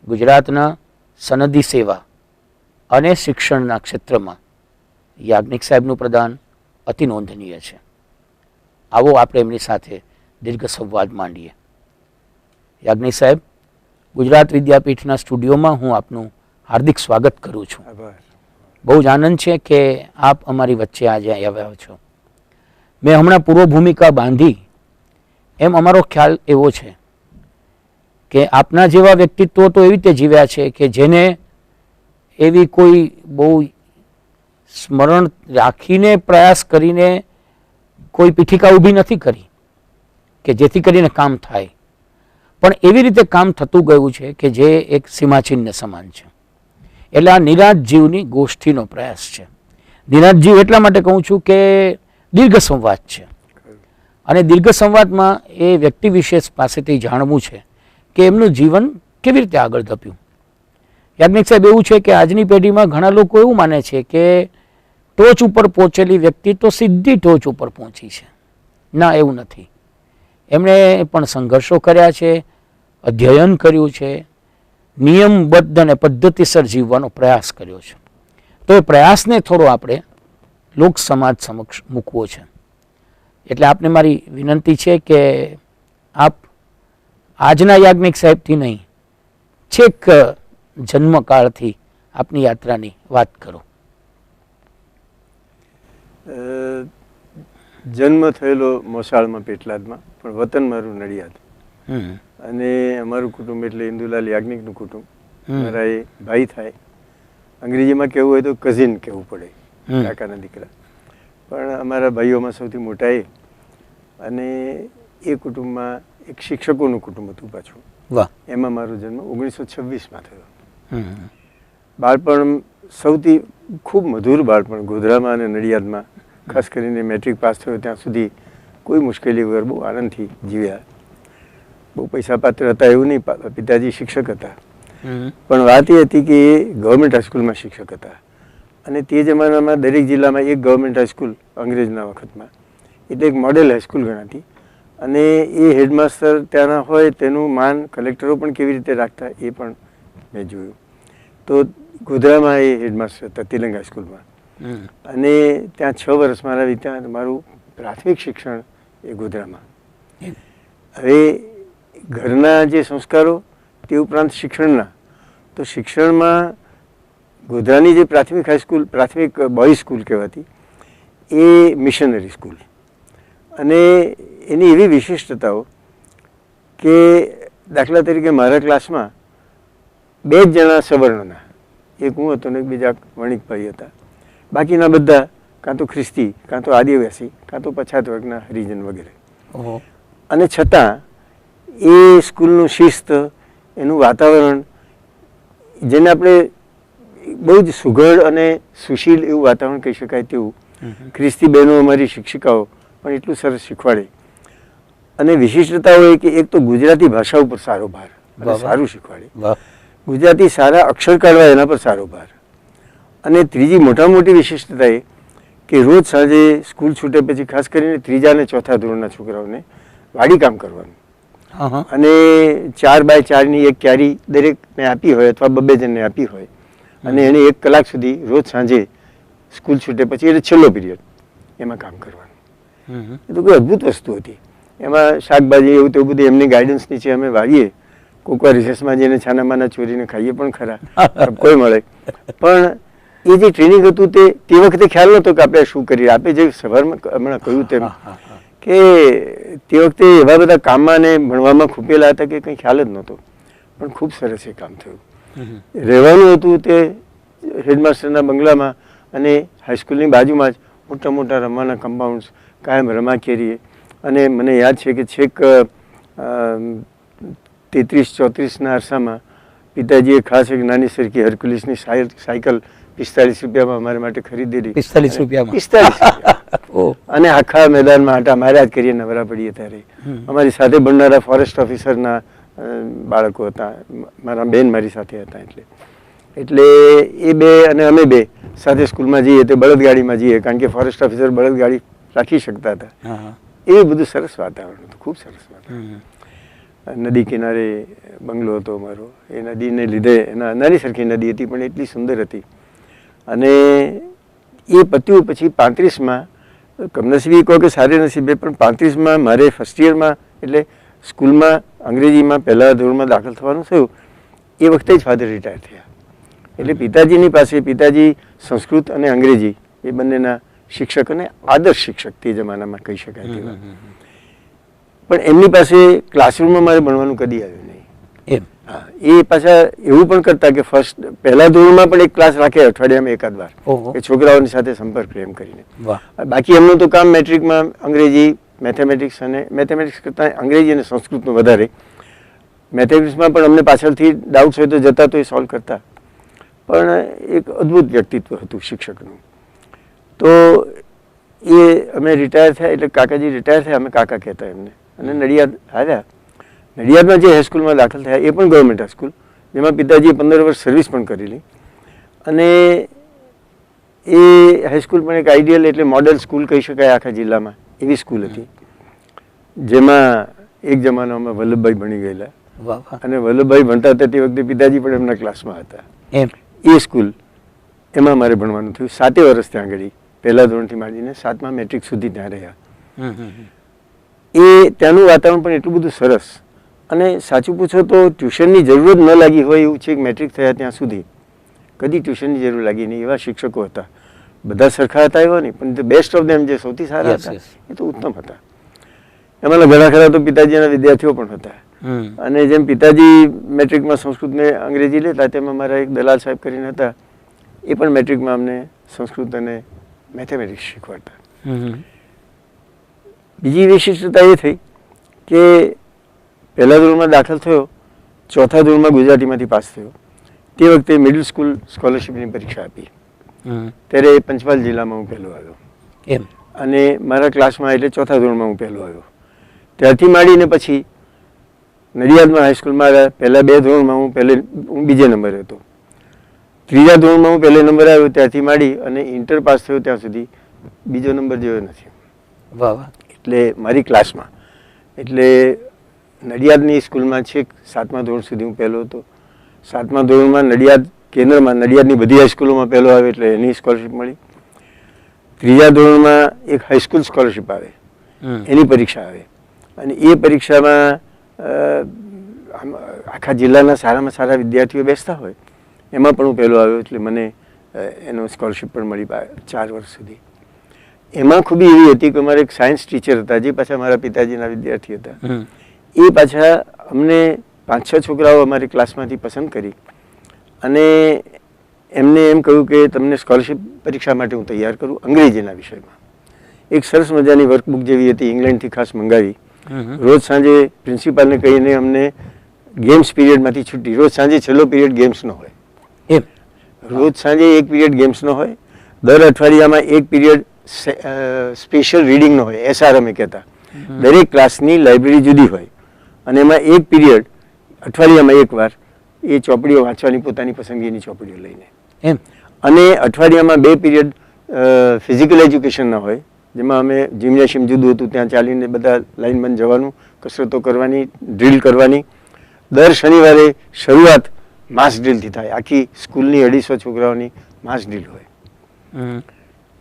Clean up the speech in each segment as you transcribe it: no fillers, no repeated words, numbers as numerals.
ગુજરાતના સનદી સેવા અને શિક્ષણના ક્ષેત્રમાં યાજ્ઞિક સાહેબનું પ્રદાન અતિ નોંધનીય છે. આવો આપણે એમની સાથે દીર્ઘ સંવાદ માંડીએ. યાજ્ઞિક સાહેબ, ગુજરાત વિદ્યાપીઠના સ્ટુડિયોમાં હું આપનું હાર્દિક સ્વાગત કરું છું. બહુ જ આનંદ છે કે આપ અમારી વચ્ચે આજે આવ્યા છો. મેં હમણાં પૂર્વ ભૂમિકા બાંધી એમ અમારો ખ્યાલ એવો છે કે આપના જેવા વ્યક્તિત્વ તો એવી રીતે જીવ્યા છે કે જેને એવી કોઈ બહુ સ્મરણ રાખીને પ્રયાસ કરીને કોઈ પીઠિકા ઊભી નથી કરી કે જેથી કરીને કામ થાય, પણ એવી રીતે કામ થતું ગયું છે કે જે એક સીમાચિહ્ન સમાન છે. એટલે આ નિરાંત જીવની ગોષ્ઠીનો પ્રયાસ છે. નિરાંત જીવ એટલા માટે કહું છું કે દીર્ઘ સંવાદ છે, અને દીર્ઘ સંવાદમાં એ વ્યક્તિ વિશેષ પાસેથી જાણવું છે કે એમનું જીવન કેવી રીતે આગળ ધપ્યું. યાજ્ઞિક સાહેબ, એવું છે કે આજની પેઢીમાં ઘણા લોકો એવું માને છે કે ટોચ ઉપર પહોંચેલી વ્યક્તિ તો સીધી ટોચ ઉપર પહોંચી છે. ના, એવું નથી. એમણે પણ સંઘર્ષો કર્યા છે, અધ્યયન કર્યું છે, નિયમબદ્ધ અને પદ્ધતિસર જીવવાનો પ્રયાસ કર્યો છે. તો એ પ્રયાસને થોડો આપણે લોક સમાજ સમક્ષ મૂકવો છે. એટલે આપને મારી વિનંતી છે કે આપ આજના યાજ્ઞિક સાહેબથી નહીં, છેક જન્મકાળથી આપની યાત્રાની વાત કરો. જન્મ થયેલો મોસાળમાં પેટલાદમાં, પણ વતન મારું નડિયાદ. અને અમારું કુટુંબ એટલે ઇન્દુલાલ યાજ્ઞિકનું કુટુંબ. મારા એ ભાઈ થાય, અંગ્રેજીમાં કહેવું હોય તો કઝિન કહેવું પડે, કાકાના દીકરા. પણ અમારા ભાઈઓમાં સૌથી મોટા એ. અને એ કુટુંબમાં એક શિક્ષકોનું કુટુંબ હતું પાછું. એમાં મારો જન્મ 1926માં થયો. બાળપણ સૌથી ખૂબ મધુર બાળપણ ગોધરામાં અને નડિયાદમાં, ખાસ કરીને મેટ્રિક પાસ થયો ત્યાં સુધી કોઈ મુશ્કેલી વગર બહુ આનંદથી જીવ્યા. બહુ પૈસા પાત્ર હતા એવું નહીં, પિતાજી શિક્ષક હતા. પણ વાત એ હતી કે એ ગવર્મેન્ટ હાઈસ્કૂલમાં શિક્ષક હતા. અને તે જમાનામાં દરેક જિલ્લામાં એક ગવર્મેન્ટ હાઈસ્કૂલ અંગ્રેજના વખતમાં, એટલે એક મોડેલ હાઈસ્કૂલ ગણાતી. અને એ હેડમાસ્ટર ત્યાંના હોય તેનું માન કલેક્ટરો પણ કેવી રીતે રાખતા એ પણ મેં જોયું. તો ગોધરામાં એ હેડમાસ્ટર હતા તિલંગ હાઈસ્કૂલમાં. અને ત્યાં 6 વર્ષ મારા વિત્યા. મારું પ્રાથમિક શિક્ષણ એ ગોધરામાં. હવે ઘરના જે સંસ્કારો તે ઉપરાંત શિક્ષણના, તો શિક્ષણમાં ગોધરાની જે પ્રાથમિક હાઈસ્કૂલ, પ્રાથમિક બોયઝ સ્કૂલ કહેવાતી, એ મિશનરી સ્કૂલ. અને એની એવી વિશિષ્ટતાઓ કે દાખલા તરીકે મારા ક્લાસમાં 2 જ જણા સવર્ણના, એક હું હતો ને એક બીજા વણિકભાઈ હતા. બાકીના બધા કાં તો ખ્રિસ્તી, કાં તો આદિવાસી, કાં તો પછાત વર્ગના હરિજન વગેરે. અને છતાં એ સ્કૂલનું શિસ્ત, એનું વાતાવરણ, જેને આપણે બહુ જ સુઘડ અને સુશીલ એવું વાતાવરણ કહી શકાય તેવું. ખ્રિસ્તી બહેનો અમારી શિક્ષિકાઓ પણ એટલું સરસ શીખવાડે. અને વિશિષ્ટતાઓ એ કે એક તો ગુજરાતી ભાષા ઉપર સારો ભાર, સારું શીખવાડે. ગુજરાતી સારા અક્ષર કાઢવા એના પર સારો ભાર. અને ત્રીજી મોટામાં મોટી વિશિષ્ટતા એ કે રોજ સાંજે સ્કૂલ છૂટે પછી ખાસ કરીને 3જા અને 4થા ધોરણના છોકરાઓને વાડી કામ કરવાનું. અને 4x4ની એક ક્યારી દરેકને આપી હોય અથવા 2 જણને આપી હોય. અને એને 1 કલાક સુધી રોજ સાંજે સ્કૂલ છૂટે પછી એટલે છેલ્લો પીરિયડ એમાં કામ કરવાનું. એ તો કોઈ અદ્ભુત વસ્તુ હતી. એમાં શાકભાજી એવું તેવું બધું એમની ગાઈડન્સ નીચે અમે વાવીએ. કોઈક વાર રિસેસમાં જઈને છાનામાના ચોરીને ખાઈએ પણ ખરા, કોઈ મળે. પણ એ જે ટ્રેનિંગ હતું તે વખતે ખ્યાલ નહોતો કે આપણે શું કરીએ. આપણે જે સવારમાં હમણાં કહ્યું તેમ કે તે વખતે એવા બધા કામમાં ને ભણવામાં ખૂપેલા હતા કે કંઈ ખ્યાલ જ નહોતો. પણ ખૂબ સરસ એ કામ થયું. રહેવાનું હતું તે હેડમાસ્ટરના બંગલામાં, અને હાઈસ્કૂલની બાજુમાં જ મોટા મોટા રમવાના કમ્પાઉન્ડ્સ, કાયમ રમા કેરીએ. અને મને યાદ છે કે છેક 33-34ના અરસામાં પિતાજીએ ખાસ એક નાની સરખી હર્ક્યુલિસની સાયકલ 45 રૂપિયામાં અમારા માટે ખરીદેલી. 45 રૂપિયામાં? 45. અને આખા મેદાનમાં આટા માર્યા જ કરીએ નવરા પડીએ ત્યારે. અમારી સાથે ભણનારા ફોરેસ્ટ ઓફિસરના બાળકો હતા, મારા બેન મારી સાથે હતા. એટલે એ 2 અને અમે 2 સાથે સ્કૂલમાં જઈએ તો બળદગાડીમાં જઈએ, કારણ કે ફોરેસ્ટ ઓફિસર બળદગાડી રાખી શકતા હતા. એ બધું સરસ વાતાવરણ હતું, ખૂબ સરસ વાતાવરણ. નદી કિનારે બંગલો હતો અમારો. એ નદીને લીધે એના નાની સરખી નદી હતી પણ એટલી સુંદર હતી. અને એ પત્યું પછી 35માં કમનસીબી કહો કે સારી નસીબે પણ 35માં મારે ફર્સ્ટ યરમાં એટલે સ્કૂલમાં અંગ્રેજીમાં પહેલા ધોરણમાં દાખલ થવાનું થયું એ વખતે જ ફાધર રિટાયર થયા. એટલે પિતાજીની પાસે પિતાજી સંસ્કૃત અને અંગ્રેજી એ બંનેના શિક્ષક અને આદર્શ શિક્ષક તે જમાનામાં કહી શકાય તેવા. પણ એમની પાસે ક્લાસરૂમમાં મારે ભણવાનું કદી આવ્યું નહીં. હા, એ પાછા એવું પણ કરતા કે પહેલા ધોરણમાં પણ એક ક્લાસ રાખે અઠવાડિયામાં એકાદ વાર એ છોકરાઓની સાથે સંપર્ક પ્રેમ કરીને. બાકી એમનું તો કામ મેટ્રિકમાં અંગ્રેજી મેથેમેટિક્સ અને મેથેમેટિક્સ કરતાં અંગ્રેજી અને સંસ્કૃતનું વધારે. મેથેમેટિક્સમાં પણ અમને પાછળથી ડાઉટ્સ હોય તો જતા તો એ સોલ્વ કરતા. પણ એક અદ્ભુત વ્યક્તિત્વ હતું શિક્ષકનું. તો એ અમે રિટાયર થયા એટલે કાકાજી રિટાયર થયા, અમે કાકા કહેતા એમને. અને નડિયાદ આવ્યા. નડિયાદમાં જે હાઈસ્કૂલમાં દાખલ થયા એ પણ ગવર્મેન્ટ હાઈસ્કૂલ, જેમાં પિતાજીએ 15 વર્ષ સર્વિસ પણ કરેલી. અને એ હાઈસ્કૂલ પણ એક આઈડિયલ એટલે મોડેલ સ્કૂલ કહી શકાય આખા જિલ્લામાં એવી સ્કૂલ હતી, જેમાં એક જમાનામાં વલ્લભભાઈ ભણી ગયેલા. અને વલ્લભભાઈ ભણતા હતા તે વખતે પિતાજી પણ એમના ક્લાસમાં હતા. એ સ્કૂલ એમાં મારે ભણવાનું થયું. 7 વર્ષ ત્યાં આગળ પહેલા ધોરણથી માંડીને 7મા મેટ્રિક સુધી ત્યાં રહ્યા. એ ત્યાંનું વાતાવરણ પણ એટલું બધું સરસ. અને સાચું પૂછો તો ટ્યુશનની જરૂર જ ન લાગી હોય એવું છે. મેટ્રિક થયા ત્યાં સુધી કદી ટ્યુશનની જરૂર લાગી નહીં એવા શિક્ષકો હતા. બધા સરખા હતા એવા નહીં, પણ બેસ્ટ ઓફ ધેમ જે સૌથી સારા હતા એ તો ઉત્તમ હતા. એમાંના ઘણા ખરા તો પિતાજીના વિદ્યાર્થીઓ પણ હતા. અને જેમ પિતાજી મેટ્રિકમાં સંસ્કૃત ને અંગ્રેજી લેતા તેમાં મારા એક દલાલ સાહેબ કરીને હતા, એ પણ મેટ્રિકમાં અમને સંસ્કૃત અને મેથેમેટિક્સ શીખવાડતા. બીજી વિશિષ્ટતા એ થઈ કે પહેલા ધોરણમાં દાખલ થયો, 4થા ધોરણમાં ગુજરાતીમાંથી પાસ થયો. તે વખતે મિડલ સ્કૂલ સ્કોલરશીપની પરીક્ષા આપી. ત્યારે પંચમહાલ જિલ્લામાં હું પહેલો આવ્યો. અને મારા ક્લાસમાં એટલે 4થા ધોરણમાં હું પહેલો આવ્યો. ત્યારથી માંડીને પછી નડિયાદમાં હાઈસ્કૂલમાં પહેલા 2 ધોરણમાં હું બીજે નંબરે હતો. 3જા ધોરણમાં હું પહેલે નંબર આવ્યો. ત્યારથી માંડી અને ઇન્ટર પાસ થયો ત્યાં સુધી બીજો નંબર જેવો નથી. એટલે મારી ક્લાસમાં એટલે નડિયાદની સ્કૂલમાં છેક 7મા ધોરણ સુધી હું પહેલો હતો. 7મા ધોરણમાં નડિયાદ કેન્દ્રમાં નડિયાદની બધી હાઈસ્કૂલોમાં પહેલો આવે એટલે એની સ્કોલરશીપ મળી. 3જા ધોરણમાં એક હાઈસ્કૂલ સ્કોલરશીપ આવે, એની પરીક્ષા આવે. અને એ પરીક્ષામાં આખા જિલ્લાના સારામાં સારા વિદ્યાર્થીઓ બેસતા હોય, એમાં પણ હું પહેલો આવ્યો. એટલે મને એનો સ્કોલરશીપ પણ મળી 4 વર્ષ સુધી. એમાં ખૂબી એવી હતી કે અમારે એક સાયન્સ ટીચર હતા જે પાછા મારા પિતાજીના વિદ્યાર્થી હતા. એ પાછા અમને 5-6 છોકરાઓ અમારી ક્લાસમાંથી પસંદ કરી અને એમને એમ કહ્યું કે તમને સ્કોલરશીપ પરીક્ષા માટે હું તૈયાર કરું અંગ્રેજીના વિષયમાં. એક સરસ મજાની વર્કબુક જેવી હતી, ઇંગ્લેન્ડથી ખાસ મંગાવી. રોજ સાંજે પ્રિન્સિપાલને કહીને અમને ગેમ્સ પીરિયડમાંથી છૂટી. રોજ સાંજે છેલ્લો પીરિયડ ગેમ્સનો હોય. રોજ સાંજે એક પીરિયડ ગેમ્સનો હોય. દર અઠવાડિયામાં એક પીરિયડ સ્પેશિયલ રીડિંગનો હોય, SR અમે કહેતા. દરેક ક્લાસની લાઇબ્રેરી જુદી હોય અને એમાં એક પીરિયડ અઠવાડિયામાં એકવાર એ ચોપડીઓ વાંચવાની, પોતાની પસંદગીની ચોપડીઓ લઈને. અને અઠવાડિયામાં 2 પીરિયડ ફિઝિકલ એજ્યુકેશનના હોય, જેમાં અમે જિમ્નેશિયમ જુદું હતું ત્યાં ચાલીને બધા લાઇનબંધ જવાનું, કસરતો કરવાની, ડ્રીલ કરવાની. દર શનિવારે શરૂઆત માસ ડ્રીલથી થાય. આખી સ્કૂલની 250 છોકરાઓની માસ ડ્રીલ હોય.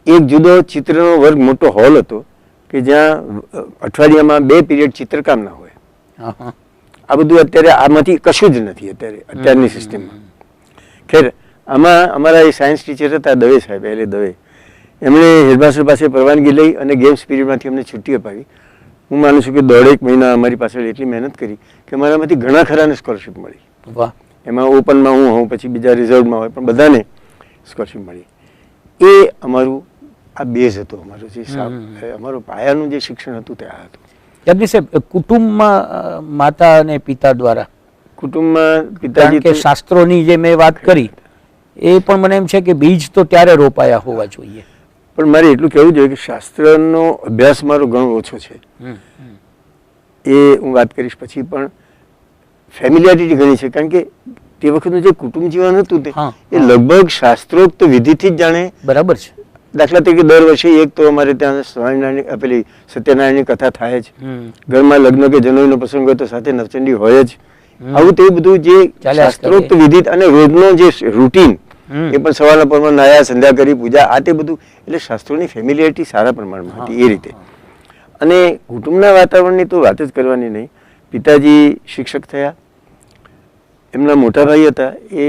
એક જુદો ચિત્રનો વર્ગ મોટો હોલ હતો કે જ્યાં અઠવાડિયામાં 2 પીરિયડ ચિત્રકામના હોય. આ બધું અત્યારે આમાંથી કશું જ નથી અત્યારની સિસ્ટમમાં. ખેર આમાં અમારા એ સાયન્સ ટીચર હતા દવે સાહેબ, એટલે દવે, એમણે હેડમાસ્ટર પાસે પરવાનગી લઈ અને ગેમ્સ પીરિયડમાંથી અમને છુટ્ટી અપાવી. હું માનું છું કે 1.5 મહિના અમારી પાછળ એટલી મહેનત કરી કે મારામાંથી ઘણા ખરાને સ્કોલરશીપ મળી. એમાં ઓપનમાં હું હોઉં, પછી બીજા રિઝર્વમાં હોય, પણ બધાને સ્કોલરશીપ મળી. એ અમારું આ બેઝ હતો અમારો, જે અમારો પાયાનું જે શિક્ષણ હતું તે આ હતું. યાજ્ઞિક સાહેબ, કુટુંબમાં માતા અને પિતા દ્વારા, કુટુંબમાં પિતાજી કે શાસ્ત્રોની જે મેં વાત કરી એ પણ મને એમ છે કે બીજ તો ત્યારે રોપાયા હોવા જોઈએ. પણ મારે એટલું કહેવું જોઈએ કે શાસ્ત્રનો અભ્યાસ મારો ઘણો ઓછો છે. એ હું વાત કરીશ પછી. પણ ફેમિલિયારિટી ઘણી છે, કારણ કે તે વખતનું જે કુટુંબ જીવન હતું તે એ લગભગ શાસ્ત્રોક્ત વિધિથી જ જાણે બરાબર છે દાખલા તરીકે દર વર્ષે એક તો અમારે ત્યાં સ્વામિનારાયણ પેલી સત્યનારાયણની કથા થાય જ, ઘરમાં લગ્ન કે જનોઈનો પ્રસંગ હોય તો સાથે નવચંડી હોય જ. આવું તે બધું જે શાસ્ત્રોક્ત વિધિત અને રોજનો જે રૂટીન, એ પણ સવારના પરમાં નાયા, સંધ્યા કરી, પૂજા, આ તે બધું, એટલે શાસ્ત્રોની ફેમિલિયરિટી સારા પ્રમાણમાં હતી એ રીતે. અને કુટુંબના વાતાવરણની તો વાત જ કરવાની નહીં. પિતાજી શિક્ષક થયા, એમના મોટા ભાઈ હતા એ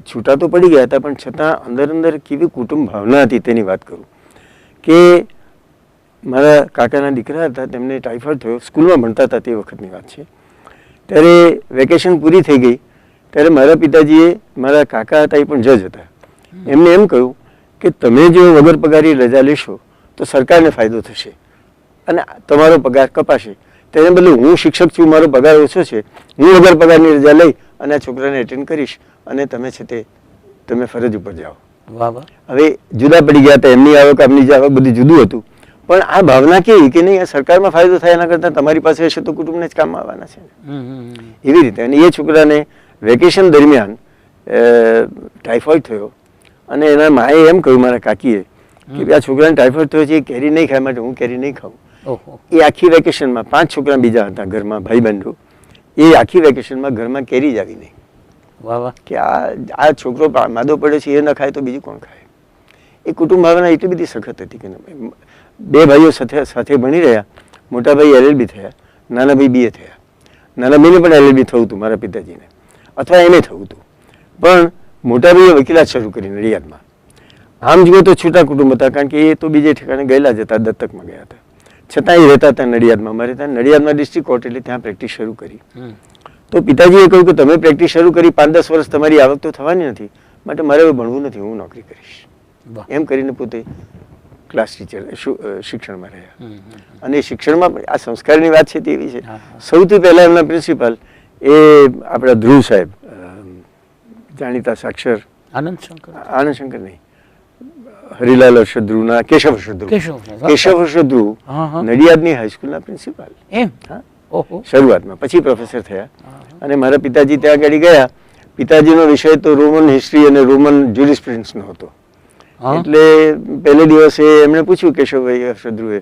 છૂટા તો પડી ગયા હતા, પણ છતાં અંદર અંદર કેવી કુટુંબ ભાવના હતી તેની વાત કરું કે મારા કાકાના દીકરા હતા, તેમને ટાઇફોઇડ થયો, સ્કૂલમાં ભણતા હતા તે વખતની વાત છે. ત્યારે વેકેશન પૂરી થઈ ગઈ ત્યારે મારા પિતાજીએ, મારા કાકા હતા એ પણ જજ હતા, એમને એમ કહ્યું કે તમે જો વગર પગારી રજા લેશો તો સરકારને ફાયદો થશે અને તમારો પગાર કપાશે. તેને બદલે હું શિક્ષક છું, મારો પગાર ઓછો છે, હું વગર પગારની રજા લઈ અને આ છોકરાને એટેન્ડ કરીશ અને તમે છે તે તમે ફરજ ઉપર જાઓ. હવે જુદા પડી ગયા હતા, એમની આવક આમની આવક બધું જુદું હતું, પણ આ ભાવના કેવી કે નહીં, આ સરકારમાં ફાયદો થાય એના કરતાં તમારી પાસે હશે તો કુટુંબને જ કામમાં આવવાના છે એવી રીતે. અને એ છોકરાને વેકેશન દરમિયાન ટાઇફોઇડ થયો અને એના માએ એમ કહ્યું, મારા કાકીએ, કે આ છોકરાને ટાઇફોઇડ થયો છે, એ કેરી નહીં ખાય માટે હું કેરી નહીં ખાઉં. એ આખી વેકેશનમાં 5 છોકરા બીજા હતા ઘરમાં, ભાઈ બહેનો, એ આખી વેકેશનમાં ઘરમાં કેરી જ આવી નહીં. કે આ છોકરો માદો પડ્યો છે, એ ન ખાય તો બીજું કોણ ખાય. એ કુટુંબ ભાવના એટલી બધી સખત હતી કે 2 ભાઈઓ સાથે ભણી રહ્યા, મોટા ભાઈ LLB થયા, નાના ભાઈ BA થયા. નાના ભાઈને પણ LLB થવું હતું મારા પિતાજીને, અથવા MA થવું હતું, પણ મોટા ભાઈએ વકીલાત શરૂ કરી નડિયાદમાં. આમ જુઓ તો છૂટા કુટુંબ હતા, કારણ કે એ તો બીજે ઠેકાણે ગયેલા જ હતા, દત્તકમાં ગયા હતા, છતાં એ રહેતા હતા નડિયાદમાં. મારે ત્યાં નડિયાદમાં ડિસ્ટ્રિક્ટ કોર્ટ, એટલે ત્યાં પ્રેક્ટિસ શરૂ કરી. તો પિતાજીએ કહ્યું કે તમે પ્રેક્ટિસ શરૂ કરી, 5-10 વર્ષ તમારી આવક તો થવાની નથી, માટે મારે હવે ભણવું નથી, હું નોકરી કરીશ. એમ કરીને પોતે ક્લાસ ટીચર શિક્ષણમાં રહ્યા. અને શિક્ષણમાં પણ આ સંસ્કારની વાત છે તેવી છે. સૌથી પહેલા એમના પ્રિન્સિપાલ એ આપણા ધ્રુવ સાહેબ, જાણીતા સાક્ષર આનંદ શંકર નહીં, હરિલાલ હર્ષદ ધ્રુવના કેશવ હર્ષદ ધ્રુવ નડિયાદની હાઈસ્કૂલના પ્રિન્સિપાલ શરૂઆતમાં, પછી પ્રોફેસર થયા. અને મારા પિતાજી ત્યાં આગળ ગયા. પિતાજીનો વિષય તો રોમન હિસ્ટ્રી અને રોમન જ્યુરિસ્પ્રુડન્સનો હતો. એટલે પહેલે દિવસે એમણે પૂછ્યું કેશવભાઈ હર્ષદ ધ્રુવે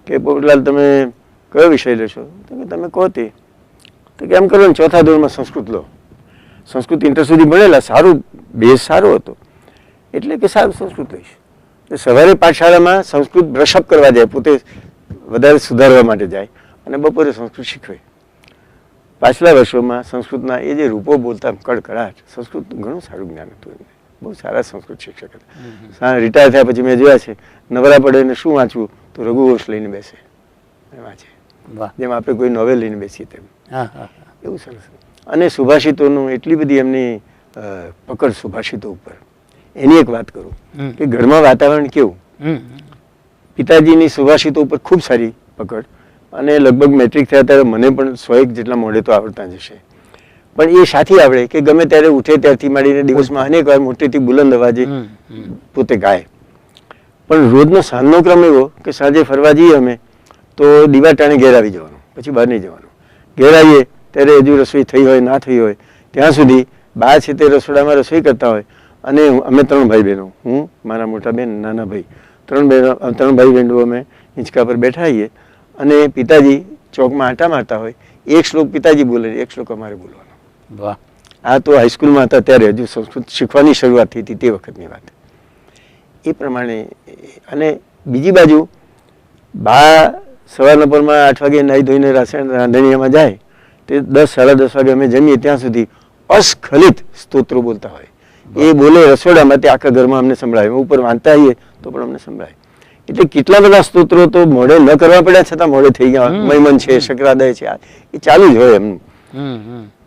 કે પોપટલાલ તમે કયો વિષય લેશો? તો કે તમે કહો તે. તો કે એમ કરો ને 4થા ધોરણમાં સંસ્કૃત લો. સંસ્કૃત ઇન્ટર સુધી ભણેલા, સારું બેઝ સારો હતો, એટલે કે સારું સંસ્કૃત લઈશ. સવારે પાઠશાળામાં સંસ્કૃત બ્રશઅપ કરવા જાય, પોતે વધારે સુધારવા માટે જાય, અને બપોરે સંસ્કૃત શીખવે. પાછલા વર્ષોમાં સંસ્કૃતના એ જે રૂપો બોલતા કડકડાટ, સંસ્કૃત ઘણું સારું જ્ઞાન હતું એમને, બહુ સારા સંસ્કૃત શિક્ષક હતા. રિટાયર થયા પછી મેં જોયા છે, નવરા પડે એને શું વાંચવું તો રઘુવંશ લઈને બેસે, વાંચે, જેમ આપણે કોઈ નોવેલ લઈને બેસીએ તેમ, એવું સરસ. અને સુભાષિતોનું એટલી બધી એમની પકડ સુભાષિતો ઉપર. એની એક વાત કરું કે ઘરમાં વાતાવરણ કેવું. પિતાજીની સુભાષિતો ઉપર ખૂબ સારી પકડ, અને લગભગ મેટ્રિક થયા ત્યારે મને પણ 100 જેટલા મોઢે તો આવડતા જ હશે, પણ એ સાથી આવડે કે ગમે ત્યારે ઉઠે ત્યારથી માંડીને દિવસમાં અનેક વાર મોટેથી બુલંદ અવાજે પોતે ગાય. પણ રોજનો સાંજનો ક્રમ એવો કે સાંજે ફરવા જઈએ અમે તો દીવા ટાણે ઘેર આવી જવાનું, પછી બહાર નહીં જવાનું. ઘેર આવીએ ત્યારે હજુ રસોઈ થઈ હોય ના થઈ હોય ત્યાં સુધી બા છે તે રસોડામાં રસોઈ કરતા હોય, અને અમે 3 ભાઈ બહેનો, હું, મારા મોટા બેન, નાના ભાઈ, 3 ભાઈ બહેનો અમે હિંચકા પર બેઠા આવીએ, અને પિતાજી ચોકમાં આંટા મારતા હોય, એક શ્લોક પિતાજી બોલે, એક શ્લોક અમારે બોલવાનો. આ તો હાઈસ્કૂલમાં હતા ત્યારે, હજુ સંસ્કૃત શીખવાની શરૂઆત થઈ હતી તે વખતની વાત. એ પ્રમાણે. અને બીજી બાજુ બા સવારના પરમાં 8 વાગે નાહી ધોઈને રાંધણીયામાં જાય, તે 10-10:30 વાગે અમે જમીએ ત્યાં સુધી અસ્ખલિત સ્તોત્રો બોલતા હોય. એ બોલે રસોડામાં, તે આખા ઘરમાં અમને સંભળાય. ઉપર વાંચતા આવીએ તો પણ અમને સંભળાય. એટલે કેટલા બધા સ્તોત્રો તો મોડે ન કરવા પડ્યા છતાં મોડે થઈ ગયા. મૈમન છે, શકરાદય છે, એ ચાલુ જ હોય એમનું.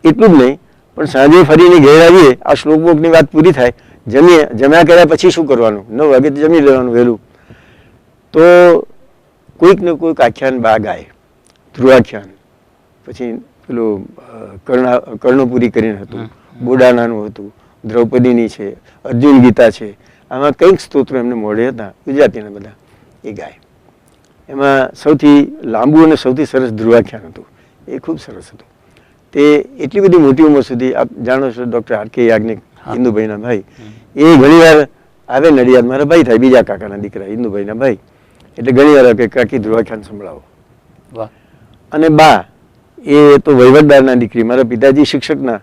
એટલું જ નહીં, પણ સાંજે ફરીને ઘેર આવીએ, આ શ્લોક બોકની વાત પૂરી થાય, જમ્યા કર્યા પછી શું કરવાનું? 9 વાગે તો જમી લેવાનું વહેલું. તો કોઈક ને કોઈક આખ્યાન બા ગાય, ધ્રુવાખ્યાન, પછી પેલું કર્ણપુરી કરીને હતું, બોડાનાનું હતું, દ્રૌપદીની છે, અર્જુન ગીતા છે, આમાં કંઈક સ્તોત્રો એમને મોઢે હતા, ગુજરાતીના બધા, એ ગાય. એમાં સૌથી લાંબુ અને સૌથી સરસ ધ્રુવાખ્યાન હતું, એ ખૂબ સરસ હતું. તે એટલી બધી મોટી ઉંમર સુધી, આપ જાણો છો ડૉક્ટર R.K. યાજ્ઞિક, હિન્દુભાઈના ભાઈ, એ ઘણીવાર આવે નડિયાદ, મારા ભાઈ થાય, બીજા કાકાના દીકરા, ઇન્દુભાઈના ભાઈ. એટલે ઘણી વાર કે કાકી ધ્રુવાખ્યાન સંભળાવો. વાહ. અને બા એ તો વહીવટદારના દીકરી, મારા પિતાજી શિક્ષકના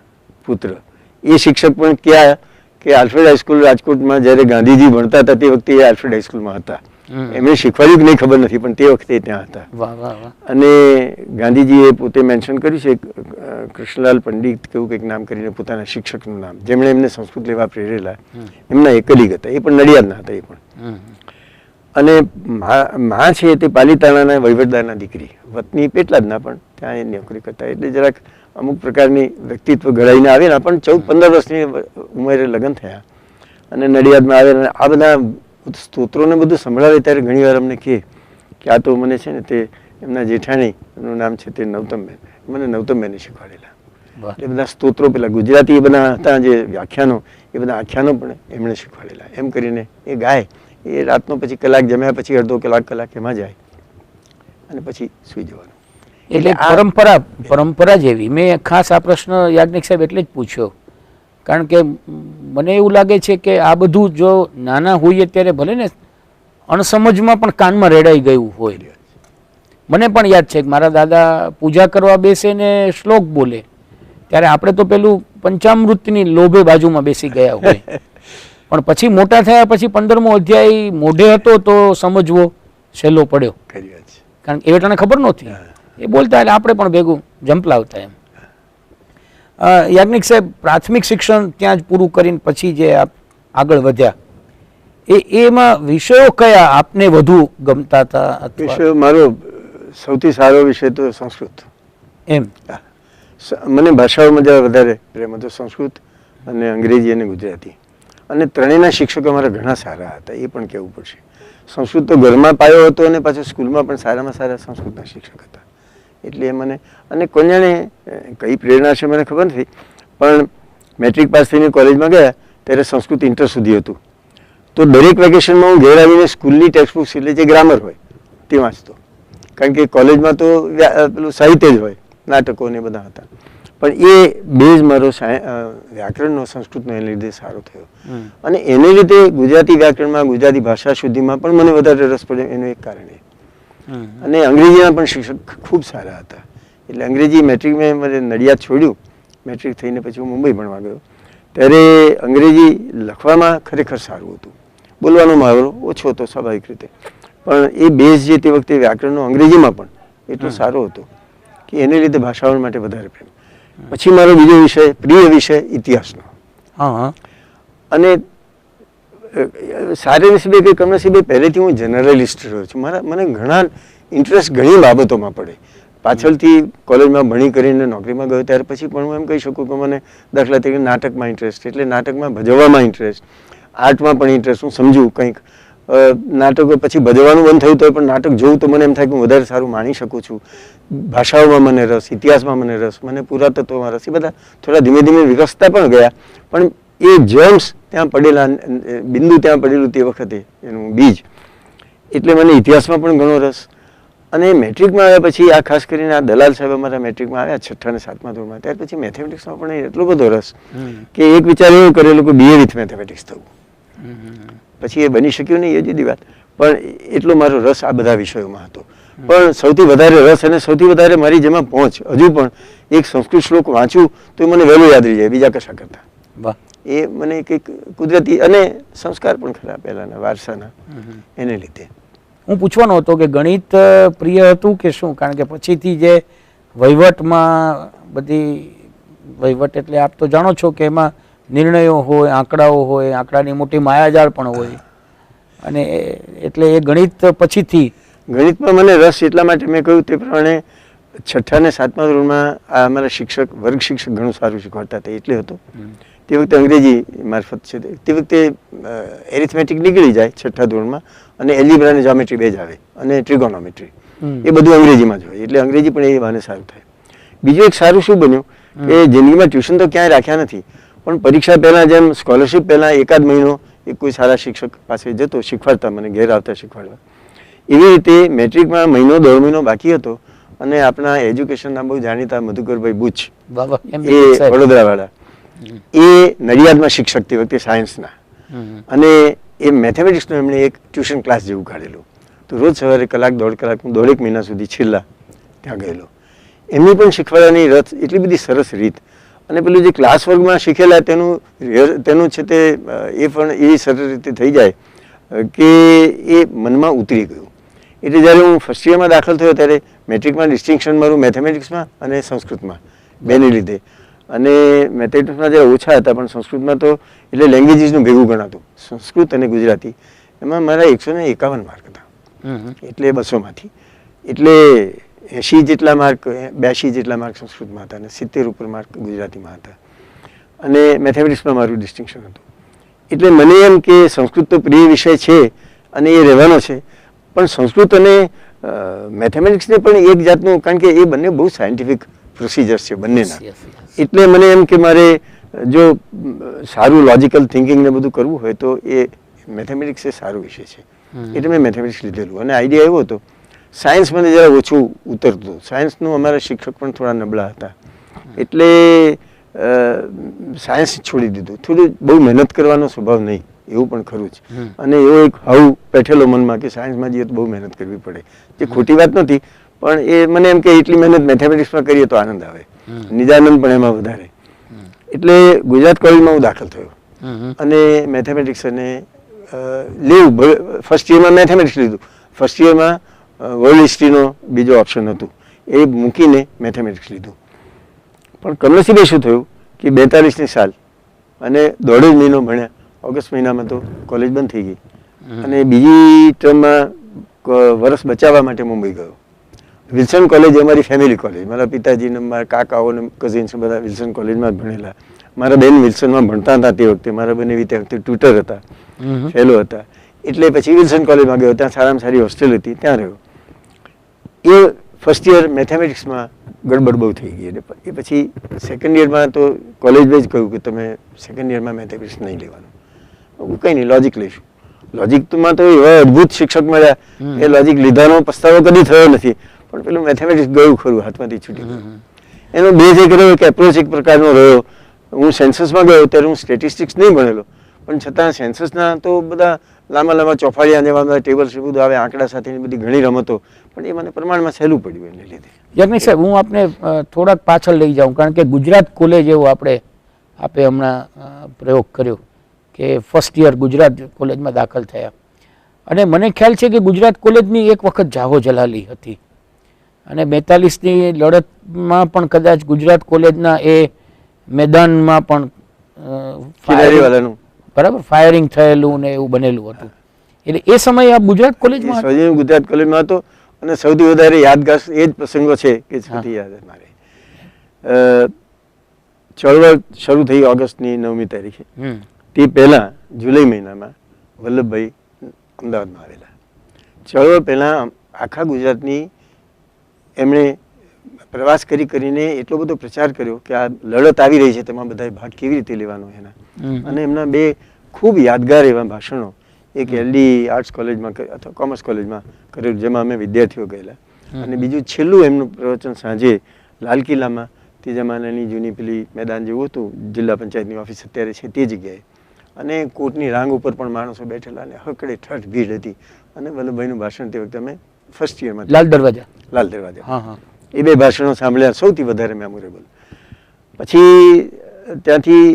પુત્ર. એ શિક્ષક પણ ક્યાં કે આલ્ફ્રેડ હાઈસ્કૂલ રાજકોટમાં જ્યારે ગાંધીજી ભણતા હતા તે વખતે એ આલ્ફ્રેડ હાઈસ્કૂલમાં હતા. એમણે શીખવાડ્યું કે નહીં ખબર નથી, પણ તે વખતે ત્યાં હતા. અને ગાંધીજીએ પોતે મેન્શન કર્યું છે કૃષ્ણલાલ પંડિત કેવું કંઈક નામ કરીને પોતાના શિક્ષકનું નામ, જેમણે એમને સંસ્કૃત લેવા પ્રેરેલા, એમના એક કલીગ હતા. એ પણ નડિયાદના હતા. એ પણ અને મા છે તે પાલીતાણાના વહીવટદારના દીકરી, વતની પેટલાદના, પણ ત્યાં એ નોકરી કરતા. એટલે જરાક અમુક પ્રકારની વ્યક્તિત્વ ઘડાઈને આવેલા, પણ 14-15 વર્ષની ઉંમરે લગ્ન થયા અને નડિયાદમાં આવેલા. આ બધા સ્તોત્રોને બધું સંભળાવે ત્યારે ઘણી વાર અમને કહે કે આ તો મને છે ને તે એમના જેઠાણીનું નામ છે તે નવતમબેન, મને નવતમબેને શીખવાડેલા. એ બધા સ્તોત્રો પેલા ગુજરાતી એ બધા હતા જે વ્યાખ્યાનો, એ બધા આખ્યાનો પણ એમણે શીખવાડેલા. એમ કરીને એ ગાય, એ રાતનો પછી કલાક જમ્યા પછી અડધો કલાક એમાં જાય અને પછી સૂઈ જવાનું. એટલે પરંપરા જેવી. મેં ખાસ આ પ્રશ્ન યાજ્ઞિક સાહેબ એટલે જ પૂછ્યો, કારણ કે મને એવું લાગે છે કે આ બધું જો નાના હોઈએ ત્યારે ભલે ને અણસમજમાં પણ કાનમાં રેડાઈ ગયું હોય. મને પણ યાદ છે કે મારા દાદા પૂજા કરવા બેસે ને શ્લોક બોલે ત્યારે આપણે તો પેલું પંચામૃતની લોભે બાજુમાં બેસી ગયા હોય, પણ પછી મોટા થયા પછી 15મો અધ્યાય મોઢે હતો તો સમજવો સહેલો પડ્યો, કારણ કે એ વેટાને ખબર નહોતી. એ બોલતા એટલે આપણે પણ ભેગું જંપલાવતા. એમ યાજ્ઞિક સાહેબ પ્રાથમિક શિક્ષણ ત્યાં જ પૂરું કરીને પછી જે આપ આગળ વધ્યા, એમાં વિષયો કયા આપને વધુ ગમતા હતા? વિષયો મારો સૌથી સારો વિષય તો સંસ્કૃત. એમ મને ભાષાઓમાં વધારે પ્રેમ હતો, સંસ્કૃત અને અંગ્રેજી અને ગુજરાતી. અને ત્રણેયના શિક્ષકો મારા ઘણા સારા હતા, એ પણ કહેવું પડશે. સંસ્કૃત તો ઘરમાં પાયો હતો અને પાછું સ્કૂલમાં પણ સારામાં સારા સંસ્કૃતના શિક્ષક હતા. એટલે મને અને કોન્યાને કઈ પ્રેરણા છે મને ખબર નથી, પણ મેટ્રિક પાસ થઈને કોલેજમાં ગયા ત્યારે સંસ્કૃત ઇન્ટર સુધી હતું. તો દરેક વેકેશનમાં હું ઘેર આવીને સ્કૂલની ટેક્સ્ટબુક્સ એટલે જે ગ્રામર હોય તે વાંચતો, કારણ કે કોલેજમાં તો પેલું સાહિત્ય જ હોય, નાટકો ને બધા હતા. પણ એ બેઝ મારો વ્યાકરણનો સંસ્કૃતનો એને લીધે સારો થયો. અને એને લીધે ગુજરાતી વ્યાકરણમાં, ગુજરાતી ભાષા શુદ્ધિમાં પણ મને વધારે રસ પડ્યો. એનું એક કારણ એ. અને અંગ્રેજીના પણ શિક્ષક ખૂબ સારા હતા. એટલે અંગ્રેજી મેટ્રિક મેં મને નડિયાદ છોડ્યું, મેટ્રિક થઈને પછી હું મુંબઈ ભણવા ગયો ત્યારે અંગ્રેજી લખવામાં ખરેખર સારું હતું, બોલવાનો મારો ઓછો હતો સ્વાભાવિક રીતે, પણ એ બેઝ જે તે વખતે વ્યાકરણનો અંગ્રેજીમાં પણ એટલો સારો હતો કે એને લીધે ભાષાઓ માટે વધારે પ્રેમ. પછી મારો બીજો વિષય, પ્રિય વિષય ઇતિહાસનો. અને સારી નસીબે કે કમનસીબે પહેલેથી હું જનરલિસ્ટ રહ્યો છું. મને ઘણા ઇન્ટરેસ્ટ ઘણી બાબતોમાં પડે. પાછળથી કોલેજમાં ભણી કરીને નોકરીમાં ગયો ત્યાર પછી પણ હું એમ કહી શકું કે મને દાખલા તરીકે નાટકમાં ઇન્ટરેસ્ટ, એટલે નાટકમાં ભજવવામાં ઇન્ટરેસ્ટ, આર્ટમાં પણ ઇન્ટરેસ્ટ. હું સમજું કંઈક નાટકો પછી ભજવવાનું બંધ થયું તો પણ નાટક જોઉં તો મને એમ થાય કે હું વધારે સારું માણી શકું છું. ભાષાઓમાં મને રસ, ઇતિહાસમાં મને રસ, મને પુરાતત્વમાં રસ. એ બધા થોડા ધીમે ધીમે વિકસતા પણ ગયા, પણ એ જર્મ્સ ત્યાં પડેલા, બિંદુ ત્યાં પડેલું તે વખતે એનું બીજ, એટલે મને ઇતિહાસમાં પણ ઘણો રસ. અને મેટ્રિકમાં આવ્યા પછી આ ખાસ કરીને આ દલાલ સાહેબ અમારા મેટ્રિકમાં આવ્યા 6ઠ્ઠા અને 7મા ધોરણમાં, ત્યાર પછી મેથેમેટિક્સમાં પણ એટલો બધો રસ કે એક વિચાર એવો કરેલો કે BA વિથ મેથેમેટિક્સ થવું. પછી એ બની શક્યું નહીં, એ જુદી વાત, પણ એટલો મારો રસ આ બધા વિષયોમાં હતો. પણ સૌથી વધારે રસ અને સૌથી વધારે મારી જેમાં પહોંચ હજુ પણ એક સંસ્કૃત શ્લોક વાંચું તો મને વહેલું યાદ રહી જાય બીજા કશા કરતા. એ મને કંઈક કુદરતી અને સંસ્કાર પણ ખરા પહેલાના વારસાના, એને લીધે. હું પૂછવાનો હતો કે ગણિત પ્રિય હતું કે શું? કારણ કે પછીથી જે વહીવટમાં બધી, વહીવટ એટલે આપ તો જાણો છો કે એમાં નિર્ણયો હોય, આંકડાઓ હોય, આંકડાની મોટી માયાજાળ પણ હોય, અને એટલે એ ગણિત પછીથી. ગણિતમાં મને રસ એટલા માટે મેં કહ્યું તે પ્રમાણે 6ઠ્ઠા અને 7મા ધોરણમાં આ અમારા શિક્ષક, વર્ગ શિક્ષક ઘણું સારું શીખવાડતા હતા એટલે હતો. તે વખતે અંગ્રેજી મારફત છે, તે વખતે એરિથમેટિક નીકળી જાય 6ઠ્ઠા ધોરણમાં, અને એલ્જીબ્રા અને જ્યોમેટ્રી બે જ આવે, અને ટ્રિગોનોમેટ્રી, એ બધું અંગ્રેજીમાં જ હોય, એટલે અંગ્રેજી પણ એ બહાને સારું થાય. બીજું એક સારું શું બન્યું કે જિંદગીમાં ટ્યુશન તો ક્યાંય રાખ્યા નથી, પણ પરીક્ષા પહેલાં જેમ સ્કોલરશિપ પહેલાં એકાદ મહિનો એક કોઈ સારા શિક્ષક પાસે જતો, શીખવાડતા, મને ઘેર આવતા શીખવાડવા. એવી રીતે મેટ્રિકમાં મહિનો 1.5 મહિનો બાકી હતો, અને આપણા એજ્યુકેશનના બહુ જાણીતા મધુકરભાઈ બુચ, એ વડોદરાવાળા, એ નડિયાદમાં શિક્ષક તે વખતે સાયન્સના, અને એ મેથેમેટિક્સનો એમણે એક ટ્યુશન ક્લાસ જેવું કાઢેલું. તો રોજ સવારે કલાક દોઢ કલાક હું દોઢેક મહિના સુધી છેલ્લા ત્યાં ગયેલો. એમની પણ શીખવાડવાની રથ એટલી બધી સરસ રીત, અને પેલું જે ક્લાસ વર્ગમાં શીખેલા તેનું છે તે એ પણ એવી સરળ રીતે થઈ જાય કે એ મનમાં ઉતરી ગયું. એટલે જ્યારે હું ફર્સ્ટ યરમાં દાખલ થયો ત્યારે મેટ્રિકમાં ડિસ્ટિંક્શન મારું મેથેમેટિક્સમાં અને સંસ્કૃતમાં બેને લીધે, અને મેથેમેટિક્સમાં જરા ઓછા હતા પણ સંસ્કૃતમાં તો એટલે લેંગ્વેજીસનું ભેગું ગણાતું, સંસ્કૃત અને ગુજરાતી. એમાં મારા 151 માર્ક હતા, એટલે 200માંથી. એટલે 80 જેટલા માર્ક 82 જેટલા માર્ક સંસ્કૃતમાં હતા અને 70 ઉપર માર્ક ગુજરાતીમાં હતા, અને મેથેમેટિક્સમાં મારું ડિસ્ટિંક્શન હતું. એટલે મને એમ કે સંસ્કૃત તો પ્રિય વિષય છે અને એ રહેવાનો છે, પણ સંસ્કૃત અને મેથેમેટિક્સને પણ એક જાતનું, કારણ કે એ બંને બહુ સાયન્ટિફિક પ્રોસિજર્સ છે બંનેના. એટલે મને એમ કે મારે જો સારું લોજિકલ થિંકિંગ ને બધું કરવું હોય તો એ મેથેમેટિક્સ એ સારો વિષય છે. એટલે મેં મેથેમેટિક્સ લીધેલું, અને આઈડિયા એવો હતો. સાયન્સ મને જરા ઓછું ઉતરતું, સાયન્સનું અમારા શિક્ષક પણ થોડા નબળા હતા, એટલે સાયન્સ છોડી દીધું. થોડું બહુ મહેનત કરવાનો સ્વભાવ નહીં, એવું પણ ખરું જ. અને એવો એક હાવ બેઠેલો મનમાં કે સાયન્સમાં જઈએ તો બહુ મહેનત કરવી પડે, જે ખોટી વાત નથી, પણ એ મને એમ કે એટલી મહેનત મેથેમેટિક્સમાં કરીએ તો આનંદ આવે, નિદાનંદ પણ એમાં વધારે. એટલે ગુજરાત કોલેજમાં હું દાખલ થયો, અને મેથેમેટિક્સ અને લેવું ફર્સ્ટ યરમાં મેથેમેટિક્સ લીધું. ફર્સ્ટ યરમાં વર્લ્ડ હિસ્ટ્રીનો બીજો ઓપ્શન હતું, એ મૂકીને મેથેમેટિક્સ લીધું. પણ કમનસીબે શું થયું કે 42ની સાલ અને દોઢ જ મહિનો ભણ્યા, ઓગસ્ટ મહિનામાં તો કોલેજ બંધ થઈ ગઈ, અને બીજી ટર્મમાં વર્ષ બચાવવા માટે મુંબઈ ગયો. વિલ્સન કોલેજ અમારી ફેમિલી કોલેજ, મારા પિતાજીને મારા કાકાઓ ને કઝિન્સ બધા વિલ્સન કોલેજમાં જ ભણેલા. મારા બેન વિલ્સનમાં ભણતા હતા તે વખતે, મારા બંને તે વખતે ટ્યુટર હતા, ફેલો હતા. એટલે પછી વિલ્સન કોલેજમાં ગયો, ત્યાં સારામાં સારી હોસ્ટેલ હતી, ત્યાં રહ્યો. એ ફર્સ્ટ યર મેથેમેટિક્સમાં ગડબડ બહુ થઈ ગઈ, એ પછી સેકન્ડ યરમાં તો કોલેજ જ કહ્યું કે તમે સેકન્ડ યરમાં મેથેમેટિક્સ નહીં લેવાનું. હું કંઈ નહીં, લોજિક લઈશું. લોજિકમાં તો એવા અદ્ભુત શિક્ષક મળ્યા, એ લોજિક લીધાનો પસ્તાવો કદી થયો નથી, પણ પેલું મેથેમેટિક્સ ગયું ખરું, હાથમાંથી છૂટી ગયું. એનો બેઝ એક રહ્યો કે એપ્રોચ એક પ્રકારનો રહ્યો. હું સેન્સસમાં ગયો ત્યારે હું સ્ટેટિસ્ટિક્સ નહીં ભણેલો, પણ છતાં સેન્સસના તો બધા લાંબા લાંબા ચોફાડિયા જેવા બધા ટેબલ્સ બધું આવે, આંકડા સાથેની બધી ઘણી રમતો, પણ એ મને પ્રમાણમાં સહેલું પડ્યું એને લીધે. યાજ્ઞિક સાહેબ, હું આપને થોડાક પાછળ લઈ જાઉં, કારણ કે ગુજરાત કોલેજ એવો આપે હમણાં પ્રયોગ કર્યો કે ફર્સ્ટ યર ગુજરાત કોલેજમાં દાખલ થયા, અને મને ખ્યાલ છે કે ગુજરાત કોલેજની એક વખત જાહો જલાલી હતી, અને 42ની લડતમાં પણ કદાચ ગુજરાત કોલેજના એ મેદાનમાં પણ બરાબર ફાયરિંગ થયેલું ને એવું બનેલું હતું. એટલે એ સમયે આ ગુજરાત કોલેજમાં ગુજરાત કોલેજમાં હતો, અને સૌથી વધારે યાદગાર એ જ પ્રસંગો છે કે સૌથી યાદ મારે. ચળવળ શરૂ થઈ ઓગસ્ટની 9મી તારીખે, તે પહેલા જુલાઈ મહિનામાં વલ્લભભાઈ અમદાવાદમાં આવેલા. ચળવળ પહેલા આખા ગુજરાતની એમણે પ્રવાસ કરીને એટલો બધો પ્રચાર કર્યો કે આ લડત આવી રહી છે, તેમાં બધાએ ભાગ કેવી રીતે લેવાનો એના. અને એમના બે ખૂબ યાદગાર એવા ભાષણો, એક એલડી આર્ટ્સ કોલેજમાં અથવા કોમર્સ કોલેજમાં કરેલું, જેમાં અમે વિદ્યાર્થીઓ ગયેલા, અને બીજું છેલ્લું એમનું પ્રવચન સાંજે લાલ કિલ્લામાં, તે જમાનાની જૂની પેલી મેદાન જેવું હતું, જિલ્લા પંચાયતની ઓફિસ અત્યારે છે તે જગ્યાએ, અને કોર્ટની રાંગ ઉપર પણ માણસો બેઠેલા, અને હકડે ઠઠ ભીડ હતી. અને વલ્લભભાઈનું ભાષણ તે વખતે અમે ફર્સ્ટ યરમાં લાલ દરવાજા એ બે ભાષણો સાંભળ્યા, સૌથી વધારે મેમોરેબલ. પછી ત્યાંથી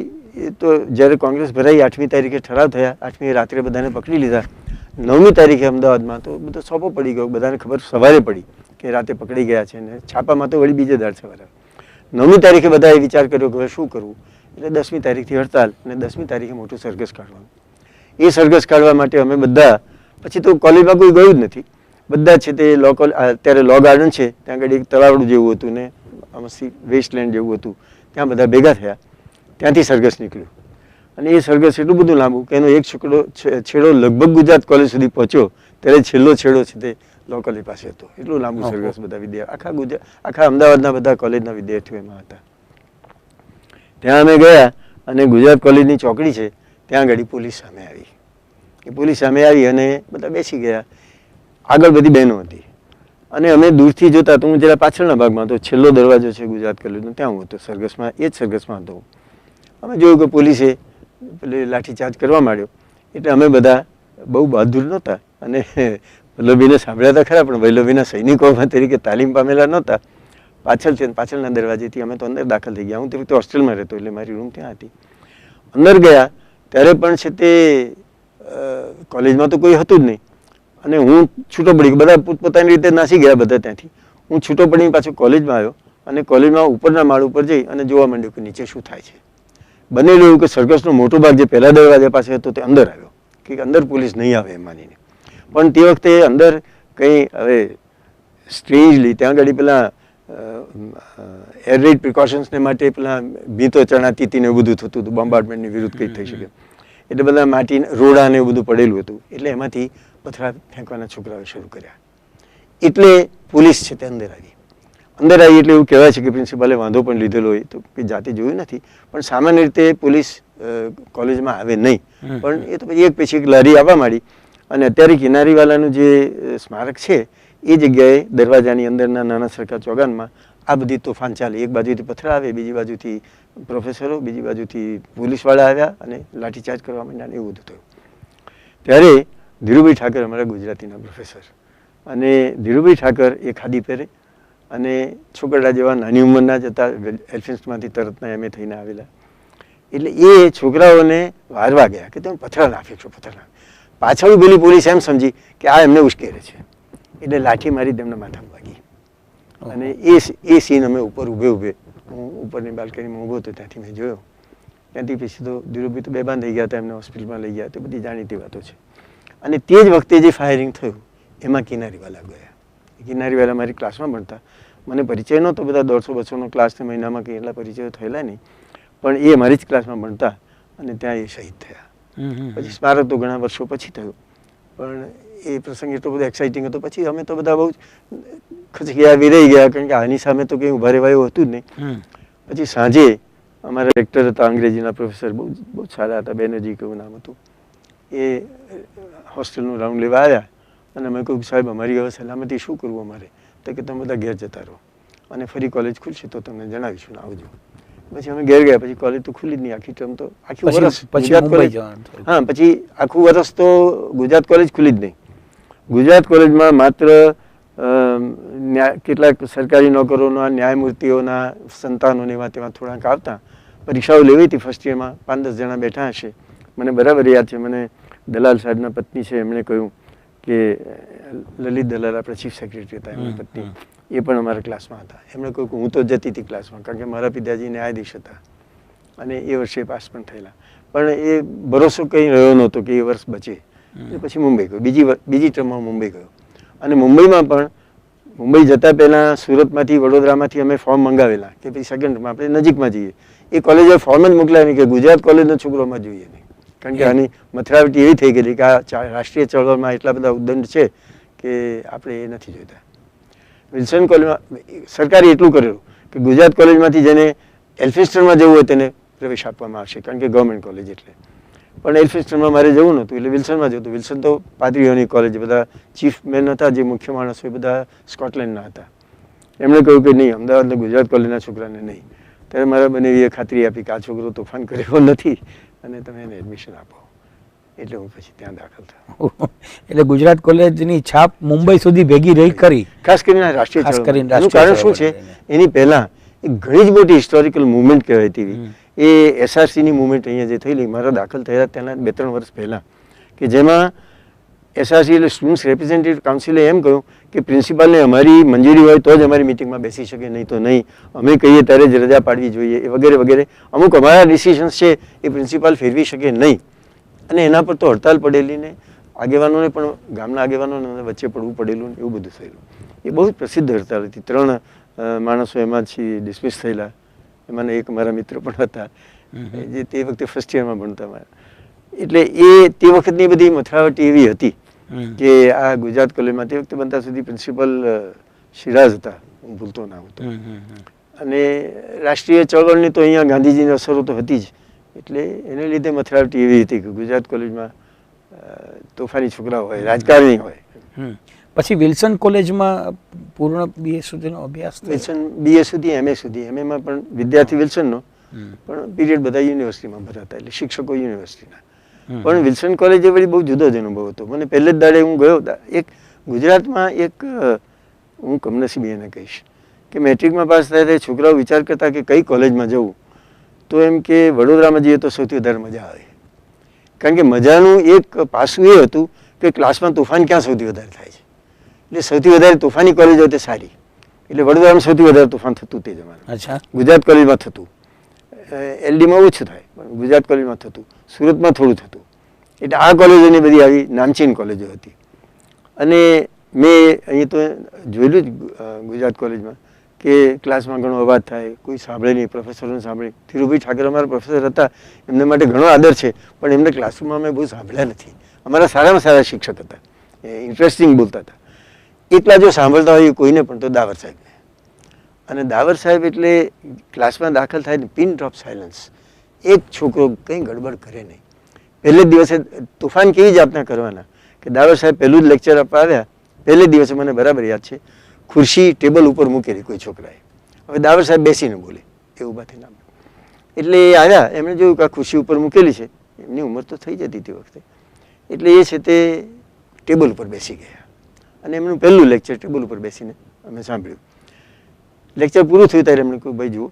તો જ્યારે કોંગ્રેસ ભરાઈ 8મી તારીખે ઠરાવ થયા, 8મી રાત્રે બધાને પકડી લીધા. 9મી તારીખે અમદાવાદમાં તો બધો સોંપો પડી ગયો, બધાને ખબર સવારે પડી કે રાતે પકડી ગયા છે, ને છાપામાં તો વળી બીજે દાડ સવારે. 9મી તારીખે બધાએ વિચાર કર્યો કે હવે શું કરવું, એટલે 10મી તારીખથી હડતાલ, અને 10મી તારીખે મોટું સરઘસ કાઢવાનું. એ સરઘસ કાઢવા માટે અમે બધા, પછી તો કોલેજમાં કોઈ ગયું જ નથી, બધા છે તે અત્યારે લો ગાર્ડન છે ત્યાં આગળ એક તળાવડું જેવું હતું ને વેસ્ટલેન્ડ જેવું હતું, ત્યાં બધા ભેગા થયા, ત્યાંથી સરઘસ નીકળ્યું. અને એ સરઘસ એટલું બધું લાંબુ કે એનો એક છેડો લગભગ ગુજરાત કોલેજ સુધી પહોંચ્યો, ત્યારે છેલ્લો છેડો છે તે લો કોલેજ પાસે હતો. એટલું લાંબુ સરઘસ બધા વિદ્યાર્થીઓ, આખા અમદાવાદના બધા કોલેજના વિદ્યાર્થીઓ એમાં હતા. ત્યાં અમે ગયા, અને ગુજરાત કોલેજની ચોકડી છે ત્યાં આગળ પોલીસ સામે આવી. એ પોલીસ સામે આવી અને બધા બેસી ગયા. આગળ બધી બહેનો હતી, અને અમે દૂરથી જોતા તો હું જરા પાછળના ભાગમાં હતો, છેલ્લો દરવાજો છે ગુજરાત કોલેજનો, ત્યાં હું હતો સરઘસમાં, એ જ સરઘસમાં હતો. અમે જોયું કે પોલીસે પેલી લાઠીચાર્જ કરવા માંડ્યો, એટલે અમે બધા બહુ બહાદુર નહોતા અને વલ્લભીને સાંભળ્યા હતા ખરા, પણ વલ્લભીના સૈનિકોમાં તરીકે તાલીમ પામેલા નહોતા. પાછળના દરવાજેથી અમે તો અંદર દાખલ થઈ ગયા. હું તે વખતે હોસ્ટેલમાં રહેતો એટલે મારી રૂમ ત્યાં હતી. અંદર ગયા ત્યારે પણ છે તે કોલેજમાં તો કોઈ હતું જ નહીં અને હું છૂટો પડી ગયો. બધા પોતપોતાની રીતે નાસી ગયા બધા ત્યાંથી. હું છૂટો પડીને પાછો કોલેજમાં આવ્યો અને કોલેજમાં ઉપરના માળ ઉપર જઈ અને જોવા માંડ્યું કે નીચે શું થાય છે. બનેલું એવું કે સર્કસનો મોટો ભાગ જે પહેલા દરવાજા પાસે હતો તે અંદર આવ્યો કે અંદર પોલીસ નહીં આવે એમ માનીને. પણ તે વખતે અંદર કંઈ હવે સ્ટ્રેન્જલી ત્યાં આગળ પેલા એર રેડ પ્રિકોશન્સને માટે પેલા ભીતો ચણાતી હતી ને એવું બધું થતું હતું, બોમ્બાર્ડમેન્ટની વિરુદ્ધ કંઈ થઈ શકે એટલે બધા માટી રોડા ને એવું બધું પડેલું હતું. એટલે એમાંથી પથરા ફેંકવાના છોકરાઓ શરૂ કર્યા. એટલે પોલીસ છે તે અંદર આવી. અંદર આવી એટલે એવું કહેવાય છે કે પ્રિન્સિપાલે વાંધો પણ લીધેલો હોય તો કંઈ જાતે જોયું નથી, પણ સામાન્ય રીતે પોલીસ કોલેજમાં આવે નહીં. પણ એ તો પછી એક પછી એક લારી આવવા માંડી અને અત્યારે કિનારીવાલાનું જે સ્મારક છે એ જગ્યાએ દરવાજાની અંદરના નાના સરખા ચોગાનમાં આ બધી તોફાન ચાલે. એક બાજુથી પથરા આવે, બીજી બાજુથી પ્રોફેસરો, બીજી બાજુથી પોલીસવાળા આવ્યા અને લાઠીચાર્જ કરવા માંડ્યા ને એવું બધું થયું. ત્યારે ધીરુભાઈ ઠાકર અમારા ગુજરાતીના પ્રોફેસર અને ધીરુભાઈ ઠાકર એ ખાદી પહેરે અને છોકરા જેવા નાની ઉંમરના જ હતા, એલ્ફિન્સમાંથી તરતના એમએ થઈને આવેલા. એટલે એ છોકરાઓને વારવા ગયા કે તમે પથરા ના ફેંકશો, પથરા ના. પાછળ પેલી પોલીસ એમ સમજી કે આ એમને ઉશ્કેરે છે એટલે લાઠી મારી તેમના માથામાં વાગી. અને એ સીન અમે ઉપર ઊભે હું ઉપરની બાલ્કનીમાં ઊભો હતો ત્યાંથી મેં જોયો. ત્યાંથી પછી તો ધીરુભાઈ તો બેભાન થઈ ગયા હતા, એમને હોસ્પિટલમાં લઈ ગયા. તે બધી જાણીતી વાતો છે. અને તે જ વખતે જે ફાયરિંગ થયું એમાં કિનારીવાલા ગયા. કિનારીવાલા મારી ક્લાસમાં ભણતા. મને પરિચય નહોતો, બધા 150-200નો ક્લાસ છે, મહિનામાં કંઈ એટલા પરિચયો થયેલા નહીં, પણ એ મારી જ ક્લાસમાં ભણતા અને ત્યાં એ શહીદ થયા. પછી સ્મારક તો ઘણા વર્ષો પછી થયું, પણ એ પ્રસંગ એટલો બધો એક્સાઇટિંગ હતો. પછી અમે તો બધા બહુ ખચક્યા, વિરાઈ ગયા, કારણ કે આની સામે તો કંઈ ઉભા રહેવા એવું હતું જ નહીં. પછી સાંજે અમારા રેક્ટર હતા અંગ્રેજીના પ્રોફેસર, બહુ સારા હતા, બેનર્જી કેવું નામ હતું. એ હોસ્ટેલનું રાઉન્ડ લેવા આવ્યા અને અમે કહ્યું સાહેબ અમારી હવે સલામતી શું કરવું અમારે? તો કે તમે બધા ઘેર જતા રહો અને ફરી કોલેજ ખુલશે તો તમને જણાવીશું ને આવજો. પછી અમે ઘેર ગયા. પછી કોલેજ તો ખુલી જ નહીં આખી ટર્મ તો, આખી વર્ષ ગુજરાત કોલેજ. હા, પછી આખું વર્ષ તો ગુજરાત કોલેજ ખુલી જ નહીં. ગુજરાત કોલેજમાં માત્ર કેટલાક સરકારી નોકરોના, ન્યાયમૂર્તિઓના સંતાનોને એવા તેમાં થોડાક આવતા. પરીક્ષાઓ લેવી હતી ફર્સ્ટ યરમાં, 5-10 જણા બેઠા હશે. મને બરાબર યાદ છે. મને દલાલ સાહેબના પત્ની છે, એમણે કહ્યું કે લલિત દલાલ આપણા ચીફ સેક્રેટરી હતા, એમની પત્ની, એ પણ અમારા ક્લાસમાં હતા. એમણે કહ્યું કે હું તો જતી હતી ક્લાસમાં, કારણ કે મારા પિતાજી ન્યાયાધીશ હતા અને એ વર્ષે પાસ પણ થયેલા. પણ એ ભરોસો કંઈ રહ્યો નહોતો કે એ વર્ષ બચે. પછી મુંબઈ ગયો, બીજી ટર્મમાં મુંબઈ ગયો. અને મુંબઈમાં પણ મુંબઈ જતાં પહેલાં સુરતમાંથી, વડોદરામાંથી અમે ફોર્મ મંગાવેલા કે પછી સેકન્ડમાં આપણે નજીકમાં જઈએ. એ કોલેજે ફોર્મ જ મોકલાવી કે ગુજરાત કોલેજનો છોકરોમાં જોઈએ નહીં, કારણ કે આની મથરાવટી એવી થઈ ગયેલી કે આ રાષ્ટ્રીય ચળવળમાં એટલા બધા ઉદ્દંડ છે કે આપણે એ નથી જોઈતા. વિલ્સન કોલેજમાં સરકારે એટલું કરેલું કે ગુજરાત કોલેજમાંથી જેને એલ્ફિન્સ્ટનમાં જવું હોય તેને પ્રવેશ આપવામાં આવશે, કારણ કે ગવર્મેન્ટ કોલેજ એટલે. પણ એલ્ફિન્સ્ટનમાં મારે જવું નહોતું એટલે વિલ્સનમાં જતું. વિલ્સન તો પાદરીઓની કોલેજ, બધા ચીફ મેન હતા, જે મુખ્ય માણસો એ બધા સ્કોટલેન્ડના હતા. એમણે કહ્યું કે નહીં, અમદાવાદના ગુજરાત કોલેજના છોકરાને નહીં. ત્યારે મારા બનેવીએ ખાતરી આપી કે આ છોકરો તોફાન કરેલો નથી અને તમે એને એડમિશન આપો. એટલે હું પછી ત્યાં દાખલ થયો. એટલે ગુજરાત કોલેજની છાપ મુંબઈ સુધી ભેગી રહી કરી, ખાસ કરીને રાષ્ટ્રીય ચળવળ. એનું કારણ શું છે? એની પહેલા એક ઘણી જ મોટી હિસ્ટોરિકલ મુવમેન્ટ કહેવાય તેવી એ એસઆરસીની મુવમેન્ટ અહીંયા જે થયેલી, મારા દાખલ થયા તેના 2-3 વર્ષ પહેલાં, કે જેમાં એસઆરસી એટલે સ્ટુડન્ટ્સ રિપ્રેઝેન્ટેટિવ કાઉન્સિલે એમ કહ્યું કે પ્રિન્સિપાલને અમારી મંજૂરી હોય તો જ અમારી મિટિંગમાં બેસી શકે, નહીં તો નહીં. અમે કહીએ ત્યારે જ રજા પાડવી જોઈએ, એ વગેરે વગેરે. અમુક અમારા ડિસિઝન્સ છે એ પ્રિન્સિપાલ ફેરવી શકે નહીં. અને એના પર તો હડતાલ પડેલી ને આગેવાનોને પણ, ગામના આગેવાનોને વચ્ચે પડવું પડેલું ને એવું બધું થયેલું. એ બહુ જ પ્રસિદ્ધ હડતાલ હતી. 3 માણસો એમાંથી ડિસમિસ થયેલા. એમાંના એક મારા મિત્ર પણ હતા, જે તે વખતે ફર્સ્ટ યરમાં ભણતા મારા. એટલે એ તે વખતની બધી મથરાવટી એવી હતી કે આ ગુજરાત કોલેજમાં તે વખતે બનતા સુધી પ્રિન્સિપલ શિરાઝ હતા, હું ભૂલતો ના હતો. અને રાષ્ટ્રીય ચળવળની તો અહીંયા ગાંધીજીની અસરો તો હતી જ. એટલે એને લીધે મથરાવટી એવી હતી કે ગુજરાત કોલેજમાં તોફાની છોકરા હોય, રાજકારણી હોય. પછી વિલ્સન કોલેજમાં પૂર્ણ BA સુધીનો અભ્યાસ. વિલ્સન BA સુધી, MA સુધી. MAમાં પણ વિદ્યાર્થી વિલ્સનનો, પણ પીરિયડ બધા યુનિવર્સિટીમાં ભરાતા, એટલે શિક્ષકો યુનિવર્સિટીના. પણ વિલ્સન કોલેજે વળી બહુ જુદો જ અનુભવ હતો. મને પહેલે જ દાડે હું ગયો, એક ગુજરાતમાં એક હું કમનસીબી એને કહીશ કે મેટ્રિકમાં પાસ થાય ત્યારે છોકરાઓ વિચાર કરતા કે કઈ કોલેજમાં જવું, તો એમ કે વડોદરામાં જઈએ તો સૌથી વધારે મજા આવે. કારણ કે મજાનું એક પાસું એ હતું કે ક્લાસમાં તોફાન ક્યાં સૌથી વધારે થાય છે, એટલે સૌથી વધારે તોફાની કોલેજ હોય તે સારી. એટલે વડોદરામાં સૌથી વધારે તોફાન થતું તે જમાનામાં. ગુજરાત કોલેજમાં થતું, એલડીમાં ઓછું થાય પણ ગુજરાત કોલેજમાં થતું, સુરતમાં થોડું થતું. એટલે આ કોલેજોની બધી આવી નામચીન કોલેજો હતી. અને મેં અહીં તો જોયેલું જ ગુજરાત કોલેજમાં કે ક્લાસમાં ઘણો અવાજ થાય, કોઈ સાંભળે નહીં, પ્રોફેસરોને સાંભળે. ધીરુભાઈ ઠાકર અમારા પ્રોફેસર હતા, એમને માટે ઘણો આદર છે, પણ એમને ક્લાસરૂમમાં અમે બહુ સાંભળ્યા નથી. અમારા સારામાં સારા શિક્ષક હતા, ઇન્ટરેસ્ટિંગ બોલતા હતા. એટલા જો સાંભળતા હોય કોઈને પણ તો દાવર સાહેબને. અને દાવર સાહેબ એટલે ક્લાસમાં દાખલ થાય ને પિન ડ્રોપ સાયલન્સ. એક છોકરો કંઈ ગડબડ કરે નહીં. પહેલે જ દિવસે તોફાન કેવી જાતના કરવાના કે દાવર સાહેબ પહેલું જ લેક્ચર આપવા આવ્યા, પહેલે દિવસે મને બરાબર યાદ છે, ખુરશી ટેબલ ઉપર મૂકેલી કોઈ છોકરાએ. હવે દાવર સાહેબ બેસીને બોલે, એ ઊભા થઈને આમ. એટલે એ આવ્યા, એમણે જોયું કે આ ખુરશી ઉપર મૂકેલી છે, એમની ઉંમર તો થઈ જતી તે વખતે. એટલે એ છે તે ટેબલ ઉપર બેસી ગયા અને એમનું પહેલું લેક્ચર ટેબલ ઉપર બેસીને અમે સાંભળ્યું. લેક્ચર પૂરું થયું ત્યારે એમણે કહ્યું, ભાઈ જુઓ,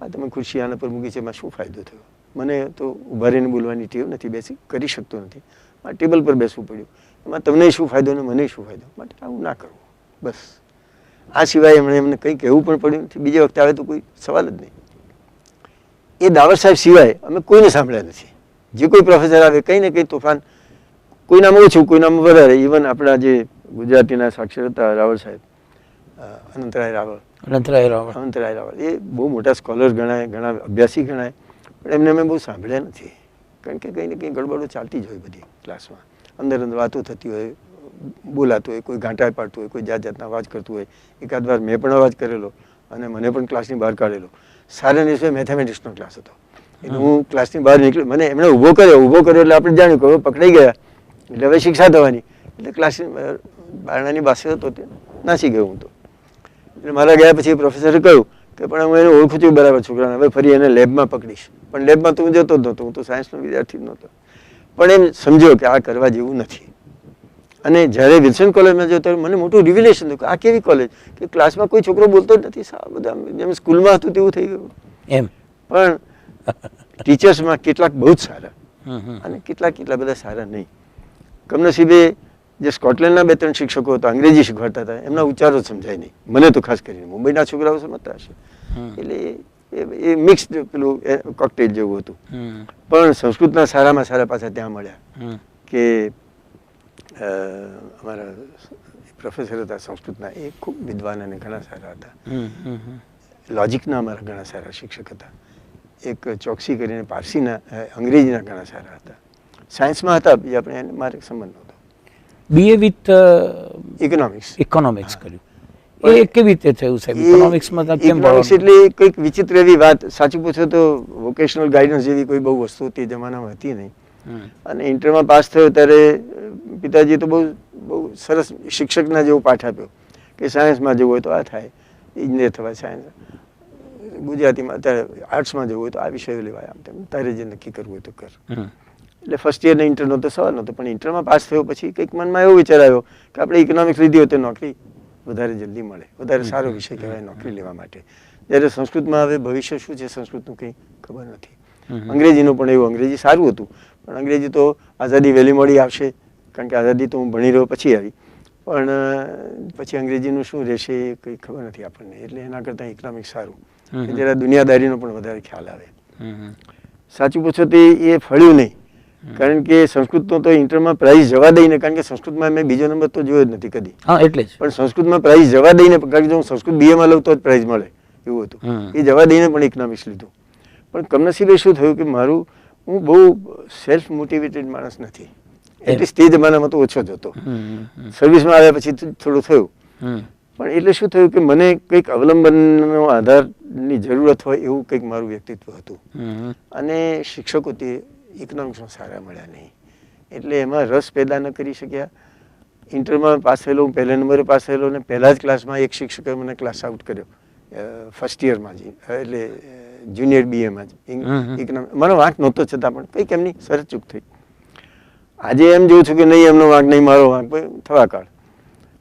આ તમે ખુરશી આના પર મૂકી છે, એમાં શું ફાયદો થયો? મને તો ઊભા રહીને બોલવાની ટેવ નથી, બેસી કરી શકતો નથી, આ ટેબલ પર બેસવું પડ્યું. એમાં તમને શું ફાયદો ને મને શું ફાયદો? માટે આવું ના કરવું, બસ. આ સિવાય એમને કંઈ કહેવું પણ પડ્યું નથી. બીજી વખતે આવે તો કોઈ સવાલ જ નહીં. એ દાવર સાહેબ સિવાય અમે કોઈને સાંભળ્યા નથી. જે કોઈ પ્રોફેસર આવે કંઈ ને કંઈ તોફાન, કોઈ નામ ઓછું, કોઈ નામ વધારે. ઇવન આપણા જે ગુજરાતીના સાક્ષર હતા રાવળ સાહેબ, અનંતરાય રાવળ, એ બહુ મોટા સ્કોલર ગણાય, ઘણા અભ્યાસી ગણાય, પણ એમને અમે બહુ સાંભળ્યા નથી. કારણ કે કંઈ ને કંઈ ગડબડો ચાલતી જ હોય બધી ક્લાસમાં. અંદર અંદર વાતો થતી હોય, બોલાતું હોય, કોઈ ઘાંટા પાડતું હોય, કોઈ જાત જાતના અવાજ કરતું હોય. એકાદ વાર મેં પણ અવાજ કરેલો અને મને પણ ક્લાસની બહાર કાઢેલો. સારા દિવસે મેથેમેટિક્સનો ક્લાસ હતો, એટલે હું ક્લાસની બહાર નીકળ્યો, મને એમણે ઊભો કર્યો એટલે આપણે જાણ્યું કે પકડાઈ ગયા એટલે હવે શિક્ષા થવાની. એટલે ક્લાસની બારણાની પાસે હતો તે નાસી ગયો હું તો. એટલે મારા ગયા પછી પ્રોફેસરે કહ્યું કે પણ હું એને ઓળખું છું બરાબર છોકરાને, હવે ફરી એને લેબમાં પકડીશ. પણ લેબમાં તો હું જતો જ નહોતો, હું તો સાયન્સનો વિદ્યાર્થી જ નહોતો. પણ એમ સમજ્યો કે આ કરવા જેવું નથી. અને જ્યારે વિલ્સન કોલેજમાં જતો ત્યારે મને મોટું રિવિલેશન થયું કે આ કેવી કોલેજ કે ક્લાસમાં કોઈ છોકરો બોલતો જ નથી, બધા જેમ સ્કૂલમાં હતું તેવું થઈ ગયું એમ. પણ ટીચર્સમાં કેટલાક બહુ જ સારા અને કેટલા બધા સારા નહીં. કમનસીબે જે સ્કોટલેન્ડના 2-3 શિક્ષકો હતા, અંગ્રેજી શીખવાડતા હતા, એમના ઉચ્ચારો સમજાય નહીં. મને તો ખાસ કરીને મુંબઈના છોકરાઓ સમજતા હશે. એટલે એ મિક્સડ પેલું કોકટેલ જેવું હતું. પણ સંસ્કૃતના સારામાં સારા પાછા ત્યાં મળ્યા કે અમારા પ્રોફેસર હતા સંસ્કૃતના, એ ખૂબ વિદ્વાન અને ઘણા સારા હતા. લોજિકના અમારા ઘણા સારા શિક્ષક હતા. એક ચોકસી કરીને પારસીના, અંગ્રેજીના ઘણા સારા હતા. સાયન્સમાં હતા, બીજા આપણે મારે સંબંધ નહોતો. બીએ વિથ ઇકોનોમિક્સ કર્યું. એ કેવી રીતે થયું સાહેબ? ઇકોનોમિક્સમાં કેમ? ઇકોનોમિક્સ એટલે કંઈક વિચિત્ર એવી વાત. સાચું પૂછો તો વોકેશનલ ગાઈડન્સ જેવી કોઈ બહુ વસ્તુ તે જમાનામાં હતી નહીં. અને ઇન્ટરમાં પાસ થયો ત્યારે પિતાજીએ તો બહુ સરસ શિક્ષકના જેવો પાઠ આપ્યો કે સાયન્સમાં જવું હોય તો આ થાય, ઇજનેર થવાય, સાયન્સ ગુજરાતીમાં અત્યારે આર્ટ્સમાં જવું હોય તો આ વિષયો લેવાય, આમ તેમ તારે જે નક્કી કરવું હોય તો કર. એટલે ફર્સ્ટ યરના ઇન્ટરનો તો સવાલ નહોતો, પણ ઇન્ટરમાં પાસ થયો પછી કંઈક મનમાં એવો વિચાર આવ્યો કે આપણે ઇકોનોમિક્સ લીધી હોય તો નોકરી વધારે જલ્દી મળે, વધારે સારો વિષય કહેવાય નોકરી લેવા માટે. જ્યારે સંસ્કૃતમાં હવે ભવિષ્ય શું છે સંસ્કૃતનું કંઈ ખબર નથી. અંગ્રેજીનું પણ એવું, અંગ્રેજી સારું હતું પણ અંગ્રેજી તો આઝાદી વહેલી મોડી આવશે, કારણ કે આઝાદી તો હું ભણી રહ્યો પછી આવી, પણ પછી અંગ્રેજીનું શું રહેશે એ કંઈ ખબર નથી આપણને. એટલે એના કરતાં ઇકોનોમિક્સ સારું, કે જરા દુનિયાદારીનો પણ વધારે ખ્યાલ આવે. સાચું પૂછો તે એ ફળ્યું નહીં, કારણ કે સંસ્કૃતનો તો ઇન્ટરમાં પ્રાઇઝ જવા દઈને, કારણ કે સંસ્કૃતમાં મેં બીજો નંબર તો જોયો જ નથી કદી. એટલે જ. પણ સંસ્કૃતમાં પ્રાઇઝ જવા દઈને, કારણ કે હું સંસ્કૃત બીએમાં લઉં તો જ પ્રાઇઝ મળે એવું હતું, એ જવા દઈને પણ ઇકોનોમિક્સ લીધું. પણ કમનસીબે શું થયું કે હું બહુ સેલ્ફ મોટિવેટેડ માણસ નથી, એટલીસ્ટ તે જમાનામાં તો ઓછો જ હતો. સર્વિસમાં આવ્યા પછી થોડું થયું, પણ એટલે શું થયું કે મને કંઈક અવલંબનનો આધારની જરૂરત હોય એવું કંઈક મારું વ્યક્તિત્વ હતું. અને શિક્ષકો તે ઇકોનોમિક્સમાં સારા મળ્યા નહીં, એટલે એમાં રસ પેદા ન કરી શક્યા. ઇન્ટરમાં પાસ થયેલો, હું પહેલા નંબરે પાસ થયેલો, અને પહેલા જ ક્લાસમાં એક શિક્ષકે મને ક્લાસ આઉટ કર્યો ફર્સ્ટ યરમાં જ, એટલે જુનિયર બીએમાં જ. ઇકોનોમિક્સ મારો વાંક નહોતો છતાં પણ કંઈક એમની સરસ ચૂક થઈ. આજે એમ જોઉં છું કે નહીં એમનો વાંક નહીં મારો વાંક થવા કાળ,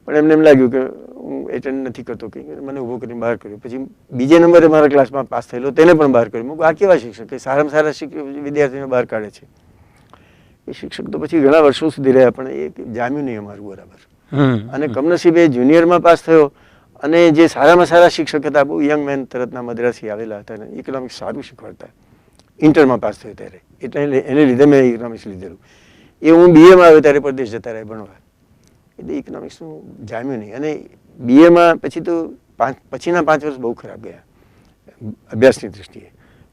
પણ એમને એમ લાગ્યું કે હું એટેન્ડ નથી કરતો, કે મને ઊભો કરીને બહાર કર્યો. પછી બીજે નંબરે મારા ક્લાસમાં પાસ થયેલો તેને પણ બહાર કર્યો. આ કેવા શિક્ષક કે સારામાં સારા વિદ્યાર્થીઓને બહાર કાઢે છે. એ શિક્ષક તો પછી ઘણા વર્ષો સુધી રહ્યા પણ એ જામ્યું નહીં અમારું બરાબર. અને કમનસીબે જુનિયરમાં પાસ થયો અને જે સારામાં સારા શિક્ષક હતા, બહુ યંગ મેન તરતના મદ્રાસી આવેલા હતા અને ઇકોનોમિક્સ સારું શીખવાડતા, ઇન્ટરમાં પાસ થયો ત્યારે, એટલે એને લીધે મેં ઇકોનોમિક્સ લીધેલું. એ હું બીએમાં આવ્યો ત્યારે પરદેશ જતા રહ્યા ભણવા, એટલે ઇકોનોમિક્સનું જામ્યું નહીં. અને બીએમાં પછી તો પછીના 5 વર્ષ બહુ ખરાબ ગયા અભ્યાસની દૃષ્ટિએ,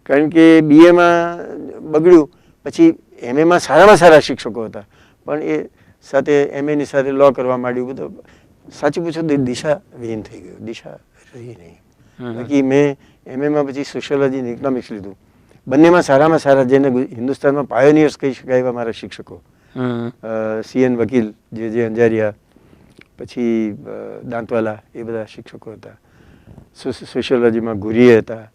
કારણ કે બીએમાં બગડ્યું. પછી એમએમાં સારામાં સારા શિક્ષકો હતા પણ એ સાથે એમએની સાથે લો કરવા માંડ્યું. બધું સાચું પૂછો દિશા વિહીન થઈ ગયું, દિશા રહી નહીં. બાકી મેં એમએમાં પછી સોશિયોલોજી અને ઇકોનોમિક્સ લીધું. બંનેમાં સારામાં સારા, જેને હિન્દુસ્તાનમાં પાયોનિયર્સ કહી શકાય એવા મારા શિક્ષકો, CN વકીલ, જે અંજારિયા, પછી દાંતવાલા, એ બધા શિક્ષકો હતા. સોશિયોલોજીમાં ગુરીએ હતા,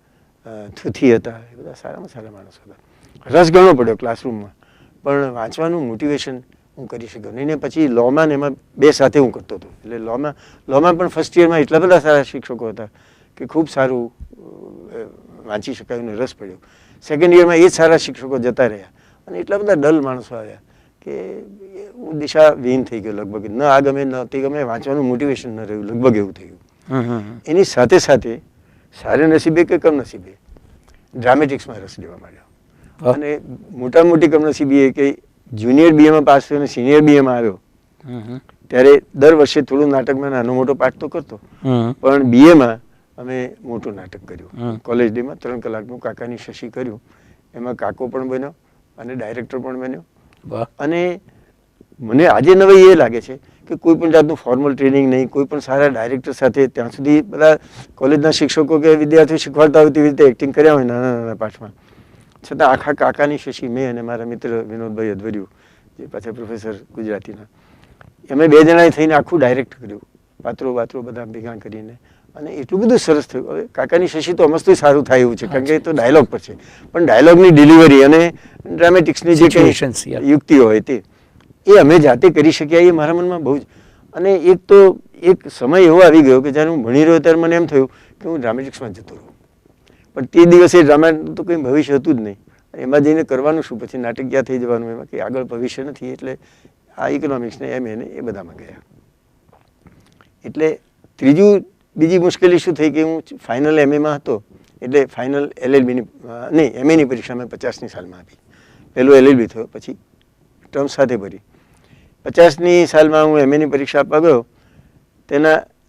થુથી હતા, એ બધા સારામાં સારા માણસો હતા. રસ ઘણો પડ્યો ક્લાસરૂમમાં, પણ વાંચવાનું મોટિવેશન હું કરી શક્યો નહીં. ને પછી લોમાં ને એમાં 2 સાથે હું કરતો હતો, એટલે લોમાં પણ ફર્સ્ટ યરમાં એટલા બધા સારા શિક્ષકો હતા કે ખૂબ સારું વાંચી શકાયું ને રસ પડ્યો. સેકન્ડ યરમાં એ જ સારા શિક્ષકો જતા રહ્યા અને એટલા બધા ડલ માણસો આવ્યા કે હું દિશા વિહીન થઈ ગયો લગભગ. ન આ ગમે ન તે ગમે, વાંચવાનું મોટિવેશન ન રહ્યું, લગભગ એવું થયું. એની સાથે સાથે સારા નસીબે કે કમનસીબે ડ્રામેટિક્સમાં રસ લેવા માંડ્યો. અને મોટા મોટી કમનસીબી એ કે જુનિયર બીએમાં પાસ થયો અને સિનિયર બીએમાં આવ્યો ત્યારે દર વર્ષે થોડું નાટકમાં નાનો મોટો પાઠ તો કરતો, પણ બીએમાં અમે મોટું નાટક કર્યું. કોલેજ ડેમાં 3 કલાકનું કાકાની શશી કર્યું. એમાં કાકો પણ બન્યો અને ડાયરેક્ટર પણ બન્યો. અને મને આજે નવાઈ એ લાગે છે કે કોઈ પણ જાતનું ફોર્મલ ટ્રેનિંગ નહીં, કોઈ પણ સારા ડાયરેક્ટર સાથે, ત્યાં સુધી બધા કોલેજના શિક્ષકો કે વિદ્યાર્થીઓ શીખવાડતા હોય તેવી રીતે એક્ટિંગ કર્યા હોય નાના નાના પાઠમાં, છતાં આખા કાકાની શશી મેં અને મારા મિત્ર વિનોદભાઈ અધવર્યુ, જે પાછા પ્રોફેસર ગુજરાતીના, અમે 2 જણાએ થઈને આખું ડાયરેક્ટ કર્યું, પાત્રો બધા ભેગા કરીને. અને એટલું બધું સરસ થયું. હવે કાકાની શશી તો અમસ્તું સારું થાય એવું છે, કારણ કે એ તો ડાયલોગ પર છે, પણ ડાયલોગની ડિલિવરી અને ડ્રામેટિક્સની જે કંઈ યુક્તિઓ હોય તે એ અમે જાતે કરી શક્યા, એ મારા મનમાં બહુ જ. અને એક સમય એવો આવી ગયો કે જ્યારે હું ભણી રહ્યો ત્યારે મને એમ થયું કે હું ડ્રામેટિક્સમાં જતો રહું, પણ તે દિવસે ડ્રામા તો કંઈ ભવિષ્ય હતું જ નહીં. એમાં જઈને કરવાનું શું, પછી નાટકીય થઈ જવાનું, એમાં કંઈ આગળ ભવિષ્ય નથી. એટલે આ ઇકોનોમિક્સને MA ને એ બધામાં ગયા. એટલે બીજી મુશ્કેલી શું થઈ કે હું ફાઇનલ MAમાં હતો, એટલે ફાઇનલ LLBની નહીં MAની પરીક્ષા મેં 50ની સાલમાં આપી. પહેલું LLB થયો, પછી ટર્મ સાથે ભરી. 50ની સાલમાં હું MAની પરીક્ષા આપવા ગયો.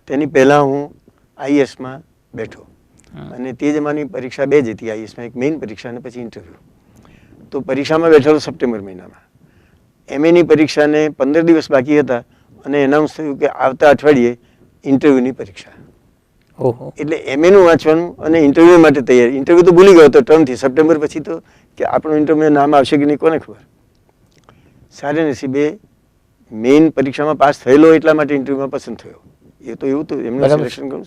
તેની પહેલાં હું IASમાં બેઠો અને તે જમાની પરીક્ષા 2 જ હતી IASમાં, એક મેઇન પરીક્ષા અને પછી ઇન્ટરવ્યૂ. તો પરીક્ષામાં બેઠેલો સપ્ટેમ્બર મહિનામાં. MAની પરીક્ષાને 15 દિવસ બાકી હતા અને એનાઉન્સ થયું કે આવતા અઠવાડિયે ઇન્ટરવ્યૂની પરીક્ષા. એટલે MAનું વાંચવાનું અને ઇન્ટરવ્યૂ માટે તૈયારી. ઇન્ટરવ્યૂ તો ભૂલી ગયો હતો ટર્મથી, સપ્ટેમ્બર પછી તો કે આપણું ઇન્ટરવ્યૂ નામ આવશે કે નહીં કોને ખબર. સારા નસીબે મેઇન પરીક્ષામાં પાસ થયેલો એટલા માટે ઇન્ટરવ્યૂમાં પસંદ થયો. એ તો એવું તો એમનું સિલેક્શન કરું.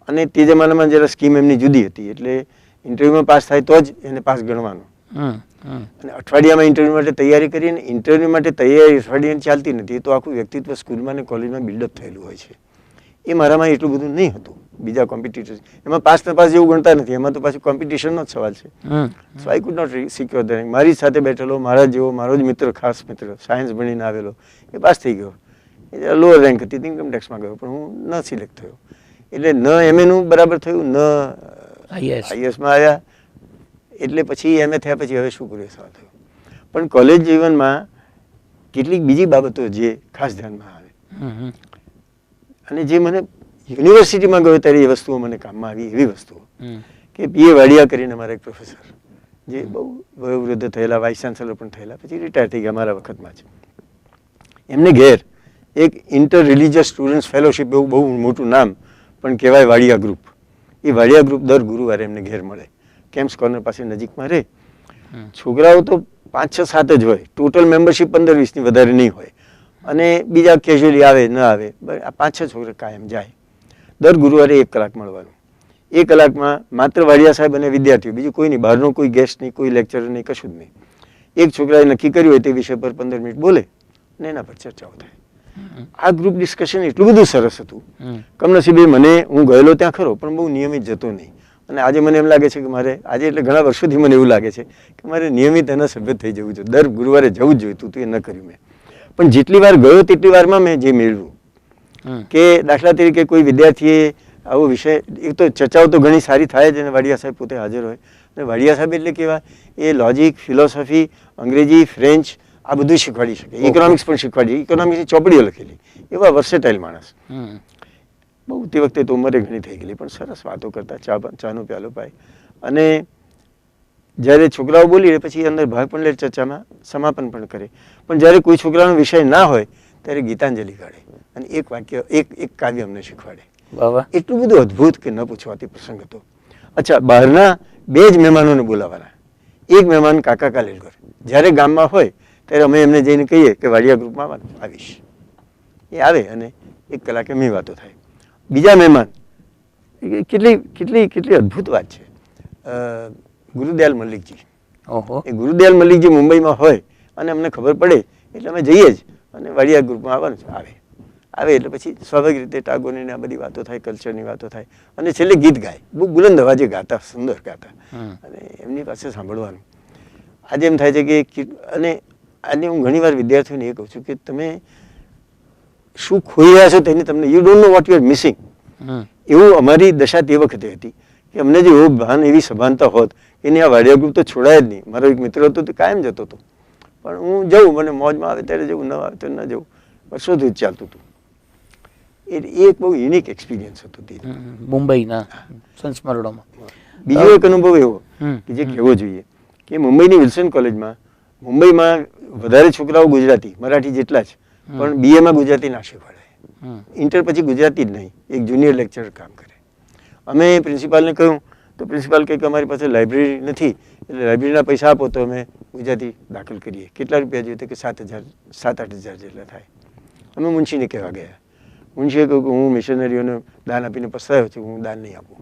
અને તે જમાનામાં જરા સ્કીમ એમની જુદી હતી, એટલે ઇન્ટરવ્યુમાં પાસ થાય તો જ એને પાસ ગણવાનો. અને અઠવાડિયામાં ઇન્ટરવ્યુ માટે તૈયારી કરી, અને ઇન્ટરવ્યુ માટે તૈયારી અઠવાડિયાની ચાલતી નથી. એ તો આખું વ્યક્તિત્વ સ્કૂલમાં અને કોલેજમાં બિલ્ડઅપ થયેલું હોય છે. એ મારામાં એટલું બધું નહીં હતું. બીજા કોમ્પિટિટર્સ એમાં પાસ જેવું ગણતા નથી, એમાં તો પાછું કોમ્પિટિશનનો જ સવાલ છે. So I could not secure the rank. મારી સાથે બેઠેલો મારા જેવો મારો જ મિત્ર, ખાસ મિત્ર, સાયન્સ ભણીને આવેલો, એ પાસ થઈ ગયો. એ લોઅર રેન્ક હતી, ઇન્કમ ટેક્સમાં ગયો, પણ હું ન સિલેક્ટ થયો. એટલે ન MAનું બરાબર થયું, ન IASમાં આવ્યા. એટલે પછી MA થયા પછી હવે શું કર્યું સવાલ થયો. પણ કોલેજ જીવનમાં કેટલીક બીજી બાબતો જે ખાસ ધ્યાનમાં આવે અને જે મને યુનિવર્સિટીમાં ગયો ત્યારે એ વસ્તુઓ મને કામમાં આવી. એવી વસ્તુઓ કે PA વાડિયા કરીને અમારા એક પ્રોફેસર, જે બહુ વયોવૃદ્ધ થયેલા, વાઇસ ચાન્સેલર પણ થયેલા, પછી રિટાયર થઈ ગયા મારા વખતમાં જ. એમને ઘેર એક ઇન્ટર રિલિજિયસ સ્ટુડન્ટ્સ ફેલોશિપ, એવું બહુ મોટું નામ પણ કહેવાય, વાડિયા ગ્રુપ. એ વાડિયા ગ્રુપ દર ગુરુવારે એમને ઘેર મળે. કેમ્પ્સ કોર્નર પાસે નજીકમાં રહે. છોકરાઓ તો 5, 6, 7 જ હોય, ટોટલ મેમ્બરશિપ 15-20ની વધારે નહીં હોય. અને બીજા કેઝ્યુઅલી આવે ન આવે, આ 5-6 છોકરા કાયમ જાય. દર ગુરુવારે 1 કલાક મળવાનું. એ કલાકમાં માત્ર વાડિયા સાહેબ અને વિદ્યાર્થીઓ, બીજું કોઈ નહીં, બહારનો કોઈ ગેસ્ટ નહીં, કોઈ લેક્ચરર નહીં, કશું જ નહીં. એક છોકરાએ નક્કી કર્યું હોય તે વિષય પર 15 મિનિટ બોલે અને એના પર ચર્ચાઓ થાય. આ ગ્રુપ ડિસ્કશન એટલું બધું સરસ હતું. કમનસીબે હું ગયેલો ત્યાં ખરો, પણ બહુ નિયમિત જતો નહીં. અને આજે મને એમ લાગે છે કે મારે આજે એટલે ઘણા વર્ષોથી મને એવું લાગે છે કે મારે નિયમિત એના સભ્ય થઈ જવું જોઈએ. દર ગુરુવારે જવું જ જોઈતું હતું, એ ન કર્યું મેં. પણ જેટલી વાર ગયો તેટલી વારમાં મેં જે મેળવ્યું કે દાખલા તરીકે કોઈ વિદ્યાર્થીએ આવો વિષય, એક તો ચર્ચાઓ તો ઘણી સારી થાય જ અને વાડિયા સાહેબ પોતે હાજર હોય. અને વાડિયા સાહેબ એટલે કેવા, એ લોજિક, ફિલોસોફી, અંગ્રેજી, ફ્રેન્ચ આ બધું શીખવાડી શકે. ઇકોનોમિક્સ પણ શીખવાડી, ઇકોનોમિક્સની ચોપડીઓ લખેલી, એવા વર્સેટાઇલ માણસ. બહુ તે વખતે તો ઉંમરે ઘણી થઈ ગયેલી, પણ સરસ વાતો કરતા, ચાનો પ્યાલો પાય. અને જ્યારે છોકરાઓ બોલી પછી અંદર ભાગ પણ લે, ચર્ચામાં સમાપન પણ કરે. પણ જ્યારે કોઈ છોકરાનો વિષય ના હોય ત્યારે ગીતાંજલિ કાઢે અને એક વાક્ય, એક કાવ્ય અમને શીખવાડે. એટલું બધું અદ્ભુત કે ન પૂછવાથી પ્રસંગ હતો. અચ્છા, બહારના 2 જ મહેમાનોને બોલાવવાના. એક મહેમાન કાકા કાલેલકર, જ્યારે ગામમાં હોય ત્યારે અમે એમને જઈને કહીએ કે વાડિયા ગ્રુપમાં આવીશ. એ આવે અને 1 કલાકે એમની વાતો થાય. બીજા મહેમાન, કેટલી અદ્ભુત વાત છે, ગુરુદયાલ મલ્લિકજી. એ ગુરુદયાલ મલ્લિકજી મુંબઈમાં હોય અને અમને ખબર પડે એટલે અમે જઈએ જ અને વાડિયા ગ્રુપમાં આવવાનું આવે એટલે પછી સ્વાભાવિક રીતે ટાગોરની આ બધી વાતો થાય, કલ્ચરની વાતો થાય અને છેલ્લે ગીત ગાય. બહુ બુલંદ અવાજે ગાતા, સુંદર ગાતા, અને એમની પાસે સાંભળવાનું. આજે એમ થાય છે કે, અને આજે હું ઘણીવાર વિદ્યાર્થીઓને એ કહું છું કે તમે શું ખોઈ રહ્યા છો તેની તમને, you don't know what you are missing. એવું અમારી દશા તે વખતે હતી કે અમને જો એવું ભાન, એવી સભાનતા હોત કે આ વાડિયા ગ્રુપ તો છોડાય જ નહીં. મારો એક મિત્ર હતો તે કાયમ જતો હતો, પણ હું જઉં, મને મોજમાં આવે ત્યારે જવું, ન આવે તો ન જવું, વર્ષોથી જ ચાલતું હતું. એ એક બહુ યુનિક એક્સપિરિયન્સ હતો મુંબઈના સંસ્મરણોમાં. બીજો એક અનુભવ એવો કે જે કહેવો જોઈએ કે મુંબઈની વિલ્સન કોલેજમાં, મુંબઈમાં વધારે છોકરાઓ ગુજરાતી, મરાઠી જેટલા જ, પણ BA માં ગુજરાતી ના શીખવાડે. ઇન્ટર પછી ગુજરાતી જ નહીં, એક જુનિયર લેક્ચરર કામ કરે. અમે પ્રિન્સિપાલને કહ્યું તો પ્રિન્સિપાલ કહે કે અમારી પાસે લાઇબ્રેરી નથી, એટલે લાઇબ્રેરીના પૈસા આપો તો અમે ગુજરાતી દાખલ કરીએ. કેટલા રૂપિયા જોઈએ? તો કે 7,000-8,000 જેટલા થાય. અમે મુનશીને કહેવા ગયા. મુનશીએ કહ્યું કે હું મિશનરીઓને દાન આપીને પસ્તાયો છું, હું દાન નહીં આપું.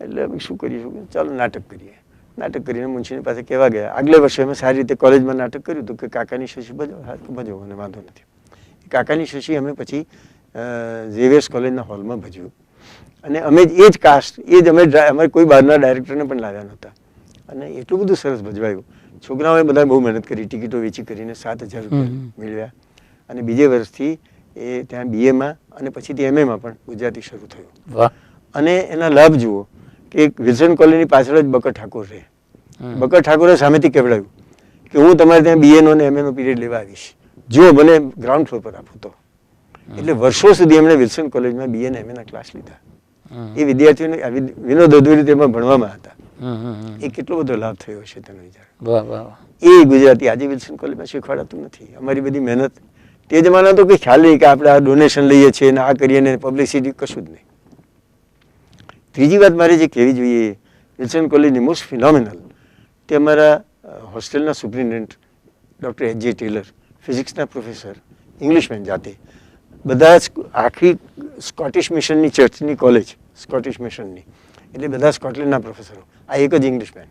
એટલે અમે શું કરીશું? ચાલો નાટક કરીએ. નાટક કરીને મુનશીની પાસે કહેવા ગયા. આગલે વર્ષે અમે સારી રીતે કોલેજમાં નાટક કર્યું હતું કે કાકાની શશી ભજો, ભજો, અને વાંધો નથી. કાકાની શશી અમે પછી ઝેવિયર્સ કોલેજના હોલમાં ભજ્યું. અને અમે એ જ કાસ્ટ, એ જ અમે કોઈ બહારના ડાયરેક્ટરને પણ લાવ્યા નહોતા. અને એટલું બધું સરસ ભજવાયું. છોકરાઓએ બધા બહુ મહેનત કરી, ટિકિટો વેચી કરીને 7,000 રૂપિયા મેળવ્યા. અને બીજે વર્ષથી એ ત્યાં BA માં અને પછીથી MA માં પણ ગુજરાતી શરૂ થયું. અને એના લાભ જુઓ કે વિલ્સન કોલેજની પાછળ જ બકર ઠાકોર રહે. બકર ઠાકોરે સામેથી કહેવડાવ્યું કે હું તમારે ત્યાં BA નો અને MA નો પીરિયડ લેવા આવીશ, જો મને ગ્રાઉન્ડ ફ્લોર પર આપો તો. એટલે વર્ષો સુધી એમણે વિલ્સન કોલેજમાં BA અને MA ના ક્લાસ લીધા. એ વિદ્યાર્થીઓને વિનોદ અધૂરી તેમાં ભણવામાં હતા. એ કેટલો બધો લાભ થયો છે તેનો વિચાર. એ ગુજરાતી આજે વિલ્સન કોલેજમાં શીખવાડાતું નથી. અમારી બધી મહેનત, તે જમાના તો કંઈ ખ્યાલ નહીં કે આપણે આ ડોનેશન લઈએ છીએ ને આ કરીએ ને પબ્લિસિટી કશું જ નહીં. ત્રીજી વાત મારે જે કહેવી જોઈએ, વિલ્સન કોલેજની મોસ્ટ ફિનોમિનલ, તે અમારા હોસ્ટેલના સુપ્રિન્ટેન્ડન્ટ ડૉક્ટર H.J. ટેલર, ફિઝિક્સના પ્રોફેસર, ઇંગ્લિશમેન જાતે, બધા જ આખી સ્કોટિશ મિશનની ચર્ચની કોલેજ, સ્કોટિશ મિશનની, એટલે બધા સ્કોટલેન્ડના પ્રોફેસરો, આ એક જ ઇંગ્લિશમેન.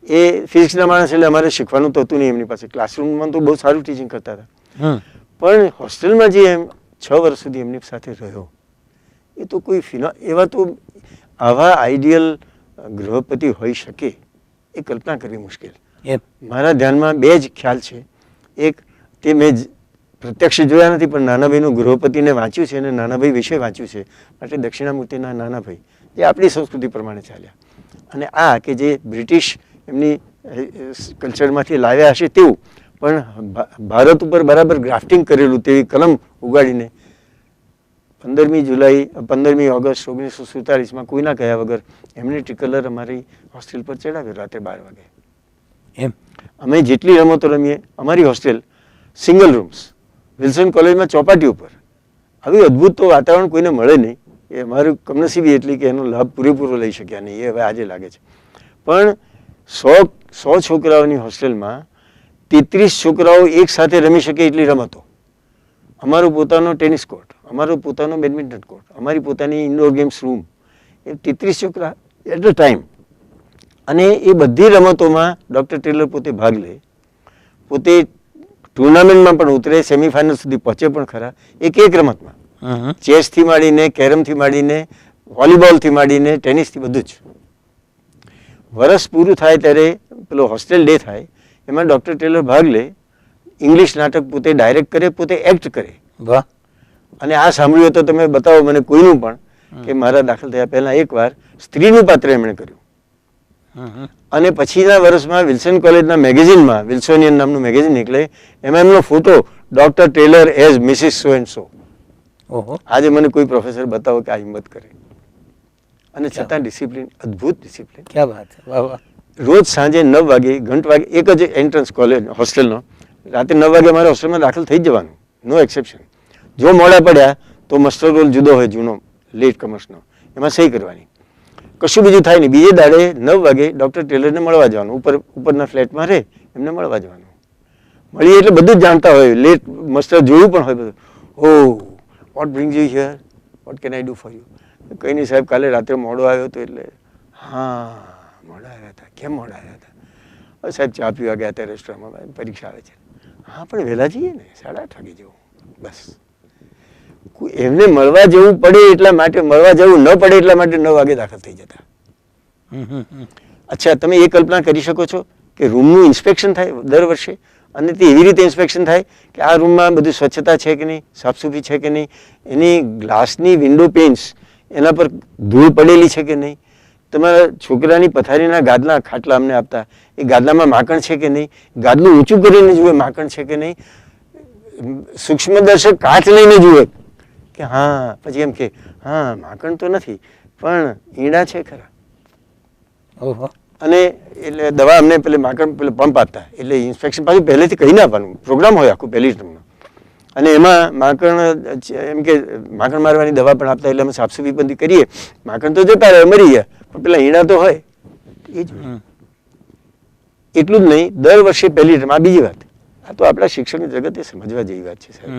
એ ફિઝિક્સના માણસ એટલે અમારે શીખવાનું તો હતું નહીં એમની પાસે. ક્લાસરૂમમાં તો બહુ સારું ટીચિંગ કરતા હતા, પણ હોસ્ટેલમાં જે એમ 6 વર્ષ સુધી એમની સાથે રહ્યો, એ તો કોઈ એવા તો આવા આઈડિયલ ગૃહપતિ હોઈ શકે એ કલ્પના કરવી મુશ્કેલ. મારા ધ્યાનમાં 2 જ ખ્યાલ છે. એક, તે મેં પ્રત્યક્ષ જોયા નથી, પણ નાનાભાઈનું ગૃહપતિને વાંચ્યું છે અને નાનાભાઈ વિશે વાંચ્યું છે, માટે દક્ષિણામૂર્તિના નાનાભાઈ, જે આપણી સંસ્કૃતિ પ્રમાણે ચાલ્યા. અને આ કે જે બ્રિટિશ એમની કલ્ચરમાંથી લાવ્યા હશે તેવું, પણ ભારત ઉપર બરાબર ગ્રાફ્ટિંગ કરેલું તેવી કલમ ઉગાડીને 15મી ઓગસ્ટ 1947માં કોઈના કહ્યા વગર એમણે ટ્રિકલર અમારી હોસ્ટેલ પર ચડાવ્યો રાત્રે 12 વાગે. અમે જેટલી રમતો રમીએ, અમારી હોસ્ટેલ સિંગલ રૂમ્સ, વિલ્સન કોલેજમાં ચોપાટી ઉપર. આવી અદ્ભુત તો વાતાવરણ કોઈને મળે નહીં. એ અમારું કમનસીબી એટલી કે એનો લાભ પૂરેપૂરો લઈ શક્યા નહીં, એ હવે આજે લાગે છે. પણ 100 છોકરાઓની હોસ્ટેલમાં 33 છોકરાઓ એક સાથે રમી શકે એટલી રમતો. અમારો પોતાનો ટેનિસ કોર્ટ, અમારો પોતાનો બેડમિન્ટન કોર્ટ, અમારી પોતાની ઇન્ડોર ગેમ્સ રૂમ, એ 33 છોકરા એટ અ ટાઈમ. અને એ બધી રમતોમાં ડૉક્ટર ટેલર પોતે ભાગ લે, પોતે ટુર્નામેન્ટમાં પણ ઉતરે, સેમિફાઇનલ સુધી પહોંચે પણ ખરા. એક રમતમાં ચેસથી માંડીને, કેરમથી માંડીને, વોલીબોલથી માંડીને, ટેનિસથી બધું જ. વર્ષ પૂરું થાય ત્યારે પેલો હોસ્ટેલ ડે થાય, એમાં ડૉક્ટર ટેલર ભાગ લે, ઇંગ્લિશ નાટક પોતે ડાયરેક્ટ કરે, પોતે એક્ટ કરે. વાહ. અને આ સાંભળ્યું તો તમે બતાવો મને કોઈનું પણ કે મારા દાખલ થયા પહેલા એકવાર સ્ત્રીનું પાત્ર એમણે કર્યું. અને પછીના વર્ષમાં વિલ્સન કોલેજના મેગેઝિનમાં, વિલ્સોનિયન નામનું મેગેઝિન નીકળે, એમાં એમનો photo doctor Taylor as Mrs so and so. આજે મને કોઈ પ્રોફેસર બતાવો કે આ હિંમત કરે. અને છતાં ડિસિપ્લિન, અદ્ભુત ડિસિપ્લિન. ક્યાં વાત છે. વાહ વાહ. રોજ સાંજે 9 વાગે, ઘંટ વાગે, એક જ એન્ટ્રન્સ કોલેજ હોસ્ટેલનો, રાતે 9 વાગે મારે હોસ્ટેલમાં દાખલ થઈ જવાનું, નો એક્સેપ્શન. જો મોડા પડ્યા તો માસ્ટર રોલ જુદો હોય જૂનો, લેટ કમર્સનો, એમાં સહી કરવાની, કશું બીજું થાય નહીં. બીજે દાડે 9 વાગે ડૉક્ટર ટેલરને મળવા જવાનું, ઉપરના ફ્લેટમાં રહે, એમને મળવા જવાનું. મળીએ એટલે બધું જ જાણતા હોય, લેટ માસ્ટર જોયું પણ હોય બધું. Oh what brings you here, what can I do for you. કંઈ નહીં સાહેબ, કાલે રાત્રે મોડો આવ્યો હતો એટલે. હા, મોડા આવ્યા હતા. કેમ મોડા આવ્યા હતા? સાહેબ ચા પીવા ગયા હતા રેસ્ટોરન્ટમાં, પરીક્ષા આવે છે. હા પણ વહેલા જઈએ ને, 8:30 વાગે જવું. બસ એમને મળવા જવું પડે એટલા માટે, મળવા જવું ન પડે એટલા માટે 9 વાગે દાખલ થઈ જતા. અચ્છા, તમે એ કલ્પના કરી શકો છો કે રૂમનું ઇન્સ્પેક્શન થાય દર વર્ષે, અને તે એવી રીતે ઇન્સ્પેક્શન થાય કે આ રૂમમાં બધું સ્વચ્છતા છે કે નહીં, સાફસૂફી છે કે નહીં, એની ગ્લાસની વિન્ડો પેન્સ એના પર ધૂળ પડેલી છે કે નહીં, તમારા છોકરાની પથારીના ગાદલા, ખાટલા અમને આપતા, એ ગાદલામાં માખણ છે કે નહીં, ગાદલું ઊંચું કરીને જુએ માખણ છે કે નહીં, સૂક્ષ્મદર્શક કાચ લઈને જુએ કે હા, પછી એમ કે હા માખણ તો નથી પણ ઈંડા છે ખરા. અને એટલે દવા અમને પેલે માખણ પેલે પંપ આપતા, એટલે ઇન્સ્પેક્શન પાછું પહેલેથી કહીને આપવાનું, પ્રોગ્રામ હોય આખું પહેલી ટર્મનો. અને એમાં માખણ એમ કે માખણ મારવાની દવા પણ આપતા, એટલે અમે સાફસૂફી બંધી કરીએ. માખણ તો જતા રહે, મરી ગયા, પણ પેલા ઈંડા તો હોય. એ જ એટલું જ નહીં, દર વર્ષે પહેલી ટર્મ, આ બીજી વાત, આ તો આપણા શિક્ષણની જગતે સમજવા જેવી વાત છે સાહેબ.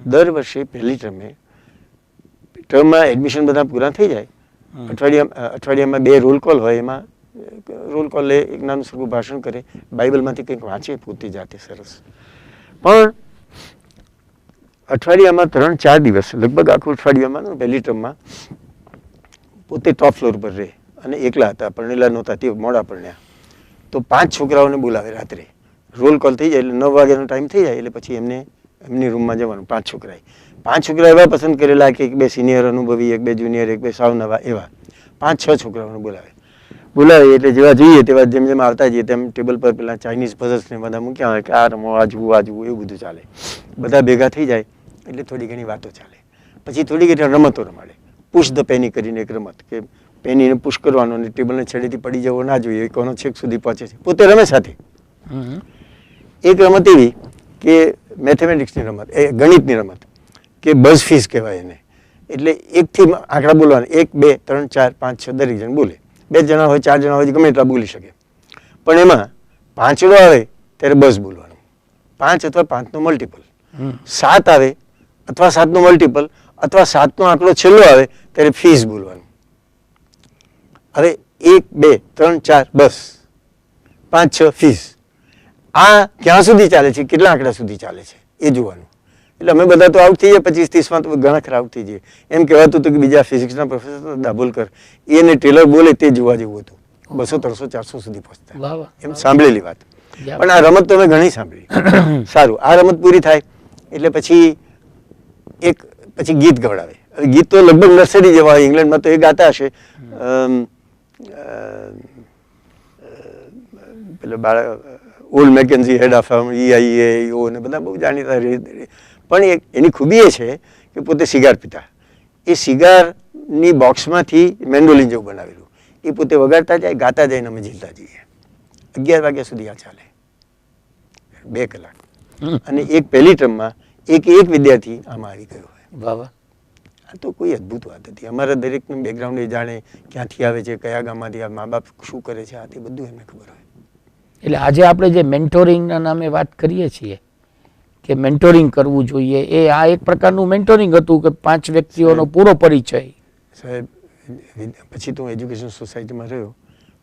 દર વર્ષે પહેલી ટર્મમાં એડમિશન બધા પૂરા થઈ જાય, અઠવાડિયામાં 2 રોલ કોલ હોય, એમાં રોલ કોલ લે, એક નાનું સરખું ભાષણ કરે, બાઇબલમાંથી કંઈક વાંચે પોતે જાતે, સરસ. પણ અઠવાડિયામાં 3-4 દિવસ, લગભગ આખું અઠવાડિયામાં પહેલી ટર્મમાં પોતે ટોપ ફ્લોર પર રહે, અને એકલા હતા, પરણેલા નહોતા, તે મોડા પરણ્યા. તો 5 છોકરાઓને બોલાવે રાત્રે, રોલ કોલ થઈ જાય એટલે 9 વાગ્યાનો ટાઈમ થઈ જાય એટલે પછી એમની રૂમમાં જવાનું. 5 છોકરા, 5 છોકરા એવા પસંદ કરેલા કે 1-2 સિનિયર અનુભવી, 1-2 જુનિયર, 1-2 સાવ નવા, એવા 5-6 છોકરાઓને બોલાવે એટલે જેવા જોઈએ તેવા જેમ જેમ આવતા જઈએ તેમ ટેબલ પર પેલા ચાઇનીઝ પઝલ્સને બધા મૂક્યા હોય કે આ રમો, આ જુઓ, એવું બધું ચાલે. બધા ભેગા થઈ જાય એટલે થોડી ઘણી વાતો ચાલે, પછી થોડી ઘણી રમતો રમાડે. પુશ ધ પેની કરીને એક રમત, કે પેનીને પુશ કરવાનો અને ટેબલને છેડેથી પડી જવો ના જોઈએ, કોનો છેક સુધી પહોંચે છે, પોતે રમે સાથે. એક રમત એવી કે મેથેમેટિક્સની રમત, એ ગણિતની રમત, કે બઝ ફીસ કહેવાય એને. એટલે એકથી આંકડા બોલવાના, 1, 2, 3, 4, 5, 6 દરેક જણ બોલે. 2 જણા હોય, 4 જણા હોય, ગમે એટલા બોલી શકે. પણ એમાં 5 આવે ત્યારે બઝ બોલવાનું, 5 અથવા 5નો મલ્ટિપલ, 7 આવે અથવા 7નો મલ્ટિપલ, અથવા 7નો આંકડો છેલ્લો આવે ત્યારે ફીસ બોલવાનું. હવે 1, 2, 3, 4 બસ, 5, 6 ફીસ. આ ક્યાં સુધી ચાલે છે, કેટલા આંકડા સુધી ચાલે છે એ જોવાનું. એટલે અમે બધા તો આઉટ થઈ જાય, 25-30માં તો ઘણા ખરા આઉટ થઈ જાય. એમ કહેવાતું હતું કે બીજા ફિઝિક્સના પ્રોફેસર દાભોલકર, એને ટેલર બોલે તે જોવા જેવું હતું. 200, 300, 400 સુધી પહોંચતા, એમ સાંભળેલી વાત. પણ આ રમત તો મેં ઘણી સાંભળી. સારું, આ રમત પૂરી થાય એટલે પછી ગીત ગવડાવે. ગીત તો લગભગ નર્સરી જેવા હોય, ઇંગ્લેન્ડમાં તો એ ગાતા હશે. પેલો બાળક old McKenzie head of EIA ને બધા બહુ જાણીતા. પણ એની ખૂબી એ છે કે પોતે સિગાર પીતા. એ સિગારની બોક્સમાંથી મેન્ડોલિન જેવું બનાવેલું, એ પોતે વગાડતા જાય, ગાતા જાય, અમે ઝીલતા જઈએ. 11 વાગ્યા સુધી આ ચાલે, 2 કલાક. અને એક પહેલી ટર્મમાં એક વિદ્યાર્થી આમાં આવી ગયો હોય. વાહ વાહ. આ તો કોઈ અદ્ભુત વાત હતી. અમારા દરેકનું બેકગ્રાઉન્ડ એ જાણે, ક્યાંથી આવે છે, કયા ગામમાંથી, મા બાપ શું કરે છે, આ તે બધું એમને ખબર હોય. એટલે આજે આપણે જે મેન્ટોરિંગના નામે વાત કરીએ છીએ કે મેન્ટોરિંગ કરવું જોઈએ, એ આ એક પ્રકારનું મેન્ટોરિંગ હતું કે 5 વ્યક્તિઓનો પૂરો પરિચય. સાહેબ, પછી તો હું એજ્યુકેશન સોસાયટીમાં રહ્યો,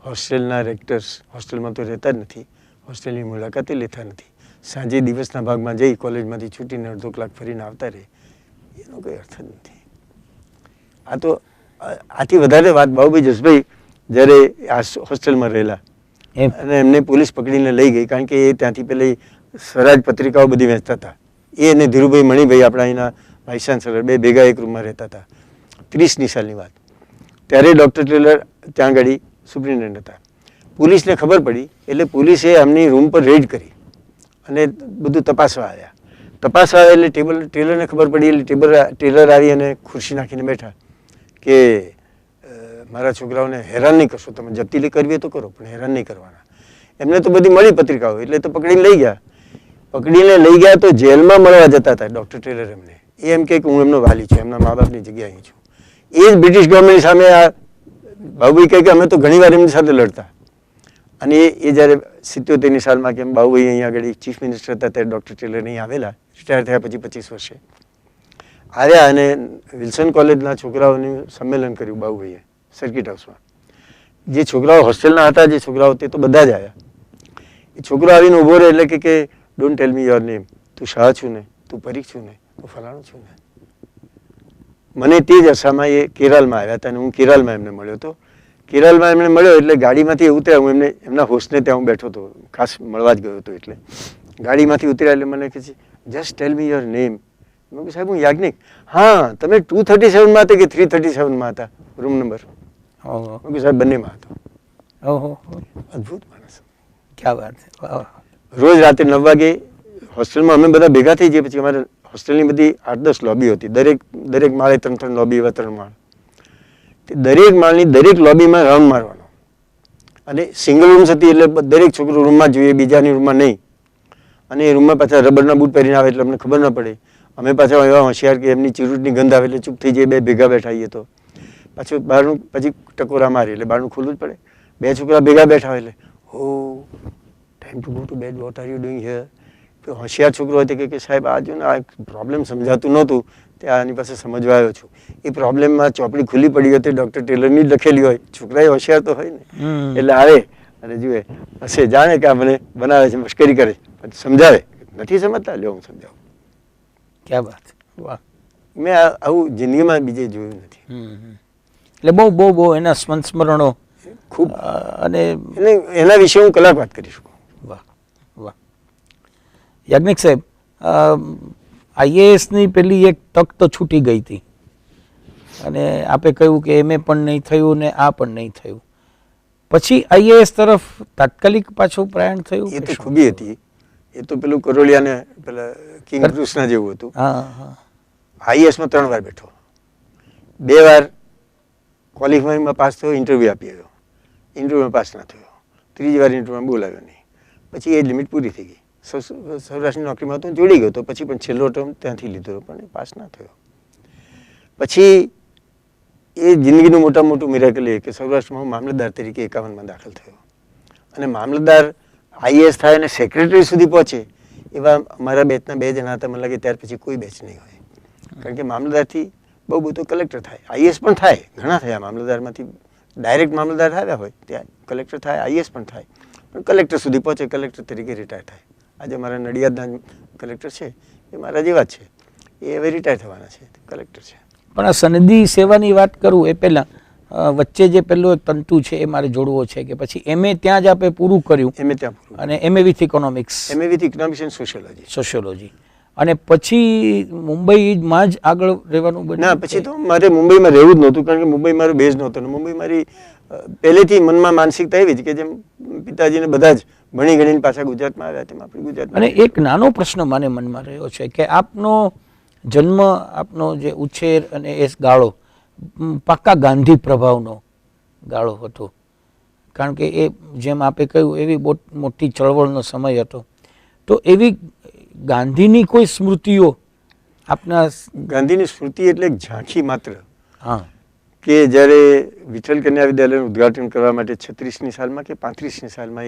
હોસ્ટેલના રેક્ટર્સ હોસ્ટેલમાં તો રહેતા જ નથી, હોસ્ટેલની મુલાકાતે લેતા નથી, સાંજે દિવસના ભાગમાં જઈ કોલેજમાંથી છૂટીને અડધો કલાક ફરીને આવતા રહે, એનો કોઈ અર્થ જ નથી. આ તો આથી વધારે વાત બાબુભાઈ જસભાઈ જ્યારે આ હોસ્ટેલમાં રહેલા અને એમને પોલીસ પકડીને લઈ ગઈ, કારણ કે એ ત્યાંથી પેલી સ્વરાજ પત્રિકાઓ બધી વેચતા હતા. એ અને ધીરુભાઈ મણિભાઈ આપણા અહીંના વાઇસ ચાન્સલર બે ભેગા એક રૂમમાં રહેતા હતા. 30ની સાલની વાત. ત્યારે ડૉક્ટર ટેલર ત્યાં આગળ સુપ્રિન્ટેન્ડન્ટ હતા. પોલીસને ખબર પડી એટલે પોલીસે એમની રૂમ પર રેડ કરી અને બધું તપાસવા આવ્યા. તપાસવા આવ્યા એટલે ટેલરને ખબર પડી એટલે ટેલર આવી અને ખુરશી નાખીને બેઠા કે મારા છોકરાઓને હેરાન નહીં કરશો, તમે જપ્તી કરવી તો કરો પણ હેરાન નહીં કરવાના. એમને તો બધી મળી પત્રિકાઓ એટલે તો પકડીને લઈ ગયા. પકડીને લઈ ગયા તો જેલમાં મળવા જતા હતા ડૉક્ટર ટેલર એમને. એ એમ કે હું એમનો વાલી છું, એમના મા બાપની જગ્યાએ અહીં છું. એ જ બ્રિટિશ ગવર્મેન્ટ સામે આ બાબુભાઈ કહે કે અમે તો ઘણી વાર એમની સાથે લડતા. અને એ જ્યારે 77ની સાલમાં કેમ બાબુભાઈ અહીંયા આગળ ચીફ મિનિસ્ટર હતા ત્યારે ડૉક્ટર ટેલર અહીં આવેલા, રિટાયર થયા પછી 25 વર્ષે આવ્યા અને વિલ્સન કોલેજના છોકરાઓનું સંમેલન કર્યું બાબુભાઈએ સર્કિટ હાઉસમાં. જે છોકરાઓ હોસ્ટેલના હતા, જે છોકરાઓ તે તો બધા જ આવ્યા. એ છોકરો આવીને ઊભો રહે એટલે કે don't tell me your name, તું શાહ છું ને, તું પરીખ છું ને, તું ફલાણું છું ને. મને તે જ અરસામાં એ કેરાલમાં આવ્યા હતા અને હું કેરાલમાં એમને મળ્યો હતો. કેરાલમાં એમને મળ્યો એટલે ગાડીમાંથી ઉતર્યા, હું એમના હોસ્ટને ત્યાં હું બેઠો હતો, ખાસ મળવા જ ગયો હતો. એટલે ગાડીમાંથી ઉતર્યા એટલે મને કહે છે just tell me your name. મેં કહ્યું સાહેબ હું યાજ્ઞિક. હા, તમે 237માં હતા કે 337માં હતા રૂમ નંબર? મેં કહ્યું સાહેબ બંનેમાં હતો. અદ્ભુત માણસ, ક્યાં વાત છે. રોજ રાતે 9 વાગે હોસ્ટેલમાં અમે બધા ભેગા થઈ જઈએ. પછી અમારે હોસ્ટેલની બધી 8-10 લોબી હતી, દરેક માળે 3-3 લોબી એવા 3 માળ. દરેક માળની દરેક લોબીમાં રાઉન્ડ મારવાનો અને સિંગલ રૂમ્સ હતી એટલે દરેક છોકરો રૂમમાં જોઈએ, બીજાની રૂમમાં નહીં. અને એ રૂમમાં પાછા રબરના બૂટ પહેરીને આવે એટલે અમને ખબર ન પડે. અમે પાછા એવા હોશિયાર કે એમની ચીરૂટની ગંધ આવે એટલે ચૂપ થઈ જાય, બે ભેગા બેઠા આવીએ તો પાછું બહારનું પછી ટકોરા મારી એટલે બહારનું ખોલવું જ પડે. બે છોકરા ભેગા બેઠા હોય એટલે oh time to go to bed, what are you doing here. હોશિયાર છોકરો હતો કે સાહેબ આ જો ને આ પ્રોબ્લેમ સમજાતું નહોતું, ત્યાં આની પાસે સમજવા આવ્યો છું. એ પ્રોબ્લેમમાં ચોપડી ખુલ્લી પડી હતી, ડૉક્ટર ટેલરની જ લખેલી હોય. છોકરા હોશિયાર તો હોય ને એટલે આવે અને જુએ હશે, જાણે કે આ મને બનાવે છે, મશ્કરી કરે, સમજાવે. નથી સમજતા, લ્યો હું સમજાવું. ક્યાં વાત, વાહ. મેં આવું જિંદગીમાં બીજે જોયું નથી. એટલે બહુ બહુ એના સંસ્મરણો ખૂબ, અને એના વિશે હું કલાક વાત કરી શકું. વાહ વાહ. યાજ્ઞિક સાહેબ, આઈએએસની પેલી એક તક તો છૂટી ગઈ હતી અને આપે કહ્યું કે એમએ પણ નહીં થયું ને આ પણ નહીં થયું. પછી આઈએએસ તરફ તાત્કાલિક પાછું પ્રયાણ થયું? એ તો ખૂબી હતી. એ તો પેલું કરોલિયાને પેલા કિંગ કૃષ્ણ જેવું હતું. આઈએએસમાં 3 વાર બેઠો, 2 વાર ક્વોલિફાઈંગમાં પાસ થયો, ઇન્ટરવ્યૂ આપી આવ્યો, ઇન્ટરવ્યૂમાં પાસ ના થયો, 3જી વાર ઇન્ટરવ્યૂમાં બોલાવ્યો નહીં. પછી એ લિમિટ પૂરી થઈ ગઈ. સૌરાષ્ટ્રની નોકરીમાં તો જોડી ગયો હતો, પછી પણ છેલ્લો ટર્મ ત્યાંથી લીધો પણ પાસ ના થયો. પછી એ જિંદગીનું મોટામાં મોટું મિરેકલ એ કે સૌરાષ્ટ્રમાં હું મામલતદાર તરીકે 51માં દાખલ થયો. અને મામલતદાર આઈએએસ થાય અને સેક્રેટરી સુધી પહોંચે એવા અમારા બેચના 2 જણા હતા. મને લાગે ત્યાર પછી કોઈ બેચ નહીં હોય, કારણ કે મામલતદારથી બહુ તો કલેક્ટર થાય, આઈએએસ પણ થાય. ઘણા થયા મામલતદારમાંથી, ડાયરેક્ટ મામલતદાર આવ્યા હોય ત્યાં કલેક્ટર થાય, આઈએએસ પણ થાય, પણ કલેક્ટર સુધી પહોંચે, કલેક્ટર તરીકે રિટાયર થાય. આજે મારા નડિયાદના કલેક્ટર છે એ મારા જેવા જ છે, એ હવે રિટાયર થવાના છે, કલેક્ટર છે. પણ આ સનદી સેવાની વાત કરું એ પહેલાં વચ્ચે જે પેલું એક તંતુ છે એ મારે જોડવો છે કે પછી એમએ ત્યાં જ આપે પૂરું કર્યું, એમએ ત્યાં પૂરું, અને MA with economics, MA with economics and sociology, અને પછી મુંબઈમાં જ આગળ રહેવાનું બન્યું? ના, પછી તો મારે મુંબઈમાં રહેવું જ નહોતું, કારણ કે મુંબઈ મારો બેઝ નહોતો. મુંબઈ મારી પહેલેથી મનમાં માનસિકતા એવી જ કે જેમ પિતાજીને બધા જ ભણી ગણીને પાછા ગુજરાતમાં આવ્યા તેમ આપણે ગુજરાતમાં. અને એક નાનો પ્રશ્ન મને મનમાં રહ્યો છે કે આપનો જન્મ, આપનો જે ઉછેર અને એ ગાળો પાક્કા ગાંધી પ્રભાવનો ગાળો હતો, કારણ કે એ જેમ આપે કહ્યું એવી મોટી ચળવળનો સમય હતો. તો એવી ગાંધીની કોઈ સ્મૃતિઓ આપના? ગાંધીની સ્મૃતિ એટલે એક ઝાંખી માત્ર. હા, કે જ્યારે વિઠ્ઠલ કન્યા વિદ્યાલયનું ઉદ્ઘાટન કરવા માટે 36ની સાલમાં કે 35ની સાલમાં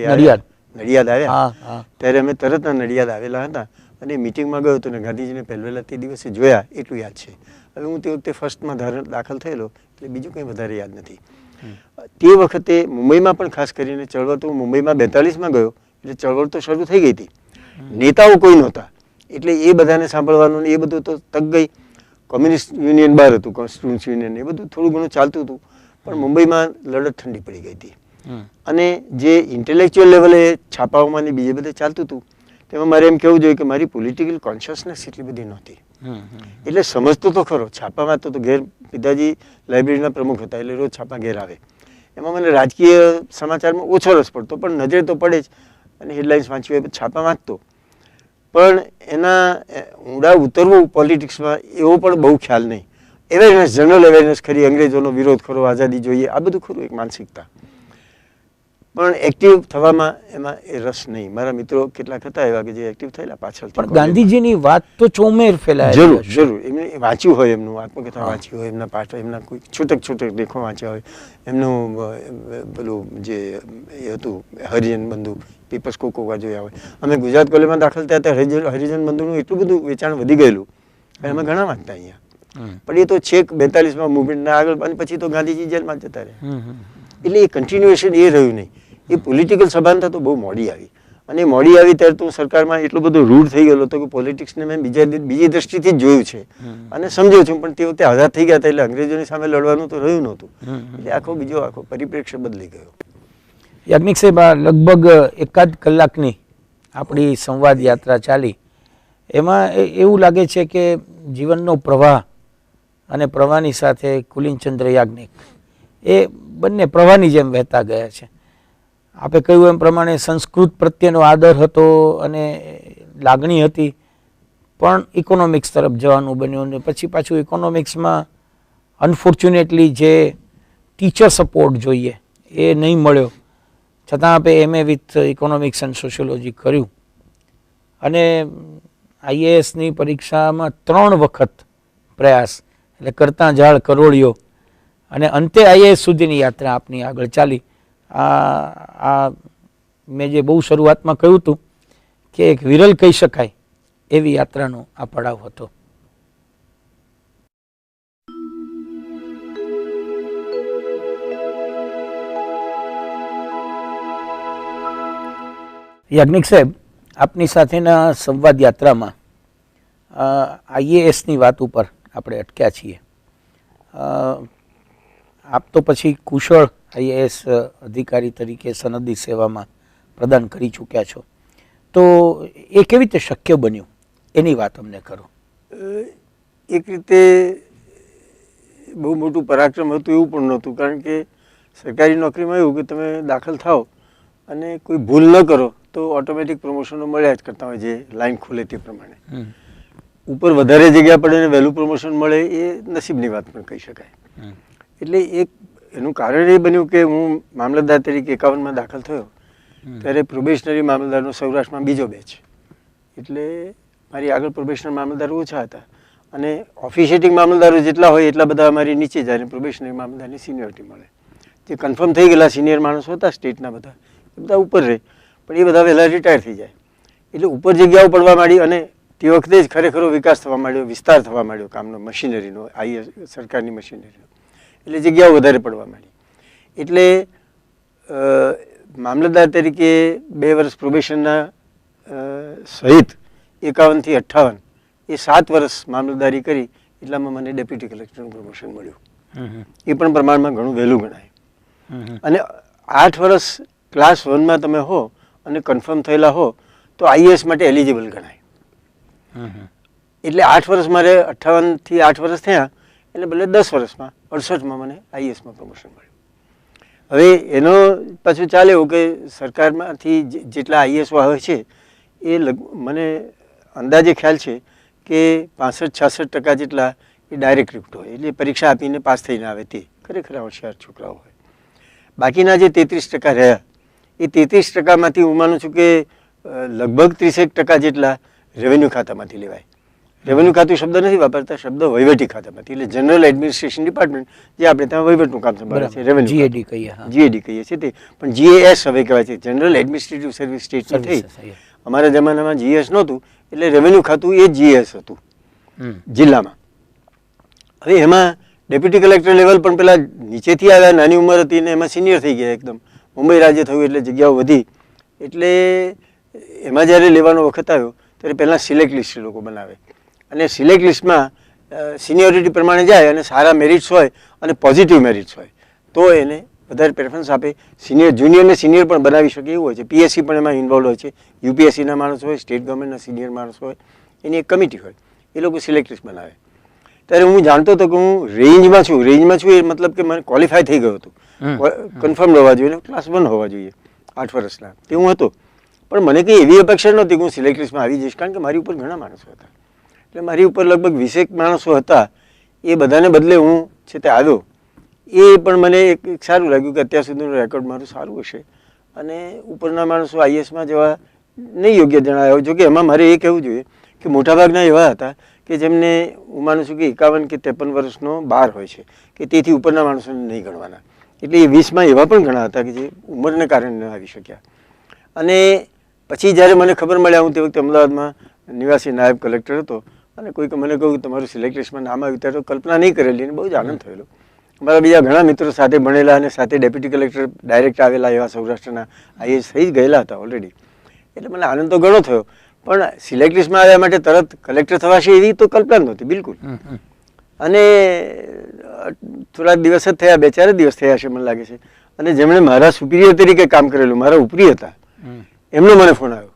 નડિયાદ આવ્યા, ત્યારે અમે તરત નડિયાદ આવેલા હતા અને મિટિંગમાં ગયો હતો અને ગાંધીજીને પહેલા તે દિવસે જોયા એટલું યાદ છે. હવે હું તે વખતે ફર્સ્ટમાં દાખલ થયેલો એટલે બીજું કંઈ વધારે યાદ નથી. તે વખતે મુંબઈમાં પણ ખાસ કરીને ચળવળ તો મુંબઈમાં 42માં ગયો એટલે ચળવળ તો શરૂ થઈ ગઈ હતી, નેતાઓ કોઈ નહોતા એટલે એ બધાને સાંભળવાનું એ બધું તો તક ગઈ. કોમ્યુનિસ્ટ યુનિયન બહાર હતું, કોન્સ્ટિટ્યુન્ટ યુનિયન એ બધું થોડું ઘણું ચાલતું હતું, પણ મુંબઈમાં લડત ઠંડી પડી ગઈ હતી. અને જે ઇન્ટેલેક્ચ્યુઅલ લેવલે છાપાઓમાં ને બીજે બધે ચાલતું હતું તેમાં મારે એમ કહેવું જોઈએ કે મારી પોલિટિકલ કોન્શિયસનેસ એટલી બધી નહોતી. એટલે સમજતો તો ખરો, છાપામાં તો ઘેર પિતાજી લાઇબ્રેરીના પ્રમુખ હતા એટલે રોજ છાપા ઘેર આવે, એમાં મને રાજકીય સમાચારમાં ઓછો રસ પડતો, પણ નજરે તો પડે જ અને હેડલાઇન્સ વાંચી હોય છાપા વાંચતો, પણ એના ઊંડા ઉતરવું પોલિટિક્સમાં એવો પણ બહુ ખ્યાલ નહીં. અવેરનેસ, જનરલ અવેરનેસ ખરી, અંગ્રેજોનો વિરોધ ખરો, આઝાદી જોઈએ, આ બધું ખરું એક માનસિકતા, પણ એક્ટિવ થવામાં એમાં એ રસ નહીં. મારા મિત્રો કેટલાક હતા એવા કે જે એક્ટિવ થયેલા પાછળ. પણ ગાંધીજીની વાત તો ચોમેર ફેલાય. જરૂર જરૂર, એમને વાંચ્યું હોય, એમનું આત્મકથા વાંચી હોય, એમના પાઠ, એમના કોઈ છૂટક લેખો વાંચ્યા હોય, એમનું પેલું જે એ હતું હરિજન બંધુ પીપલ્સ કોકોવા જોયા હોય. અમે ગુજરાત કોલેજમાં દાખલ થયા ત્યારે હરિજન બંધુનું એટલું બધું વેચાણ વધી ગયેલું, અમે ઘણા વાંચતા અહીંયા. પણ એ તો છેક 42માં મુવમેન્ટના આગળ અને પછી તો ગાંધીજી જેલમાં જતા રહ્યા, એટલે એ કન્ટિન્યુએશન એ રહ્યું નહીં. એ પોલિટિકલ સભાનતા તો બહુ મોડી આવી, અને મોડી આવી ત્યારે તો સરકારમાં એટલો બધો રૂઢ થઈ ગયેલો હતો કે પોલિટિક્સને મેં બીજી દ્રષ્ટિથી જ જોયું છે અને સમજ્યો છું, પણ તે વખતે આઝાદ થઈ ગયા હતા એટલે અંગ્રેજોની સામે લડવાનું તો રહ્યું નહોતું, એટલે આખો પરિપ્રેક્ષ્ય બદલી ગયો. યાજ્ઞિક સાહેબ, આ લગભગ 1 કલાકની આપણી સંવાદ યાત્રા ચાલી, એમાં એવું લાગે છે કે જીવનનો પ્રવાહ અને પ્રવાહની સાથે કુલીનચંદ્ર યાજ્ઞિક એ બંને પ્રવાહની જેમ વહેતા ગયા છે. આપે કહ્યું એમ પ્રમાણે સંસ્કૃત પ્રત્યેનો આદર હતો અને લાગણી હતી, પણ ઇકોનોમિક્સ તરફ જવાનું બન્યું ને પછી પાછું ઇકોનોમિક્સમાં અનફોર્ચ્યુનેટલી જે ટીચર સપોર્ટ જોઈએ એ નહીં મળ્યો, છતાં આપે MA with economics and sociology કર્યું અને IASની પરીક્ષામાં 3 વખત પ્રયાસ, એટલે કરતાં ઝાડ કરોળિયો, અને અંતે IAS સુધીની યાત્રા આપની આગળ ચાલી. આ મેં જે બહુ શરૂઆતમાં કહ્યું હતું કે એક વિરલ કહી શકાય એવી યાત્રાનો આ પડાવ હતો. યાજ્ઞિક સાહેબ, આપની સાથેના સંવાદ યાત્રામાં IASની વાત ઉપર આપણે અટક્યા છીએ. આપ તો પછી કુશળ IAS અધિકારી તરીકે સનદી સેવામાં પ્રદાન કરી ચૂક્યા છો, તો એ કેવી રીતે શક્ય બન્યું એની વાત અમને કરો. એક રીતે બહુ મોટું પરાક્રમ હતું એવું પણ નહોતું, કારણ કે સરકારી નોકરીમાં એવું કે તમે દાખલ થાઓ અને કોઈ ભૂલ ન કરો તો ઓટોમેટિક પ્રમોશનો મળ્યા જ કરતા હોય, જે લાઈન ખુલે તે પ્રમાણે. ઉપર વધારે જગ્યા પડે ને વહેલું પ્રમોશન મળે એ નસીબની વાત પણ કહી શકાય. એટલે એક એનું કારણ એ બન્યું કે હું મામલતદાર તરીકે 51માં દાખલ થયો ત્યારે પ્રોબેશનરી મામલતદારનો સૌરાષ્ટ્રમાં બીજો બેચ, એટલે મારી આગળ પ્રોબેશનરી મામલતદાર ઓછા હતા અને ઓફિશિયેટિંગ મામલતદારો જેટલા હોય એટલા બધા અમારી નીચે જાય, પ્રોબેશનરી મામલતદારની સિનિયોરિટી મળે. જે કન્ફર્મ થઈ ગયેલા સિનિયર માણસો હતા સ્ટેટના બધા, એ બધા ઉપર રહે, પણ એ બધા વહેલા રિટાયર થઈ જાય, એટલે ઉપર જગ્યાઓ પડવા માંડી અને તે વખતે જ ખરેખરો વિકાસ થવા માંડ્યો, વિસ્તાર થવા માંડ્યો કામનો, મશીનરીનો, સરકારની મશીનરીનો, એટલે જગ્યાઓ વધારે પડવા માંડી. એટલે મામલતદાર તરીકે 2 વર્ષ પ્રોબેશનના સહિત 51 થી 58 એ 7 વર્ષ મામલતદારી કરી, એટલામાં મને ડેપ્યુટી કલેક્ટરનું પ્રમોશન મળ્યું. એ પણ પ્રમાણમાં ઘણું વહેલું ગણાય. અને 8 વર્ષ ક્લાસ 1માં તમે હો અને કન્ફર્મ થયેલા હો તો IAS માટે એલિજિબલ ગણાય. એટલે 8 વર્ષ મારે 58 થી 8 વર્ષ થયા એટલે ભલે 10 વર્ષમાં 68માં મને IASમાં પ્રમોશન મળ્યું. હવે એનો પાછું ચાલે એવું કે સરકારમાંથી જેટલા IAS હોય છે એ મને અંદાજે ખ્યાલ છે કે 65-66% જેટલા એ ડાયરેક્ટ રિક્રુટ હોય, એટલે પરીક્ષા આપીને પાસ થઈને આવે, તે ખરેખર હોશિયાર છોકરાઓ હોય. બાકીના જે 33% રહ્યા એ 33%માંથી હું માનું છું કે લગભગ 30% જેટલા રેવન્યુ ખાતામાંથી લેવાય. રેવન્યુ ખાતું શબ્દ નથી વાપરતા, શબ્દ વહીવટી ખાતામાંથી, એટલે જનરલ એડમિનિસ્ટ્રેશન ડિપાર્ટમેન્ટ, જે આપણે ત્યાં વહીવટનું કામ સંભાળે છે, રેવન્યુ GAD કહીએ છીએ તે, પણ GAS હવે કહેવાય છે, જનરલ એડમિનિસ્ટ્રેટિવ સર્વિસ સ્ટેટની થઈ. અમારા જમાનામાં GS નહોતું એટલે રેવન્યુ ખાતું એ GS હતું જિલ્લામાં. હવે એમાં ડેપ્યુટી કલેક્ટર લેવલ પણ પેલા નીચેથી આવ્યા, નાની ઉંમર હતી ને એમાં સિનિયર થઈ ગયા એકદમ. મુંબઈ રાજ્ય થયું એટલે જગ્યાઓ વધી, એટલે એમાં જ્યારે લેવાનો વખત આવ્યો ત્યારે પહેલાં સિલેક્ટ લિસ્ટ લોકો બનાવે અને સિલેક્ટ લિસ્ટમાં સિનિયોરિટી પ્રમાણે જાય અને સારા મેરિટ્સ હોય અને પોઝિટિવ મેરિટ્સ હોય તો એને વધારે પ્રેફરન્સ આપે. જુનિયર ને સિનિયર પણ બનાવી શકે એવું હોય છે. પીએસસી પણ એમાં ઇન્વોલ્વ હોય છે. યુપીએસસીના માણસો હોય, સ્ટેટ ગવર્મેન્ટના સિનિયર માણસો હોય, એની એક કમિટી હોય, એ લોકો સિલેક્ટ લિસ્ટ બનાવે. ત્યારે હું જાણતો હતો કે હું રેન્જમાં છું એ મતલબ કે મને ક્વોલિફાય થઈ ગયો હતું, કન્ફર્મ હોવા જોઈએ, ક્લાસ 1 હોવા જોઈએ 8 વર્ષના, તે હું હતો. પણ મને કંઈ એવી અપેક્ષા નહોતી કે હું સિલેક્ટ લિસ્ટમાં આવી જઈશ, કારણ કે મારી ઉપર ઘણા માણસો હતા. એટલે મારી ઉપર લગભગ 20 માણસો હતા. એ બધાને બદલે હું છે તે આવ્યો. એ પણ મને એક સારું લાગ્યું કે અત્યાર સુધીનું રેકોર્ડ મારું સારું હશે અને ઉપરના માણસો આઈએસમાં જવા નહીં યોગ્ય જણાવ્યા. જોકે એમાં મારે એ કહેવું જોઈએ કે મોટાભાગના એવા હતા કે જેમને હું માનું છું કે 51 કે 53 વર્ષનો બાર હોય છે કે તેથી ઉપરના માણસોને નહીં ગણવાના. એટલે એ 20માં એવા પણ ઘણા હતા કે જે ઉંમરને કારણે ન આવી શક્યા. અને પછી જ્યારે મને ખબર મળ્યા, હું તે વખતે અમદાવાદમાં નિવાસી નાયબ કલેક્ટર હતો અને કોઈકે મને કહ્યું તમારું સિલેક્ટ લિસ્ટમાં નામ આવ્યું, ત્યારે કલ્પના નહીં કરેલી અને બહુ જ આનંદ થયેલો. મારા બીજા ઘણા મિત્રો સાથે ભણેલા અને સાથે ડેપ્યુટી કલેક્ટર ડાયરેક્ટ આવેલા એવા સૌરાષ્ટ્રના આઈએસ થઈ જ ગયેલા હતા ઓલરેડી. એટલે મને આનંદ તો ઘણો થયો, પણ સિલેક્ટ લિસ્ટમાં આવ્યા માટે તરત કલેક્ટર થવાશે એવી તો કલ્પના નહોતી બિલકુલ. અને થોડા દિવસ જ થયા, 2-4 દિવસ થયા છે મને લાગે છે. અને જેમણે મારા સુપિરિયર તરીકે કામ કરેલું, મારા ઉપરી હતા, એમનો મને ફોન આવ્યો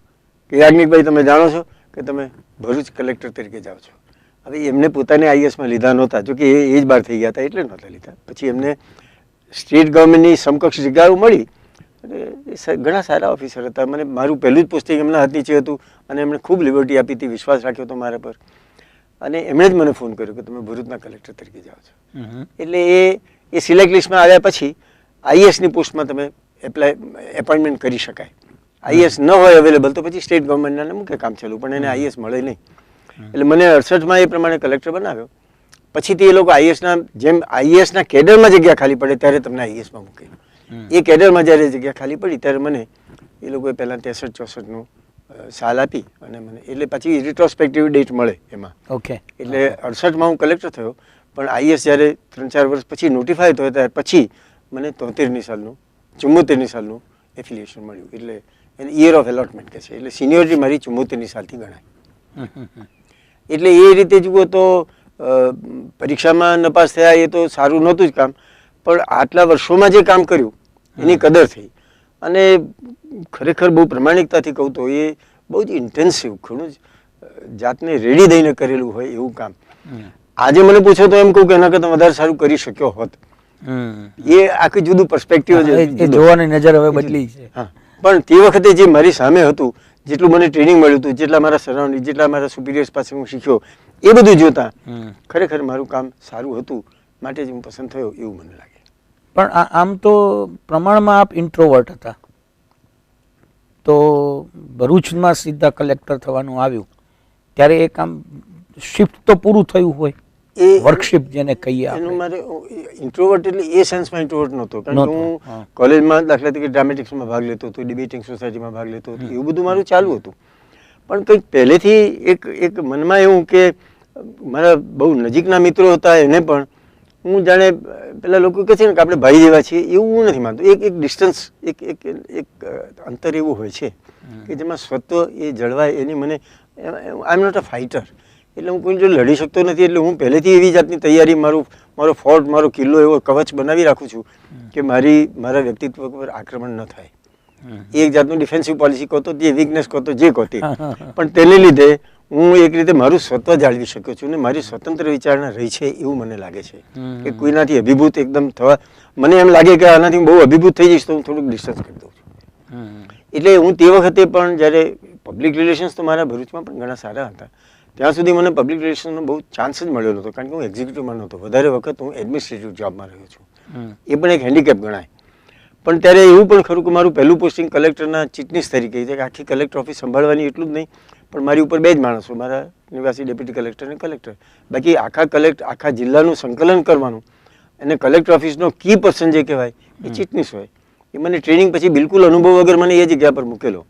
કે યાજ્ઞિકભાઈ તમે જાણો છો કે તમે ભરૂચ કલેક્ટર તરીકે જાઓ છો. હવે એમને પોતાને આઈએસમાં લીધા નહોતા, જોકે એ જ બહાર થઈ ગયા હતા એટલે નહોતા લીધા. પછી એમને સ્ટેટ ગવર્મેન્ટની સમકક્ષ જગ્યાઓ મળી અને એ ઘણા સારા ઓફિસર હતા. મને મારું પહેલું જ પોસ્ટિંગ એમના હાથ નીચે હતું અને એમણે ખૂબ લિબર્ટી આપી હતી, વિશ્વાસ રાખ્યો હતો મારા પર. અને એમણે જ મને ફોન કર્યો કે તમે ભરૂચના કલેક્ટર તરીકે જાઓ છો. એટલે એ સિલેક્ટ લિસ્ટમાં આવ્યા પછી આઈએસની પોસ્ટમાં તમે એપોઇન્ટમેન્ટ કરી શકાય. આઈએસ ન હોય અવેલેબલ તો પછી સ્ટેટ ગવર્મેન્ટના મૂકે કામ ચાલુ, પણ એને આઈએસ મળે નહીં. એટલે મને 68માં એ પ્રમાણે કલેક્ટર બનાવ્યો. પછીથી એ લોકો આઈએસના કેડરમાં જગ્યા ખાલી પડે ત્યારે તમને આઈએસમાં મૂકે. એ કેડરમાં જ્યારે જગ્યા ખાલી પડી ત્યારે મને એ લોકોએ પહેલાં 63-64નું સાલ આપી અને મને એટલે પછી રિટ્રોસ્પેક્ટિવ ડેટ મળે એમાં. ઓકે. એટલે 68માં હું કલેક્ટર થયો, પણ આઈએસ જ્યારે 3-4 વર્ષ પછી નોટિફાય થયો ત્યારે પછી મને 73ની સાલનું 74ની સાલનું એફિલિએશન મળ્યું. એટલે એને યર ઓફ એલોટમેન્ટ કહે છે. એટલે સિનિયોરિટી મારી 74ની સાલથી ગણાય. એટલે એ રીતે જુઓ તો પરીક્ષામાં નપાસ થયા એ તો સારું નહોતું જ કામ, પણ આટલા વર્ષોમાં જે કામ કર્યું એની કદર થઈ. અને ખરેખર બહુ પ્રમાણિકતાથી કહું તો એ બહુ જ ઇન્ટેન્સિવ, ઘણું જ જાતને રેડી દઈને કરેલું હોય એવું કામ. આજે મને પૂછો તો એમ કહું કે એના કરતાં વધારે સારું કરી શક્યો હોત. એ આખું જુદું પર્સપેક્ટિવ જોવાની નજર હવે બદલી છે. હા, પણ તે વખતે જે મારી સામે હતું, જેટલું મને ટ્રેનિંગ મળ્યું હતું, જેટલા મારા સરાઉન્ડિંગ, જેટલા મારા સુપિરિયર્સ પાસે હું શીખ્યો, એ બધું જોતા ખરેખર મારું કામ સારું હતું, માટે જ હું પસંદ થયો એવું મને લાગે. પણ આમ તો પ્રમાણમાં આપ ઇન્ટ્રોવર્ટ હતા, તો ભરૂચમાં સીધા કલેક્ટર થવાનું આવ્યું ત્યારે એ કામ શિફ્ટ તો પૂરું થયું હોય, એ વર્કશિપ જેને કહીએ એનું મારે ઇન્ટ્રોવર્ટ એટલે એ સેન્સમાં ઇન્ટ્રોવર્ટ નહોતો, કારણ કે હું કોલેજમાં દાખલા તરીકે ડ્રામેટિક્સમાં ભાગ લેતો હતો, ડિબેટિંગ સોસાયટીમાં ભાગ લેતો હતો, એવું બધું મારું ચાલુ હતું. પણ કંઈક પહેલેથી એક મનમાં એવું કે મારા બહુ નજીકના મિત્રો હતા, એને પણ હું જાણે પેલા લોકો કહે છે ને કે આપણે ભાઈ જેવા છીએ, એવું હું નથી માનતો. એક ડિસ્ટન્સ, એક અંતર એવું હોય છે કે જેમાં સ્વત્વ એ જળવાય. એની મને આઈ એમ નોટ અ ફાઇટર, એટલે હું કોઈ જો લડી શકતો નથી. એટલે હું પહેલેથી એવી જાતની તૈયારી, મારો ફોર્ટ, મારો કિલ્લો એવો કવચ બનાવી રાખું છું કે મારા વ્યક્તિત્વ પર આક્રમણ ન થાય. એક જાતનું ડિફેન્સિવ પોલિસી કહો તો, જે વીકનેસ કહો તો, જે કહો તે, પણ તેને લીધે હું એક રીતે મારું સ્વત્વ જાળવી શક્યો છું ને મારી સ્વતંત્ર વિચારણા રહી છે એવું મને લાગે છે. કે કોઈનાથી અભિભૂત એકદમ થવા, મને એમ લાગે કે આનાથી બહુ અભિભૂત થઈ જઈશ તો હું થોડુંક ડિસ્ટન્સ કરી દઉં છું. એટલે હું તે વખતે પણ જ્યારે પબ્લિક રિલેશન્સ તો મારા ભરૂચમાં પણ ઘણા સારા હતા, ત્યાં સુધી મને પબ્લિક રિલેશનનો બહુ ચાન્સ જ મળ્યો નહોતો, કારણ કે હું એક્ઝિક્યુટિવમાં નહોતો. વધારે વખત હું એડમિનિસ્ટ્રેટિવ જોબમાં રહ્યો છું. એ પણ એક હેન્ડીકેપ ગણાય. પણ ત્યારે એવું પણ ખરું કે મારું પહેલું પોસ્ટિંગ કલેક્ટરના ચીટનીસ તરીકે છે, કે આખી કલેક્ટર ઓફિસ સંભાળવાની એટલું જ નહીં, પણ મારી ઉપર 2 જ માણસો, મારા નિવાસી ડેપ્યુટી કલેક્ટર અને કલેક્ટર. બાકી આખા જિલ્લાનું સંકલન કરવાનું અને કલેક્ટર ઓફિસનો કી પર્સન જે કહેવાય એ ચીટનીસ હોય. એ મને ટ્રેનિંગ પછી બિલકુલ અનુભવ વગર મને એ જગ્યા પર મૂકેલો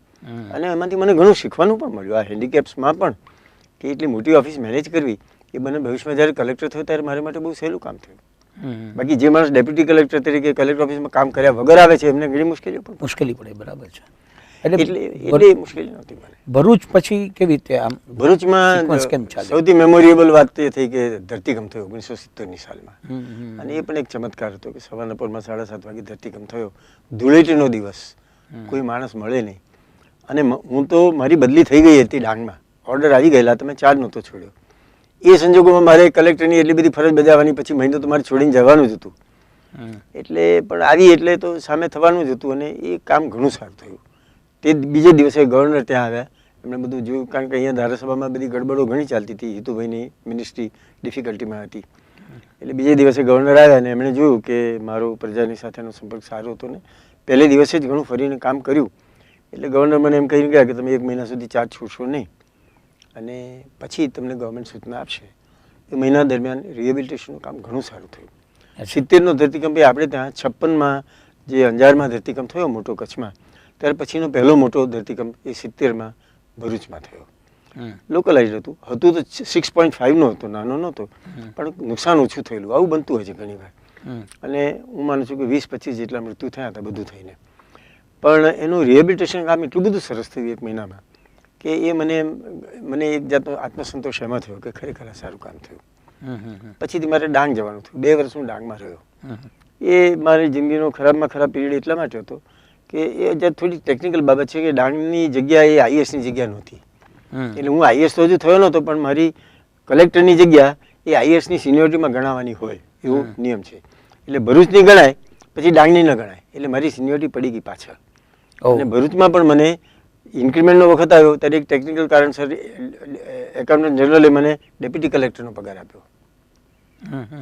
અને એમાંથી મને ઘણું શીખવાનું પણ મળ્યું. આ હેન્ડીકેપ્સમાં પણ કે એટલી મોટી ઓફિસ મેનેજ કરવી એ મને ભવિષ્યમાં જ્યારે કલેક્ટર થયો ત્યારે મારા માટે બહુ સહેલું કામ થયું. બાકી જે માણસ ડેપ્યુટી કલેક્ટર તરીકે કલેક્ટર ઓફિસમાં કામ કર્યા વગર આવે છે એમને ઘણી મુશ્કેલીઓ પણ મુશ્કેલી પડે, બરાબર છે. એટલે મુશ્કેલી નહોતી મને. ભરૂચ પછી કેવી રીતે આમ ભરૂચમાં sequence કેમ ચાલે? સૌથી મેમોરેબલ વાત એ થઈ કે ધરતીકંપ થયો 1970ની સાલમાં, અને એ પણ એક ચમત્કાર હતો કે સવારના પોરમાં 7:30 વાગે ધરતીકંપ થયો. ધૂળેટીનો દિવસ, કોઈ માણસ મળે નહીં, અને હું તો મારી બદલી થઈ ગઈ હતી ડાંગમાં, ઓર્ડર આવી ગયેલા, તમે ચાર્જ નહોતો છોડ્યો. એ સંજોગોમાં મારે કલેક્ટરની એટલી બધી ફરજ બજાવવાની, પછી મહિનો તો મારે છોડીને જવાનું જ હતું. એટલે પણ આવી એટલે તો સામે થવાનું જ હતું, અને એ કામ ઘણું સારું થયું. તે બીજે દિવસે ગવર્નર ત્યાં આવ્યા, એમણે બધું જોયું, કારણ કે અહીંયા ધારાસભામાં બધી ગડબડો ઘણી ચાલતી હતી, હિતુભાઈની મિનિસ્ટ્રી ડિફિકલ્ટીમાં હતી. એટલે બીજે દિવસે ગવર્નર આવ્યા અને એમણે જોયું કે મારો પ્રજાની સાથેનો સંપર્ક સારો હતો ને પહેલે દિવસે જ ઘણું ફરીને કામ કર્યું. એટલે ગવર્નર મને એમ કહીને ગયા કે તમે 1 મહિના સુધી ચાર્જ છૂટશો નહીં, અને પછી તમને ગવર્મેન્ટ સૂચના આપશે. એ મહિના દરમિયાન રિહેબિલિટેશનનું કામ ઘણું સારું થયું. 70નો ધરતીકંપ એ આપણે ત્યાં 56માં જે અંજારમાં ધરતીકંપ થયો મોટો કચ્છમાં, ત્યાર પછીનો પહેલો મોટો ધરતીકંપ એ 70માં ભરૂચમાં થયો. લોકલાઇઝ હતું તો 6.5નો હતો, નાનો નહોતો, પણ નુકસાન ઓછું થયેલું. આવું બનતું હોય છે ઘણી વાર, અને હું માનું છું કે 20-25 જેટલા મૃત્યુ થયા હતા બધું થઈને. પણ એનું રિહેબિલિટેશન કામ એટલું બધું સરસ થયું 1 મહિનામાં કે એ મને એક જાતનો આત્મસંતોષ એમાં થયો કે ખરેખર સારું કામ થયું. પછીથી મારે ડાંગ જવાનું થયું. 2 વર્ષ હું ડાંગમાં રહ્યો. એ મારી જિંદગીનો ખરાબમાં ખરાબ પીરિયડ એટલા માટે હતો કે એ થોડી ટેકનિકલ બાબત છે કે ડાંગની જગ્યા એ આઈએસની જગ્યા નહોતી. એટલે હું આઈએસ તો હજુ થયો નહોતો, પણ મારી કલેક્ટરની જગ્યા એ આઈએસની સિનિયોરિટીમાં ગણાવવાની હોય એવો નિયમ છે. એટલે ભરૂચની ગણાય પછી ડાંગની ન ગણાય, એટલે મારી સિનિયોરિટી પડી ગઈ પાછળ. અને ભરૂચમાં પણ મને ઇન્ક્રીમેન્ટનો વખત આવ્યો ત્યારે એક ટેકનિકલ કારણસર એકાઉન્ટન્ટ જનરલે મને ડેપ્યુટી કલેક્ટરનો પગાર આપ્યો.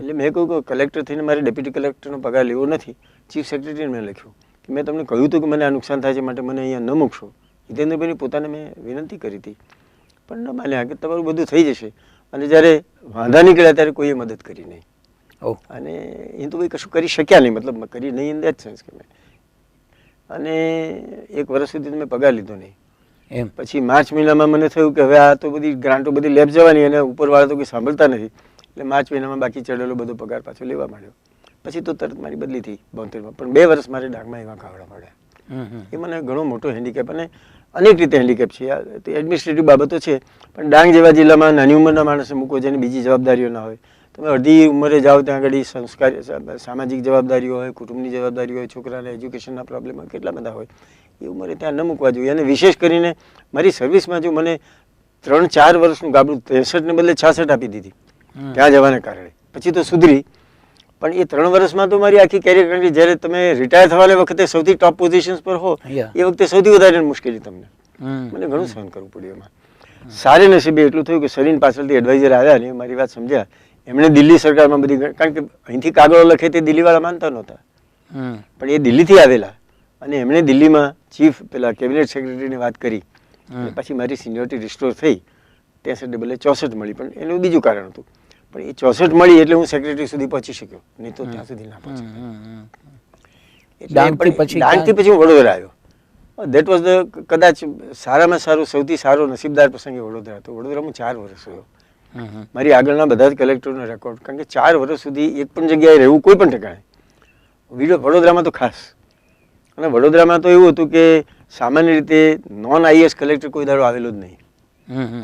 એટલે મેં કહ્યું કે કલેક્ટર થઈને મારે ડેપ્યુટી કલેક્ટરનો પગાર લેવો નથી. ચીફ સેક્રેટરીને મેં લખ્યું કે મેં તમને કહ્યું હતું કે મને આ નુકસાન થાય છે, માટે મને અહીંયા ન મૂકશો. હિતેન્દ્રભાઈની પોતાને મેં વિનંતી કરી હતી, પણ ન માન્યા કે તમારું બધું થઈ જશે. અને જ્યારે વાંધા નીકળ્યા ત્યારે કોઈએ મદદ કરી નહીં, અને એ તો ભાઈ કશું કરી શક્યા નહીં, મતલબ કરી નહીં ઇન દેટ સેન્સ કે મેં. અને 1 વર્ષ સુધી મેં પગાર લીધો નહીં. પછી માર્ચ મહિનામાં મને થયું કે હવે આ તો બધી ગ્રાન્ટો બધી લેબ જવાની, અને ઉપરવાળા તો કોઈ સાંભળતા નથી. એટલે માર્ચ મહિનામાં બાકી ચડેલો બધો પગાર પાછો લેવા માંડ્યો. પછી તો તરત મારી બદલી થઈ 72માં. પણ 2 વર્ષ મારે ડાંગમાં એવા ખાવડા પડ્યા. એ મને ઘણો મોટો હેન્ડીકેપ, અને અનેક રીતે હેન્ડીકેપ છે. એડમિનિસ્ટ્રેટિવ બાબતો છે, પણ ડાંગ જેવા જિલ્લામાં નાની ઉંમરના માણસે મૂકો જેની બીજી જવાબદારીઓ ના હોય. તમે અડધી ઉંમરે જાઓ ત્યાં આગળ સંસ્કાર, સામાજિક જવાબદારીઓ હોય, કુટુંબની જવાબદારીઓ હોય, છોકરાને એજ્યુકેશનના પ્રોબ્લેમ હોય, કેટલા બધા હોય. એ ઉંમરે ત્યાં ન મૂકવા જોઈએ. અને વિશેષ કરીને મારી સર્વિસમાં જો મને 3-4 વર્ષનું ગાબડું 63ને બદલે 66 આપી દીધી ત્યાં જવાને કારણે, પછી તો સુધરી. પણ એ 3 વર્ષમાં તો મારી આખી કેરિયર, કારણ કે જ્યારે તમે રિટાયર થવાને વખતે સૌથી ટોપ પોઝિશન્સ પર હો એ વખતે સૌથી વધારે મુશ્કેલી તમને, મને ઘણું સહન કરવું પડ્યું એમાં. સારી નસીબે એટલું થયું કે સરીન પાછળથી એડવાઇઝર આવ્યા ને મારી વાત સમજ્યા. એમણે દિલ્હી સરકારમાં બધી, કારણ કે અહીંથી કાગળો લખે તે દિલ્હીવાળા માનતા નહોતા, પણ એ દિલ્હીથી આવેલા, અને એમણે દિલ્હીમાં ચીફ પેલા કેબિનેટ સેક્રેટરીની વાત કરી. પછી મારી સિનિયોરિટી રિસ્ટોર થઈ. 63 બદલે 64 મળી, પણ એનું બીજું કારણ હતું. પણ એ 64 મળી એટલે હું સેક્રેટરી સુધી પહોંચી શક્યો, નહીં તો ત્યાં સુધી ના પહોંચી. ડાંગથી પછી હું વડોદરા આવ્યો. દેટ વોઝ ધ કદાચ સારામાં સારું, સૌથી સારો નસીબદાર પ્રસંગે વડોદરા હતો. વડોદરામાં 4 વર્ષ રહ્યો. મારી આગળના બધા જ કલેક્ટરનો રેકોર્ડ, કારણ કે 4 વર્ષ સુધી એક પણ જગ્યાએ રહેવું કોઈ પણ ઠેકાણે. વડોદરામાં તો ખાસ. અને વડોદરામાં તો એવું હતું કે સામાન્ય રીતે નોન આઈએસ કલેક્ટર કોઈ દાડો આવેલો જ નહીં.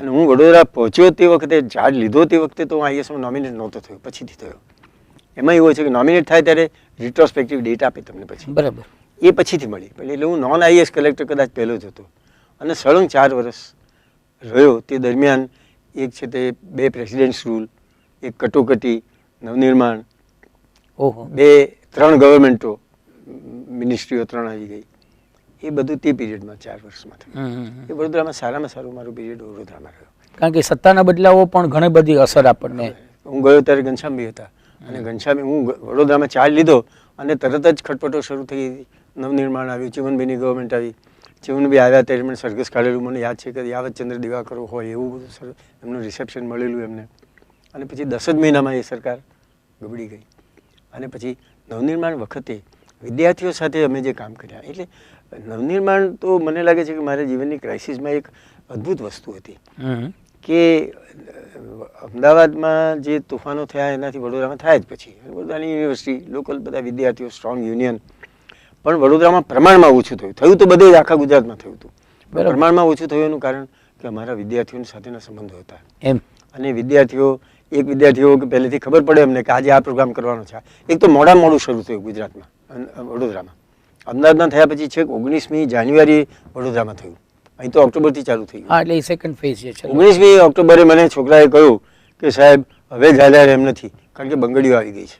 અને હું વડોદરા પહોંચ્યો તે વખતે, ચાર્જ લીધો તે વખતે તો હું આઈએસમાં નોમિનેટ નહોતો થયો, પછીથી થયો. એમાં એવું હોય છે કે નોમિનેટ થાય ત્યારે રિટ્રોસ્પેક્ટિવ ડેટ આપે તમને પછી, બરાબર, એ પછીથી મળી. એટલે હું નોન આઈએસ કલેક્ટર કદાચ પહેલો જ હતો. અને સળંગ 4 વર્ષ રહ્યો. તે દરમિયાન એક છે તે 2 પ્રેસિડેન્ટ્સ રૂલ, એક કટોકટી, નવનિર્માણ, 3 ગવર્મેન્ટો, મિનિસ્ટ્રીઓ 3 આવી ગઈ. એ બધું તે પીરિયડમાં 4 વર્ષમાં થયું. એ વડોદરામાં સારામાં સારું મારું પીરિયડ વડોદરામાં રહ્યો. કારણ કે સત્તાના બદલાવો પણ ઘણી બધી અસર આપણને. હું ગયો ત્યારે ઘનશ્યામભાઈ હતા, અને ઘનશ્યામ, હું વડોદરામાં ચાર્જ લીધો અને તરત જ ખટપટો શરૂ થઈ ગઈ. નવનિર્માણ આવ્યું, ચીમનભાઈની ગવર્મેન્ટ આવી. ચીમનભાઈ આવ્યા ત્યારે એમણે સરઘસ કાઢેલું. મને યાદ છે કે યાવતચંદ્ર દિવાકરો હોય એવું બધું એમનું રિસેપ્શન મળેલું એમને. અને પછી 10 જ મહિનામાં એ સરકાર ગબડી ગઈ. અને પછી નવનિર્માણ વખતે વિદ્યાર્થીઓ સાથે અમે જે કામ કર્યા, એટલે નવનિર્માણ તો મને લાગે છે કે મારા જીવનની ક્રાઇસિસમાં એક અદ્ભુત વસ્તુ હતી કે અમદાવાદમાં જે તોફાનો થયા એનાથી વડોદરામાં થાય જ પછી. વડોદરાની યુનિવર્સિટી, લોકલ બધા વિદ્યાર્થીઓ, સ્ટ્રોંગ યુનિયન, પણ વડોદરામાં પ્રમાણમાં ઓછું થયું. થયું તો બધે આખા ગુજરાતમાં થયું હતું, પ્રમાણમાં ઓછું થયું એનું કારણ કે અમારા વિદ્યાર્થીઓ સાથેના સંબંધો હતા એમ. અને વિદ્યાર્થીઓ કે પહેલેથી ખબર પડે એમને કે આજે આ પ્રોગ્રામ કરવાનો છે. એક તો મોડું શરૂ થયું ગુજરાતમાં, વડોદરામાં. અમદાવાદમાં થયા પછી છેક 19મી જાન્યુઆરી વડોદરામાં થયું. અહીં તો ઓક્ટોબરથી ચાલુ થઈ ગયું. એટલે સેકન્ડ ફેઝ છે. 19મી ઓક્ટોબરે મને છોકરાએ કહ્યું કે સાહેબ હવે ઝાલ્યા એમ નથી, કારણ કે બંગડીઓ આવી ગઈ છે.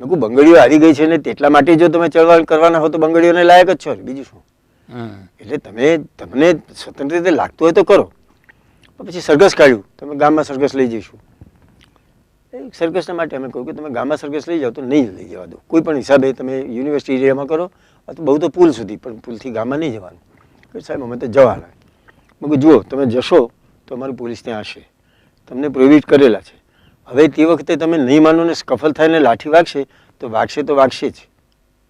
મેં કહું બંગડીઓ આવી ગઈ છે ને તેટલા માટે જો તમે ચળવળ કરવાના હો તો બંગડીઓને લાયક જ છો, બીજું શું. એટલે તમને સ્વતંત્ર રીતે લાગતું હોય તો કરો. પછી સરઘસ કાઢ્યું, તમે ગામમાં સરઘસ લઈ જઈશું. સરઘસના માટે અમે કહ્યું કે તમે ગામમાં સરઘસ લઈ જાઓ તો નહીં લઈ જવા દો, કોઈ પણ હિસાબે તમે યુનિવર્સિટી એરિયામાં કરો અથવા બહુ તો પુલ સુધી, પણ પુલથી ગામમાં નહીં જવાનું. કે સાહેબ અમે તો જવાના. મેં કહ્યું જુઓ તમે જશો તો અમારું પોલીસ ત્યાં હશે, તમને પ્રોહિબિટ કરેલા છે. હવે તે વખતે તમે નહીં માનો ને સ્કફલ થાય ને લાઠી વાગશે તો વાગશે જ.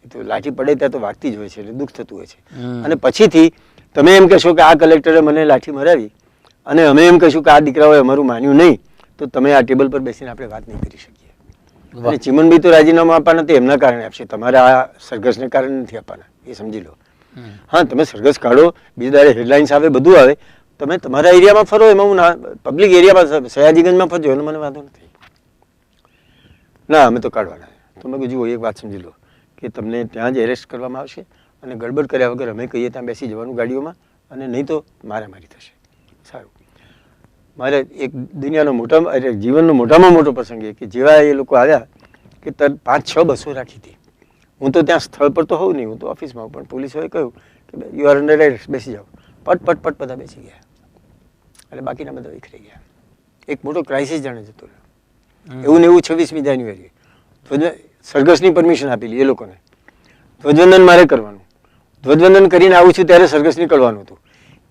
એ તો લાઠી પડે ત્યાં તો વાગતી જ હોય છે, એટલે દુઃખ થતું હોય છે. અને પછીથી તમે એમ કહેશો કે આ કલેક્ટરે મને લાઠી મરાવી અને અમે એમ કહીશું કે આ દીકરાઓએ અમારું માન્યું નહીં, તો તમે આ ટેબલ પર બેસીને આપણે વાત નહીં કરી શકીએ. અને ચીમનભાઈ તો રાજીનામું આપવાના તે એમના કારણે આપશે, તમારા આ સરઘસને કારણે નથી આપવાના, એ સમજી લો. હા, તમે સરઘસ કાઢો, બીજા દાડે હેડલાઇન્સ આવે, બધું આવે, તમે તમારા એરિયામાં ફરો, એમાં હું પબ્લિક એરિયામાં સયાજીગંજમાં ફરજો એનો મને વાંધો નથી. ના અમે તો કાઢવાના. તો મેં જુઓ એક વાત સમજી લો કે તમને ત્યાં જ એરેસ્ટ કરવામાં આવશે અને ગડબડ કર્યા વગર અમે કહીએ ત્યાં બેસી જવાનું ગાડીઓમાં, અને નહીં તો મારામારી થશે. સારું, મારે એક દુનિયાનો જીવનનો મોટામાં મોટો પ્રસંગ એ કે જેવા એ લોકો આવ્યા કે 5-6 બસો રાખી હતી. હું તો ત્યાં સ્થળ પર તો હોઉં નહીં, હું તો ઓફિસમાં, પણ પોલીસોએ કહ્યું કે યુ આર અંડર એરેસ્ટ, બેસી જાઓ. પટ બધા બેસી ગયા અને બાકીના બધા વિખરી ગયા. એક મોટો ક્રાઇસિસ જાણે જતો રહ્યો. એવું ને એવું 26મી જાન્યુઆરીએ સરઘસની પરમિશન આપેલી એ લોકોને. ધ્વજવંદન મારે કરવાનું, ધ્વજવંદન કરીને આવું છું ત્યારે સરઘસ નીકળવાનું હતું.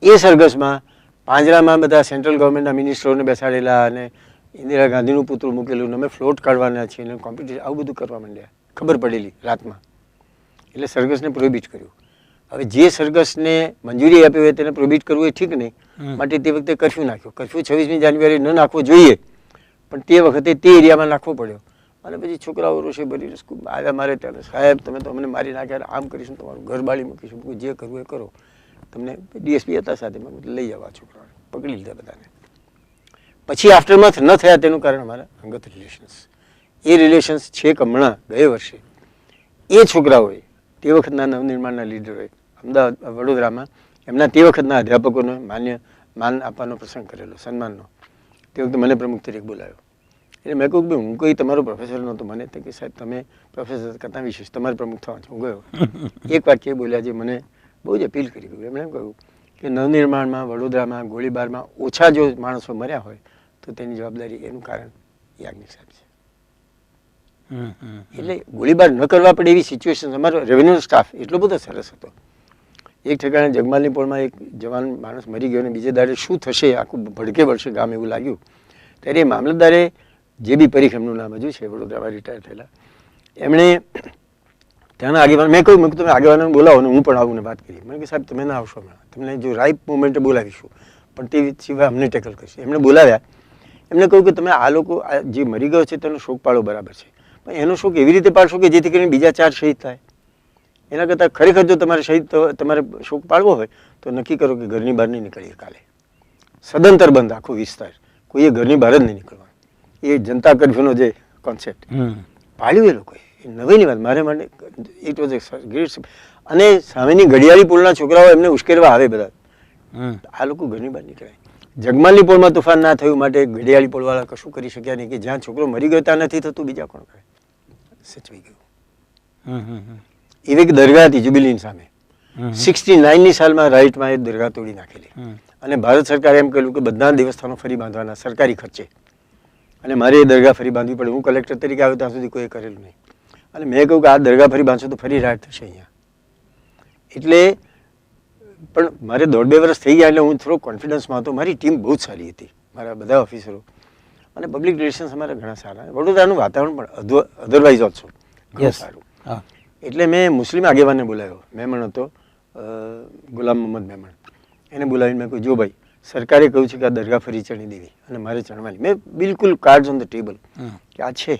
એ સરઘસમાં પાંજરામાં બધા સેન્ટ્રલ ગવર્મેન્ટના મિનિસ્ટરોને બેસાડેલા અને ઇન્દિરા ગાંધીનું પુતળું મૂકેલું, અમે ફ્લોટ કાઢવાના છીએ અને કોમ્પિટિશન, આવું બધું કરવા માંડ્યા. ખબર પડેલી રાતમાં, એટલે સરઘસને પ્રોહિબિટ કર્યું. હવે જે સરઘસને મંજૂરી આપી હોય તેને પ્રોહિબિટ કરવું એ ઠીક નહીં, માટે તે વખતે કરફ્યુ નાખ્યો. કરફ્યુ 26મી જાન્યુઆરી ન નાખવો જોઈએ, પણ તે વખતે તે એરિયામાં નાખવો પડ્યો. અને પછી છોકરાઓ રોષે ભરી આવ્યા મારે ત્યારે, સાહેબ તમે તો અમને મારી નાખ્યા, આમ કરીશું, તમારું ઘર બાળી મૂકીશું, જે કરવું એ કરો. તમને ડીએસપી હતા સાથે, લઈ જવા છોકરાઓને, પકડી લીધા બધાને. પછી આફ્ટરમાથ ન થયા તેનું કારણ અમારા અંગત રિલેશન્સ. એ રિલેશન્સ છેક હમણાં ગયા વર્ષે એ છોકરાઓએ, તે વખતના નવનિર્માણના લીડરોએ અમદાવાદ વડોદરામાં એમના તે વખતના અધ્યાપકોને માન આપવાનો પ્રસંગ કરેલો, સન્માનનો. તે વખતે મને પ્રમુખ તરીકે બોલાવ્યો. એટલે મેં કહ્યું કે હું કોઈ તમારો પ્રોફેસર નહોતો, મને કે સાહેબ તમે પ્રોફેસર કરતાં વિશેષ તમારે પ્રમુખ થવા છે. હું ગયો. એક વાક્ય બોલ્યા જે મને બહુ જ અપીલ કરી ગયું. એમણે એમ કહ્યું કે નવનિર્માણમાં વડોદરામાં ગોળીબારમાં ઓછા જો માણસો મર્યા હોય તો તેની જવાબદારી, એનું કારણ યાજ્ઞિક સાહેબ છે. એટલે ગોળીબાર ન કરવા પડે એવી સિચ્યુએશન. અમારો રેવન્યુ સ્ટાફ એટલો બધો સરસ હતો. એક ઠેકાણે જગમાલની પોળમાં એક જવાન માણસ મરી ગયો અને બીજે દાડે શું થશે આખું ભડકે વળશે ગામ એવું લાગ્યું. ત્યારે એ મામલતદારે, જે બી પરીખ એમનું નામ હજુ છે, વડોદરામાં રિટાયર થયેલા, એમણે ત્યાંના આગેવાન, મેં કહ્યું તમે આગેવાનોને બોલાવો ને હું પણ આવું ને વાત કરી. મને કે સાહેબ તમે ના આવશો હમણાં, તમને જો રાઈટ મોમેન્ટે બોલાવીશું, પણ તે સિવાય અમને ટેકલ કરશે. એમણે બોલાવ્યા. એમણે કહ્યું કે તમે આ લોકો જે મરી ગયો છે તેનો શોક પાળો બરાબર છે, પણ એનો શોક એવી રીતે પાડશો કે જેથી કરીને બીજા 4 શહીદ થાય. એના કરતાં ખરેખર જો તમારે તમારે શોક પાડવો હોય તો નક્કી કરો કે ઘરની બહાર નહીં નીકળીએ કાલે. સદંતર બંધ આખો વિસ્તાર, કોઈએ ઘરની બહાર જ નહીં નીકળવાનું. એ જનતા કર્ફ્યુનો જે કોન્સેપ્ટ પાડ્યું એ લોકોએ, એ નવીની વાત. મારે માટે ઇટ વોઝ એ ગ્રેટ. અને સામેની ઘડિયાળી પુલના છોકરાઓ એમને ઉશ્કેરવા આવે બધા, આ લોકો ઘરની બહાર નીકળાય. જગમાલની પોળમાં તોફાન ના થયું માટે ઘડિયાળી પોળવાળા કશું કરી શક્યા નહીં, કે જ્યાં છોકરો મરી ગયો ત્યાં નથી થતું, બીજા કોણ કરે? સચવાઈ ગયું. એવી એક દરગાહ હતી જુબિલીની સામે, 69ની સાલમાં રાઇટમાં એ દરગાહ તોડી નાખેલી. અને ભારત સરકારે એમ કહ્યું કે બધા દેવસ્થાનો ફરી બાંધવાના સરકારી ખર્ચે, અને મારે એ દરગાહ ફરી બાંધવી પડે. હું કલેક્ટર તરીકે આવ્યો ત્યાં સુધી કોઈ કરેલું નહીં. અને મેં કહ્યું કે આ દરગાહ ફરી બાંધશો તો ફરી રાઈટ થશે અહીંયા. એટલે પણ મારે 1.5-2 વર્ષ થઈ ગયા એટલે હું થોડો કોન્ફિડન્સમાં હતો. મારી ટીમ બહુ જ સારી હતી, મારા બધા ઓફિસરો, અને પબ્લિક રિલેશન્સ અમારા ઘણા સારા. વડોદરાનું વાતાવરણ પણ અધરવાઇઝ ઓલ્સો ઘણું સારું. એટલે મેં મુસ્લિમ આગેવાનને બોલાવ્યો. મહેમાન હતો ગુલામ મોહમ્મદ મહેમાન. એને બોલાવીને મેં કહ્યું જો ભાઈ સરકારે કહ્યું છે કે આ દરગાહ ફરી ચણી દેવી અને મારે ચણવાની. મેં બિલકુલ કાર્ડ્સ ઓન ધ ટેબલ કે આ છે,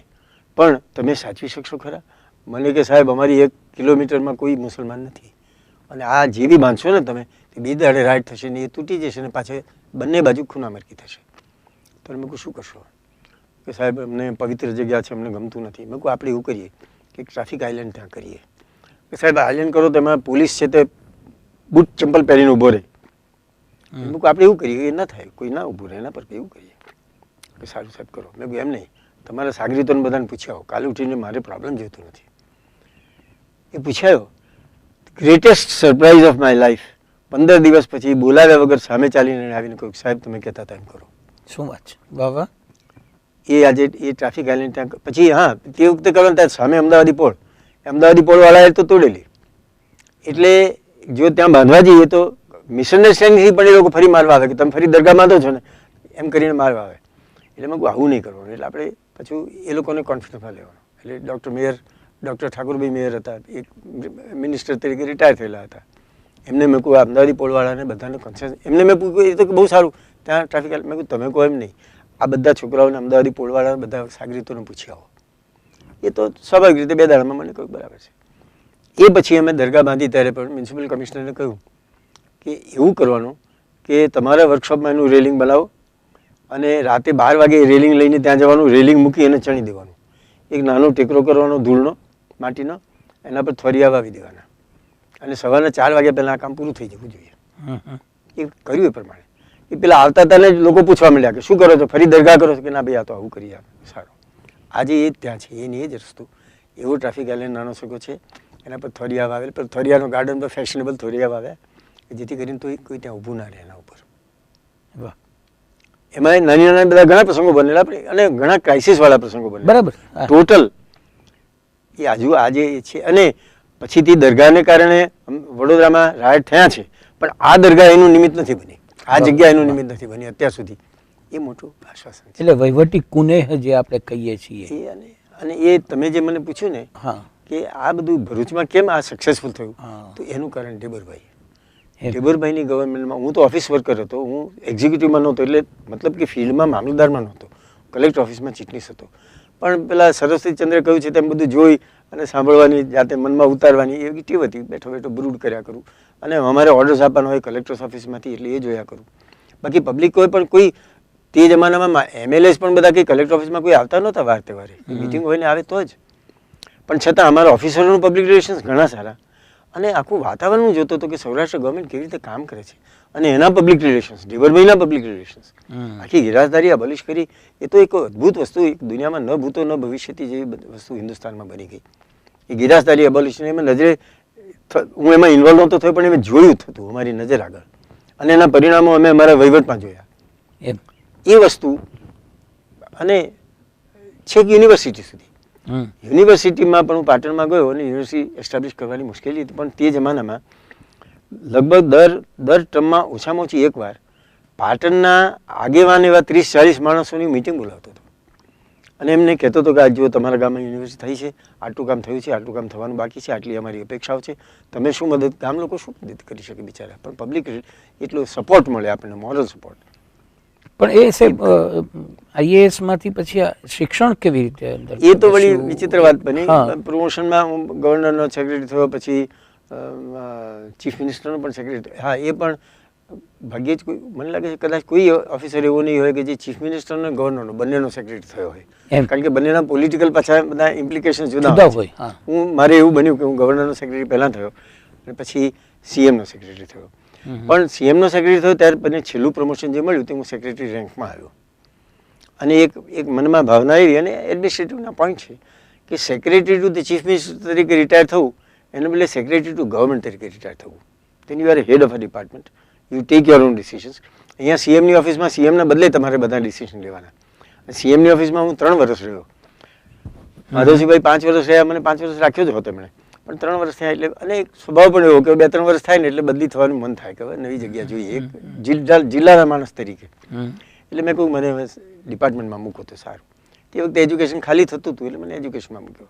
પણ તમે સાચવી શકશો ખરા? મને કે સાહેબ અમારી 1 કિલોમીટરમાં કોઈ મુસલમાન નથી અને આ જે બી બાંધશો ને તમે તે 2 દાડે રાઈટ થશે ને એ તૂટી જશે ને પાછળ બંને બાજુ ખૂનામરકી થશે. તો મેં કહું શું કરશો? કે સાહેબ અમને પવિત્ર જગ્યા છે, અમને ગમતું નથી. મેં કહું આપણે એવું કરીએ કે ટ્રાફિક આઇલેન્ડ ત્યાં કરીએ. કે સાહેબ આઇલેન્ડ કરો તો એમાં પોલીસ છે તે બૂટ ચંપલ પહેરીને ઊભો રહે. મેં કહું આપણે એવું કરીએ, એ ના થાય, કોઈ ના ઊભું રહે એના પર એવું કરીએ. કે સારું સાહેબ કરો. મેં કહું એમ નહીં, તમારા સાગરીતોને બધાને પૂછ્યા કાલે ઉઠીને મારે પ્રોબ્લેમ જોતું નથી. એ પૂછાયો. Greatest surprise of my life. 15 દિવસ પછી બોલાવ્યા વગર સામે ચાલીને આવીને કહ્યું સાહેબ તમે કહેતા હતા એમ કરો. શું વાત છે બાબા? એ આજે એ ટ્રાફિક આઇલેન્ડ ત્યાં પછી હા તે વખતે કરવાનું ત્યાં સામે અમદાવાદી પોળવાળાએ તો તોડેલી. એટલે જો ત્યાં બાંધવા જઈએ તો મિસઅન્ડરસ્ટેન્ડિંગથી પણ એ લોકો ફરી મારવા આવે કે તમે ફરી દરગાહ બાંધો છો ને એમ કરીને મારવા આવે. એટલે મેં કહું આવું નહીં કરવાનું. એટલે આપણે પાછું એ લોકોને કોન્ફિડન્સમાં લેવાનું. એટલે ડૉક્ટર ઠાકુરભાઈ મેયર હતા, એક મિનિસ્ટર તરીકે રિટાયર થયેલા હતા. એમને મેં કહું અમદાવાદી પોળવાળાને બધાને કોન્સેન્સ એમને મેં પૂછ્યું એ તો બહુ સારું ત્યાં ટ્રાફિક. મેં કહું તમે કહો એમ નહીં, આ બધા છોકરાઓને અમદાવાદી પોળવાળા બધા સાગરીતોને પૂછી આવો. એ તો સ્વાભાવિક રીતે 2 દાડામાં મને કહ્યું બરાબર છે. એ પછી અમે દરગાહ બાંધી ત્યારે પણ મ્યુનિસિપલ કમિશનરને કહ્યું કે એવું કરવાનું કે તમારા વર્કશોપમાં એનું રેલિંગ બનાવો અને રાતે 12 વાગે રેલિંગ લઈને ત્યાં જવાનું, રેલિંગ મૂકી અને ચણી દેવાનું. એક નાનો ટેકરો કરવાનો ધૂળનો માટીનો, એના પર થોરિયા વાવી દેવાના અને સવારના 4 વાગ્યા પહેલાં આ કામ પૂરું થઈ જવું જોઈએ. એ કર્યું એ પ્રમાણે. એ પેલા આવતા હતા ને લોકો પૂછવા માંડ્યા કે શું કરો છો, ફરી દરગાહ કરો છો? કે ના ભાઈ આ તો આવું કરી આપે. સારું, આજે એ જ ત્યાં છે, એની એ જ રસ્તો એવો ટ્રાફિક આઇલેન્ડ નાનો સગો છે, એના પર થોરિયા વાવેલ, પર થોરિયાનો ગાર્ડન પર ફેશનેબલ થોરિયા વાવ્યા જેથી કરીને તો કોઈ ત્યાં ઊભું ના રહે એના ઉપર. વાહ! એમાં નાના બધા ઘણા પ્રસંગો બનેલા અને ઘણા ક્રાઇસિસવાળા પ્રસંગો બનેલા. બરાબર. ટોટલ એ આજે છે. અને પછીથી દરગાહને કારણે વડોદરામાં રાયટ થયા છે, પણ આ દરગાહ એનું નિમિત્ત નથી બની, આ જગ્યા એનું નિમિત્ત નથી બની અત્યાર સુધી. એ મોટું આશ્વાસન છે. એટલે વહીવટી કુનેહ જે આપણે કહીએ છીએ એ અને એ તમે જે મને પૂછ્યું ને કે આ બધું ભરૂચમાં કેમ આ સક્સેસફુલ થયું, તો એનું કારણ ઢેબરભાઈની ગવર્મેન્ટમાં હું તો ઓફિસ વર્કર હતો, હું એક્ઝિક્યુટિવમાં નહોતો, એટલે મતલબ કે ફિલ્ડમાં મામલતદારમાં નહોતો, કલેક્ટર ઓફિસમાં ચીટનીસ હતો. પણ પેલા સરસ્વતી ચંદ્રે કહ્યું છે તેમ બધું જોઈ અને સાંભળવાની, જાતે મનમાં ઉતારવાની એવી ટીવ હતી. બેઠો બેઠો બ્રૂડ કર્યા કરું અને અમારે ઓર્ડર્સ આપવાના હોય કલેક્ટર્સ ઓફિસમાંથી, એટલે એ જોયા કરું. બાકી પબ્લિક કોઈ તે જમાનામાં MLAs પણ બધા કંઈ કલેક્ટર ઓફિસમાં કોઈ આવતા નહોતા વાર તહેવારે, મિટિંગ હોય ને આવે તો જ. પણ છતાં અમારા ઓફિસરોનું પબ્લિક રિલેશન્સ ઘણા સારા અને આખું વાતાવરણ જોતો હતો કે સૌરાષ્ટ્ર ગવર્મેન્ટ કેવી રીતે કામ કરે છે અને એના પબ્લિક રિલેશન્સ, ઢેબરભાઈના પબ્લિક રિલેશન્સ, આખી ગિરાજદારી અબોલિશ કરી. એ તો એક અદ્ભુત વસ્તુ, એક દુનિયામાં ન ભૂતો ન ભવિષ્યથી જેવી વસ્તુ હિન્દુસ્તાનમાં બની ગઈ. એ ગિરાજદારી અબોલિશને એમાં નજરે, હું એમાં ઇન્વોલ્વ નહોતો થયો પણ એમાં જોયું થતું અમારી નજર આગળ અને એના પરિણામો અમે અમારા વહીવટમાં જોયા એ વસ્તુ. અને છેક યુનિવર્સિટી સુધી, યુનિવર્સિટીમાં પણ હું પાટણમાં ગયો અને યુનિવર્સિટી એસ્ટાબ્લિશ કરવાની મુશ્કેલી હતી, પણ તે જમાનામાં લગભગ દર ટર્મમાં ઓછામાં ઓછી એકવાર પાટણના આગેવાન એવા 30-40 માણસોની મિટિંગ બોલાવતો હતો અને એમને કહેતો હતો કે આ જો તમારા ગામમાં યુનિવર્સિટી થઈ છે, આટલું કામ થયું છે, આટલું કામ થવાનું બાકી છે, આટલી અમારી અપેક્ષાઓ છે, તમે શું મદદ, ગામ લોકો શું મદદ કરી શકે બિચારા, પણ પબ્લિક એટલો સપોર્ટ મળે આપણને, મોરલ સપોર્ટ. પણ એ સાહેબ IAS માંથી પછી શિક્ષણ કેવી રીતે? એ તો વળી વિચિત્ર વાત બની. પ્રમોશનમાં હું ગવર્નરનો સેક્રેટરી થયો, પછી ચીફ મિનિસ્ટરનો પણ સેક્રેટરી. હા, એ પણ ભાગ્યે જ કોઈ, મને લાગે છે કદાચ કોઈ ઓફિસર એવો નહીં હોય કે જે ચીફ મિનિસ્ટરનો ગવર્નરનો બંનેનો સેક્રેટરી થયો હોય, કારણ કે બંનેના પોલિટિકલ પાછા બધા ઇમ્પ્લિકેશન જુદા હોય. મારે એવું બન્યું કે હું ગવર્નરનો સેક્રેટરી પહેલાં થયો અને પછી CMનો સેક્રેટરી થયો. પણ CMનો સેક્રેટરી થયો ત્યારે મને છેલ્લું પ્રમોશન જે મળ્યું તે હું સેક્રેટરી રેન્કમાં આવ્યો. અને એક મનમાં ભાવના એવી, અને એડમિનિસ્ટ્રેટિવના પોઈન્ટ છે કે secretary to the chief minister તરીકે રિટાયર થવું એને બદલે સેક્રેટરી ટુ ગવર્મેન્ટ તરીકે રિટાયર થવું. then you are head of a department, you take your own decisions. અહીંયા CMની ઓફિસમાં CMના બદલે તમારે બધા ડિસિઝન લેવાના. CMની ઓફિસમાં હું 3 વર્ષ રહ્યો, માધવસિંહભાઈ 5 વર્ષ રહ્યા, મને 5 વર્ષ રાખ્યો જ હતો એમણે, પણ 3 વર્ષ થયા એટલે, અને એક સ્વભાવ પણ એવો કે 2-3 વર્ષ થાય ને એટલે બદલી થવાનું મન થાય કે હવે નવી જગ્યા જોઈએ, એક જિલ્લાના માણસ તરીકે. એટલે મેં કહ્યું મને હવે ડિપાર્ટમેન્ટમાં મૂકો તો સારું. તે વખતે એજ્યુકેશન ખાલી થતું હતું એટલે મને એજ્યુકેશનમાં મૂક્યો.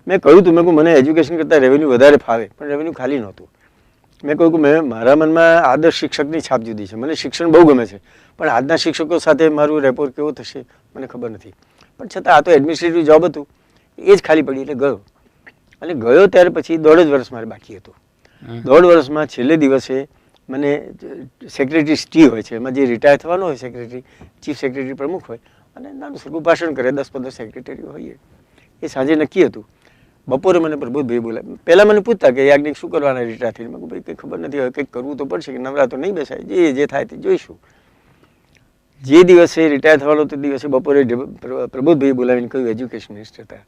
મેં કહ્યું હતું, મેં કહું મને એજ્યુકેશન કરતાં રેવન્યુ વધારે ફાવે, પણ રેવન્યુ ખાલી નહોતું. મેં કહ્યું કે મારા મનમાં આદર્શ શિક્ષકની છાપ જુદી છે. મને શિક્ષણ બહુ ગમે છે, પણ આજના શિક્ષકો સાથે મારું રેપોર કેવો થશે મને ખબર નથી. પણ છતાં આ તો એડમિનિસ્ટ્રેટિવ જોબ હતું, એ જ ખાલી પડી એટલે ગયો. અને ગયો ત્યારે પછી 1.5 વર્ષ મારે બાકી હતું. 1.5 વર્ષમાં છેલ્લે દિવસે મને સેક્રેટરી સ્ટી હોય છે, એમાં જે રિટાયર થવાનો હોય સેક્રેટરી, ચીફ સેક્રેટરી પ્રમુખ હોય, અને નાનું સરખું ભાષણ કરે, 10-15 સેક્રેટરી હોઈએ. એ સાંજે નક્કી હતું. બપોરે મને પ્રબોધભાઈ બોલાવે. પહેલાં મને પૂછતા કે યાજ્ઞિક શું કરવાના રિટાયર થઈને? મેં કહ્યું ભાઈ કંઈ ખબર નથી, હવે કંઈક કરવું તો પડશે, કે નવરા તો નહીં બેસાય, જે થાય તે જોઈશું. જે દિવસે રિટાયર થવાનો તે દિવસે બપોરે પ્રબોધભાઈ બોલાવીને કહ્યું, એજ્યુકેશન મિનિસ્ટર હતા,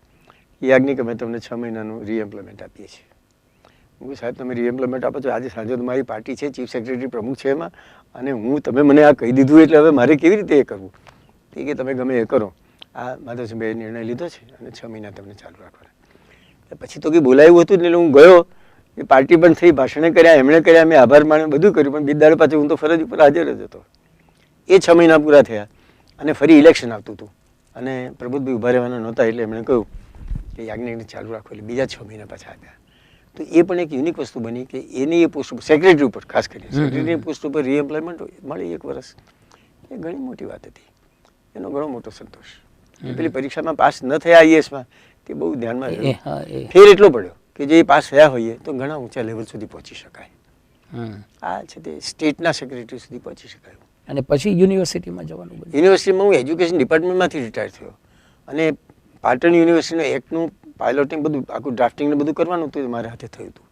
યાજ્ઞિક અમે તમને 6 મહિનાનું રીએમ્પ્લોયમેન્ટ આપીએ છીએ. હું સાહેબ તમે રીએમ્પ્લોયમેન્ટ આપો છો, આજે સાંજે મારી પાર્ટી છે, ચીફ સેક્રેટરી પ્રમુખ છે એમાં, અને તમે મને આ કહી દીધું એટલે હવે મારે કેવી રીતે એ કરવું? તે કે તમે ગમે એ કરો, આ માધવસિંહભાઈએ નિર્ણય લીધો છે અને 6 મહિના તમને ચાલુ રાખવાના. પછી તો કંઈ બોલાવ્યું હતું એટલે હું ગયો. એ પાર્ટી પણ થઈ, ભાષણે કર્યા, એમણે કર્યા, મેં આભાર માન્યો, બધું કર્યું, પણ બીજ દાડે પાછું હું તો ફરજ ઉપર હાજર જ હતો. એ 6 મહિના પૂરા થયા અને ફરી ઇલેક્શન આવતું હતું, અને પ્રબોધભાઈ ઊભા રહેવાના નહોતા, એટલે એમણે કહ્યું કે યાજ્ઞિકને ચાલુ રાખો, એટલે બીજા 6 મહિના પાછા આવ્યા. તો એ પણ એક યુનિક વસ્તુ બની કે એની એ પોસ્ટ ઉપર, સેક્રેટરી ઉપર ખાસ કરીને, સેક્રેટરીની પોસ્ટ ઉપર રીએમ્પ્લોયમેન્ટ મળે 1 વર્ષ, એ ઘણી મોટી વાત હતી. એનો ઘણો મોટો સંતોષ. પેલી પરીક્ષામાં પાસ ન થયા આઈએએસમાં, તે બહુ ધ્યાનમાં રહ્યું. ફેર એટલો પડ્યો કે જે પાસ થયા હોઈએ તો ઘણા ઊંચા લેવલ સુધી પહોંચી શકાય. આ છે તે સ્ટેટના સેક્રેટરી સુધી પહોંચી શકાય. અને પછી યુનિવર્સિટીમાં જવાનું બન્યું. યુનિવર્સિટીમાં હું એજ્યુકેશન ડિપાર્ટમેન્ટમાંથી રિટાયર થયો, અને પાટણ યુનિવર્સિટીનો એક્ટનું પાયલોટિંગ બધું આખું ડ્રાફ્ટિંગ ને બધું કરવાનું હતું, મારા હાથે થયું હતું.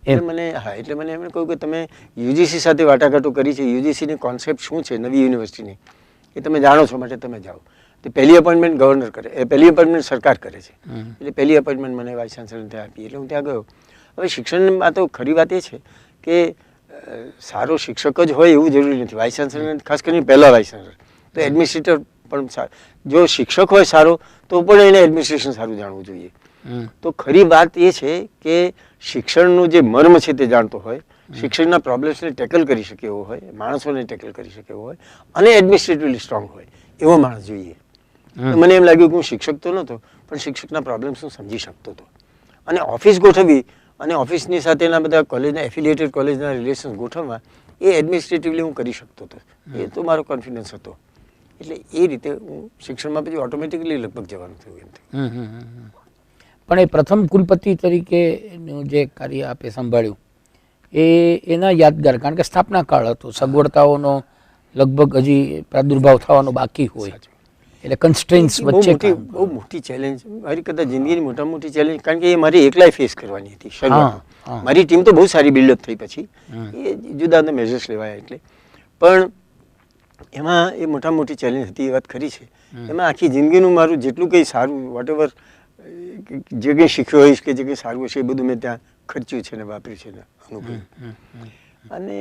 એટલે મને એમણે કહ્યું કે તમે યુજીસી સાથે વાટાઘાટો કરી છે, યુજીસીની કોન્સેપ્ટ શું છે નવી યુનિવર્સિટીની એ તમે જાણો છો, માટે તમે જાઓ. તે પહેલી અપોઇન્ટમેન્ટ ગવર્નર કરે, પહેલી અપોઇન્ટમેન્ટ સરકાર કરે છે, એટલે પહેલી અપોઇન્ટમેન્ટ મને વાઇસ ચાન્સલરને ત્યાં આપી, એટલે હું ત્યાં ગયો. હવે શિક્ષણમાં તો ખરી વાત એ છે કે સારો શિક્ષક જ હોય એવું જરૂરી નથી. વાઇસ ચાન્સલર, ખાસ કરીને પહેલા વાઇસ ચાન્સલર, તો એડમિનિસ્ટ્રેટર પણ સારો. જો શિક્ષક હોય સારો તો પણ એને એડમિનિસ્ટ્રેશન સારું જાણવું જોઈએ. તો ખરી વાત એ છે કે શિક્ષણનું જે મર્મ છે તે જાણતો હોય, શિક્ષણના પ્રોબ્લેમ્સને ટેકલ કરી શકે એવો હોય, માણસોને ટેકલ કરી શકે એવો હોય, અને એડમિનિસ્ટ્રેટિવલી સ્ટ્રોંગ હોય એવો માણસ જોઈએ. મને એમ લાગ્યું કે હું શિક્ષક તો નહોતો, પણ શિક્ષકના પ્રોબ્લેમ્સ હું સમજી શકતો હતો. અને ઓફિસ ગોઠવવી અને ઓફિસની સાથેના બધા કોલેજના એફિલિએટેડ કોલેજના રિલેશન્સ ગોઠવવા, એ એડમિનિસ્ટ્રેટિવલી હું કરી શકતો હતો. એ તો મારો કોન્ફિડન્સ હતો. એટલે એ રીતે હું શિક્ષણમાં પછી ઓટોમેટિકલી લગભગ જવાનું થયું એમ. પણ એ પ્રથમ કુલપતિ તરીકેનું જે કાર્ય આપે સંભાળ્યું એના યાદગાર, કારણ કે સ્થાપના કાળ હતો, સગવડતાઓનો લગભગ હજી પ્રાદુર્ભાવ થવાનો બાકી હોય, એટલે કન્સ્ટ્રેન્ટ્સ વચ્ચે બહુ મોટી ચેલેન્જ, મારી કદાચ જિંદગીની મોટામાં મોટી ચેલેન્જ, કારણ કે એ મારી એકલાય ફેસ કરવાની હતી શરૂઆતમાં. મારી ટીમ તો બહુ સારી બિલ્ડઅપ થઈ પછી, એ જુદા જુદા મેજર્સ લેવાયા, એટલે પણ એમાં એ મોટામાં મોટી ચેલેન્જ હતી, એ વાત ખરી છે. એમાં આખી જિંદગીનું મારું જેટલું કંઈ સારું, વોટ એવર જે કંઈ શીખ્યો હોઈશ કે જે કંઈ સારું હશે એ બધું મેં ત્યાં ખર્ચ્યું છે ને વાપર્યું છે ને અનુભવ્યું. અને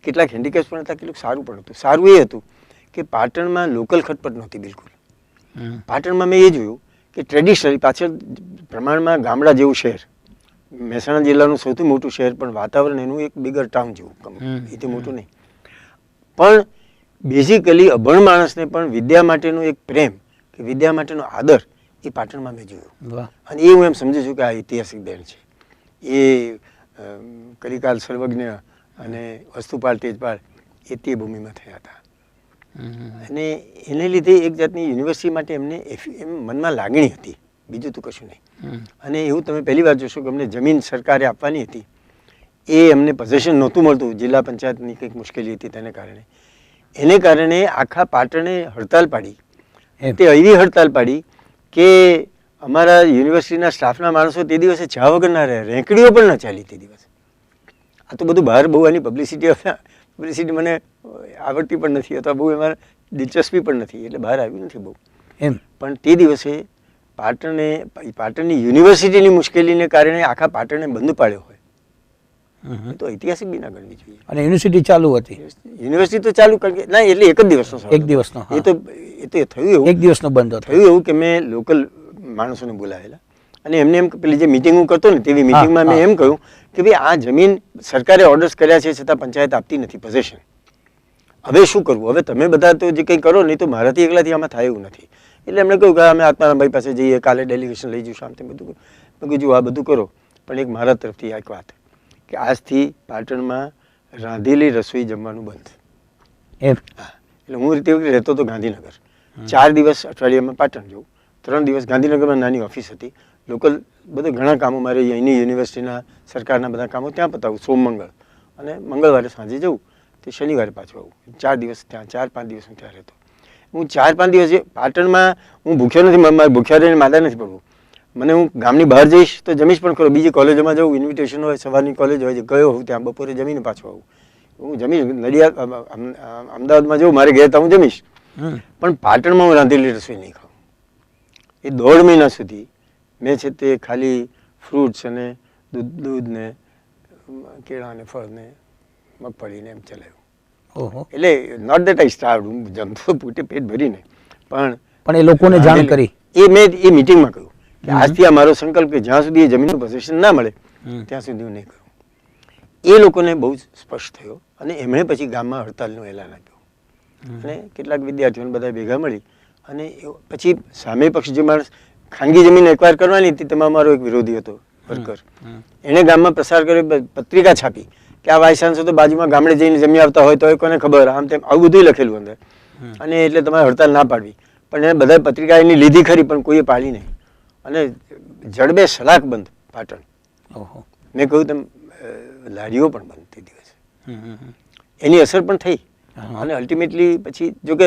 કેટલાક હેન્ડીકેપ્સ પણ હતા, કેટલુંક સારું પણ હતું. સારું એ હતું કે પાટણમાં લોકલ ખટપટ નહોતી બિલકુલ. પાટણમાં મેં એ જોયું કે ટ્રેડિશનલી પાછળ પ્રમાણમાં ગામડા જેવું શહેર, મહેસાણા જિલ્લાનું સૌથી મોટું શહેર, પણ વાતાવરણ એનું એક બિગર ટાઉન જેવું, એથી મોટું નહીં. પણ બેઝિકલી અભણ માણસને પણ વિદ્યા માટેનો એક પ્રેમ કે વિદ્યા માટેનો આદર એ પાટણમાં મેં જોયું. અને એ હું એમ સમજુ છું કે આ ઐતિહાસિક દેણ છે. એ કલિકાલ સર્વજ્ઞ અને વસ્તુપાલ તેજપાલ એ તે ભૂમિમાં થયા હતા. અને એને લીધે એક જાતની યુનિવર્સિટી માટે એમને એમ મનમાં લાગણી હતી, બીજું તો કશું નહીં. અને એવું તમે પહેલી વાર જોશો કે અમને જમીન સરકારે આપવાની હતી, એ અમને પોઝેશન નહોતું મળતું, જિલ્લા પંચાયતની કંઈક મુશ્કેલી હતી તેને કારણે. એને કારણે આખા પાટણે હડતાલ પાડી. તે એવી હડતાલ પાડી કે અમારા યુનિવર્સિટીના સ્ટાફના માણસો તે દિવસે ચા વગર ના રહે, રેંકડીઓ પણ ન ચાલી તે દિવસે. આ તો બધું બહાર બહુ આની પબ્લિસિટી મને આવડતી પણ નથી, અથવા બહુ એમાં દિલચસ્પી પણ નથી, એટલે બહાર આવ્યું નથી બહુ એમ. પણ તે દિવસે પાટણની યુનિવર્સિટીની મુશ્કેલીને કારણે આખા પાટણને બંધ પાડ્યો હોય, એ તો ઐતિહાસિક બી ના ગણવી જોઈએ. અને યુનિવર્સિટી ચાલુ હતી? યુનિવર્સિટી તો ચાલુ, કારણ કે ના, એટલે એક જ દિવસનો એ તો થયું એવું, એક દિવસનો બંધ થયું એવું કે મેં લોકલ માણસોને બોલાવેલા અને એમને એમ પેલી જે મિટિંગ હું કરતો ને તેવી મિટિંગમાં મેં એમ કહ્યું કે ભાઈ આ જમીન સરકારે ઓર્ડર્સ કર્યા છે છતાં પંચાયત આપતી નથી પોઝેશન, હવે શું કરવું? હવે તમે બધા તો જે કંઈ કરો નહીં તો મારાથી એકલાથી આમાં થાય એવું નથી. એટલે એમણે કહ્યું કે અમે આત્મારામભાઈ પાસે જઈએ, કાલે ડેલિગેશન લઈ જઈશું, આમ તેમ બધું. મેં કીધું આ બધું કરો, પણ એક મારા તરફથી એક વાત કે આજથી પાટણમાં રાંધેલી રસોઈ જમવાનું બંધ. એમ એટલે હું તે વખતે રહેતો હતો ગાંધીનગર. 4 દિવસ અઠવાડિયામાં પાટણ જવું, 3 દિવસ ગાંધીનગરમાં નાની ઓફિસ હતી. લોકલ બધા ઘણા કામો મારે અહીંની યુનિવર્સિટીના સરકારના બધા કામો ત્યાં પતાવું સોમ મંગળ, અને મંગળવારે સાંજે જવું, તે શનિવારે પાછું આવું. 4 દિવસ ત્યાં, 4-5 દિવસ હું ત્યાં રહેતો. હું 4-5 દિવસ પાટણમાં હું ભૂખ્યો નથી, મારે ભૂખ્યા રહીને માદા નથી પડવું. મને હું ગામની બહાર જઈશ તો જમીશ પણ ખરો, બીજી કોલેજોમાં જવું, ઇન્વિટેશન હોય, સવારની કોલેજ હોય, ગયો હોઉં ત્યાં બપોરે જમીને પાછું આવું. હું જમીશ. નડિયાદ અમદાવાદમાં જવું, મારે ઘેર તો હું જમીશ, પણ પાટણમાં હું રાંધેલી રસોઈ નહીં ખાઉં. એ 1.5 મહિના સુધી મેં છે તે ખાલી ફ્રૂટ્સ અને દૂધ ને કેળા ને ફળ ને મગફળીને એમ ચલાવ્યું. એટલે નોટ દેટ આઈ સ્ટાર્વ, હું જમતો પોતે પેટ ભરીને, પણ એ લોકોને જાણ કરી. એ મેં એ મિટિંગમાં કહ્યું કે આજથી આ મારો સંકલ્પ કે જ્યાં સુધી એ જમીનનું પોઝિશન ના મળે ત્યાં સુધી હું નહીં કરું. એ લોકોને બહુ સ્પષ્ટ થયો અને એમણે પછી ગામમાં હડતાલનું એલાન આપ્યું અને કેટલાક વિદ્યાર્થીઓને બધા ભેગા મળી અને પછી સામે પક્ષ જે માણસ ખાનગી જમીન એક્વાયર કરવાની હતી તેમાં મારો એક વિરોધી હતો વર્કર, એણે ગામમાં પ્રસાર કર્યો, પત્રિકા છાપી કે આ વાઇસ ચાન્સલર તો બાજુમાં ગામડે જઈને જમી આવતા હોય તો એ કોને ખબર, આમ તેમ આવું બધું લખેલું અંદર. અને એટલે તમારે હડતાલ ના પાડવી, પણ એને બધા પત્રિકા એની લીધી ખરી પણ કોઈએ પાડી નહીં. અને જડબે સલાક બંધ પાટણ. મેં કહ્યું તેમ લારીઓ પણ બંધ તે દિવસે. એની અસર પણ થઈ અને અલ્ટિમેટલી પછી જોકે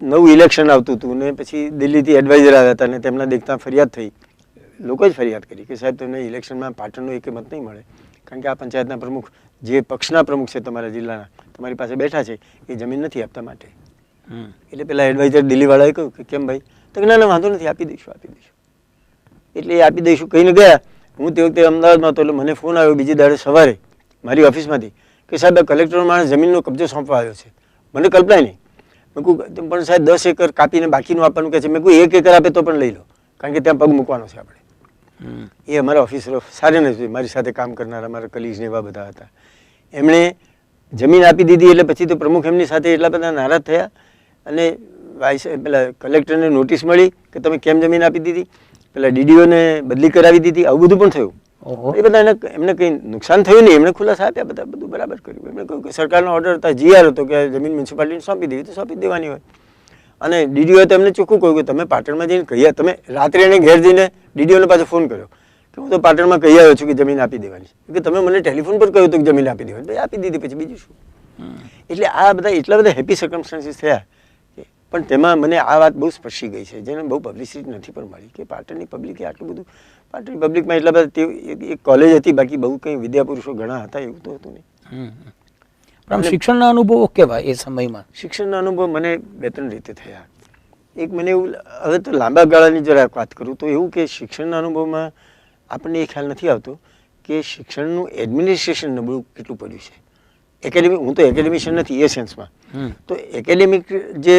નવું ઇલેક્શન આવતું હતું ને પછી દિલ્હીથી એડવાઇઝર આવ્યા હતા ને તેમના દેખતા ફરિયાદ થઈ. લોકોએ જ ફરિયાદ કરી કે સાહેબ તમને ઇલેક્શનમાં પાટણનો એક મત નહીં મળે, કારણ કે આ પંચાયતના પ્રમુખ જે પક્ષના પ્રમુખ છે તમારા જિલ્લાના તમારી પાસે બેઠા છે એ જમીન નથી આપતા માટે. એટલે પેલા એડવાઇઝર દિલ્હીવાળાએ કહ્યું કે કેમ ભાઈ, તો ના ના વાંધો નથી, આપી દઈશું. એટલે એ આપી દઈશું કહીને ગયા. હું તે વખતે અમદાવાદમાં હતો એટલે મને ફોન આવ્યો બીજી દાડે સવારે મારી ઓફિસમાંથી કે સાહેબ આ કલેક્ટરનો માણસ જમીનનો કબજો સોંપવા આવ્યો છે. મને કલ્પના નહીં. મેં કહું પણ સાહેબ 10 એકર કાપીને બાકીનું આપવાનું કહે છે. મેં કહું 1 એકર આપે તો પણ લઈ લો, કારણ કે ત્યાં પગ મૂકવાનો છે આપણે. એ અમારા ઓફિસરો સારા નથી, મારી સાથે કામ કરનારા મારા કલીગ્સ ને એવા બધા હતા. એમણે જમીન આપી દીધી એટલે પછી તો પ્રમુખ એમની સાથે એટલા બધા નારાજ થયા અને પેલા કલેક્ટરને નોટિસ મળી કે તમે કેમ જમીન આપી દીધી, પેલા ડીડીઓને બદલી કરાવી દીધી, આવું બધું પણ થયું. એ બધા એમને કંઈ નુકસાન થયું નહીં, એમણે ખુલાસા આપ્યા, બધા બધું બરાબર કર્યું. એમણે કહ્યું કે સરકારનો ઓર્ડર હતા, જીઆર હતો કે જમીન મ્યુનિસિપાલિટીને સોંપી દેવી તો સોંપી દેવાની હોય. અને ડીડીઓએ તો એમને ચોખ્ખું કહ્યું કે તમે પાટણમાં જઈને કહ્યા, તમે રાત્રે એને ઘેર જઈને ડીડીઓને પાછો ફોન કર્યો કે હું તો પાટણમાં કહી આવ્યો છું કે જમીન આપી દેવાની છે, કે તમે મને ટેલિફોન પર કહ્યું હતું કે જમીન આપી દેવાની, આપી દીધી, પછી બીજું શું. એટલે આ બધા એટલા બધા હેપી સર્કમસ્ટાન્સીસ થયા, પણ તેમાં મને આ વાત બહુ સ્પર્શી ગઈ છે, જેને બહુ પબ્લિસિટી નથી પણ મળી કે પાટણની પબ્લિકે આટલું બધું, પાટણની પબ્લિકમાં એટલા બધા એક કોલેજ હતી, બાકી બહુ કંઈ વિદ્યાપુરુષો ઘણા હતા એવું તો હતું નહીં. પણ શિક્ષણના અનુભવો કેવા એ સમયમાં? શિક્ષણના અનુભવ મને 2-3 રીતે થયા. એક મને એવું, હવે તો લાંબા ગાળાની જરાક વાત કરું તો એવું કે શિક્ષણના અનુભવમાં આપણને એ ખ્યાલ નથી આવતો કે શિક્ષણનું એડમિનિસ્ટ્રેશન નબળું કેટલું પડ્યું છે. એકેડેમિક, હું તો એકેડેમિશિયન નથી એ સેન્સમાં, તો એકેડેમિક જે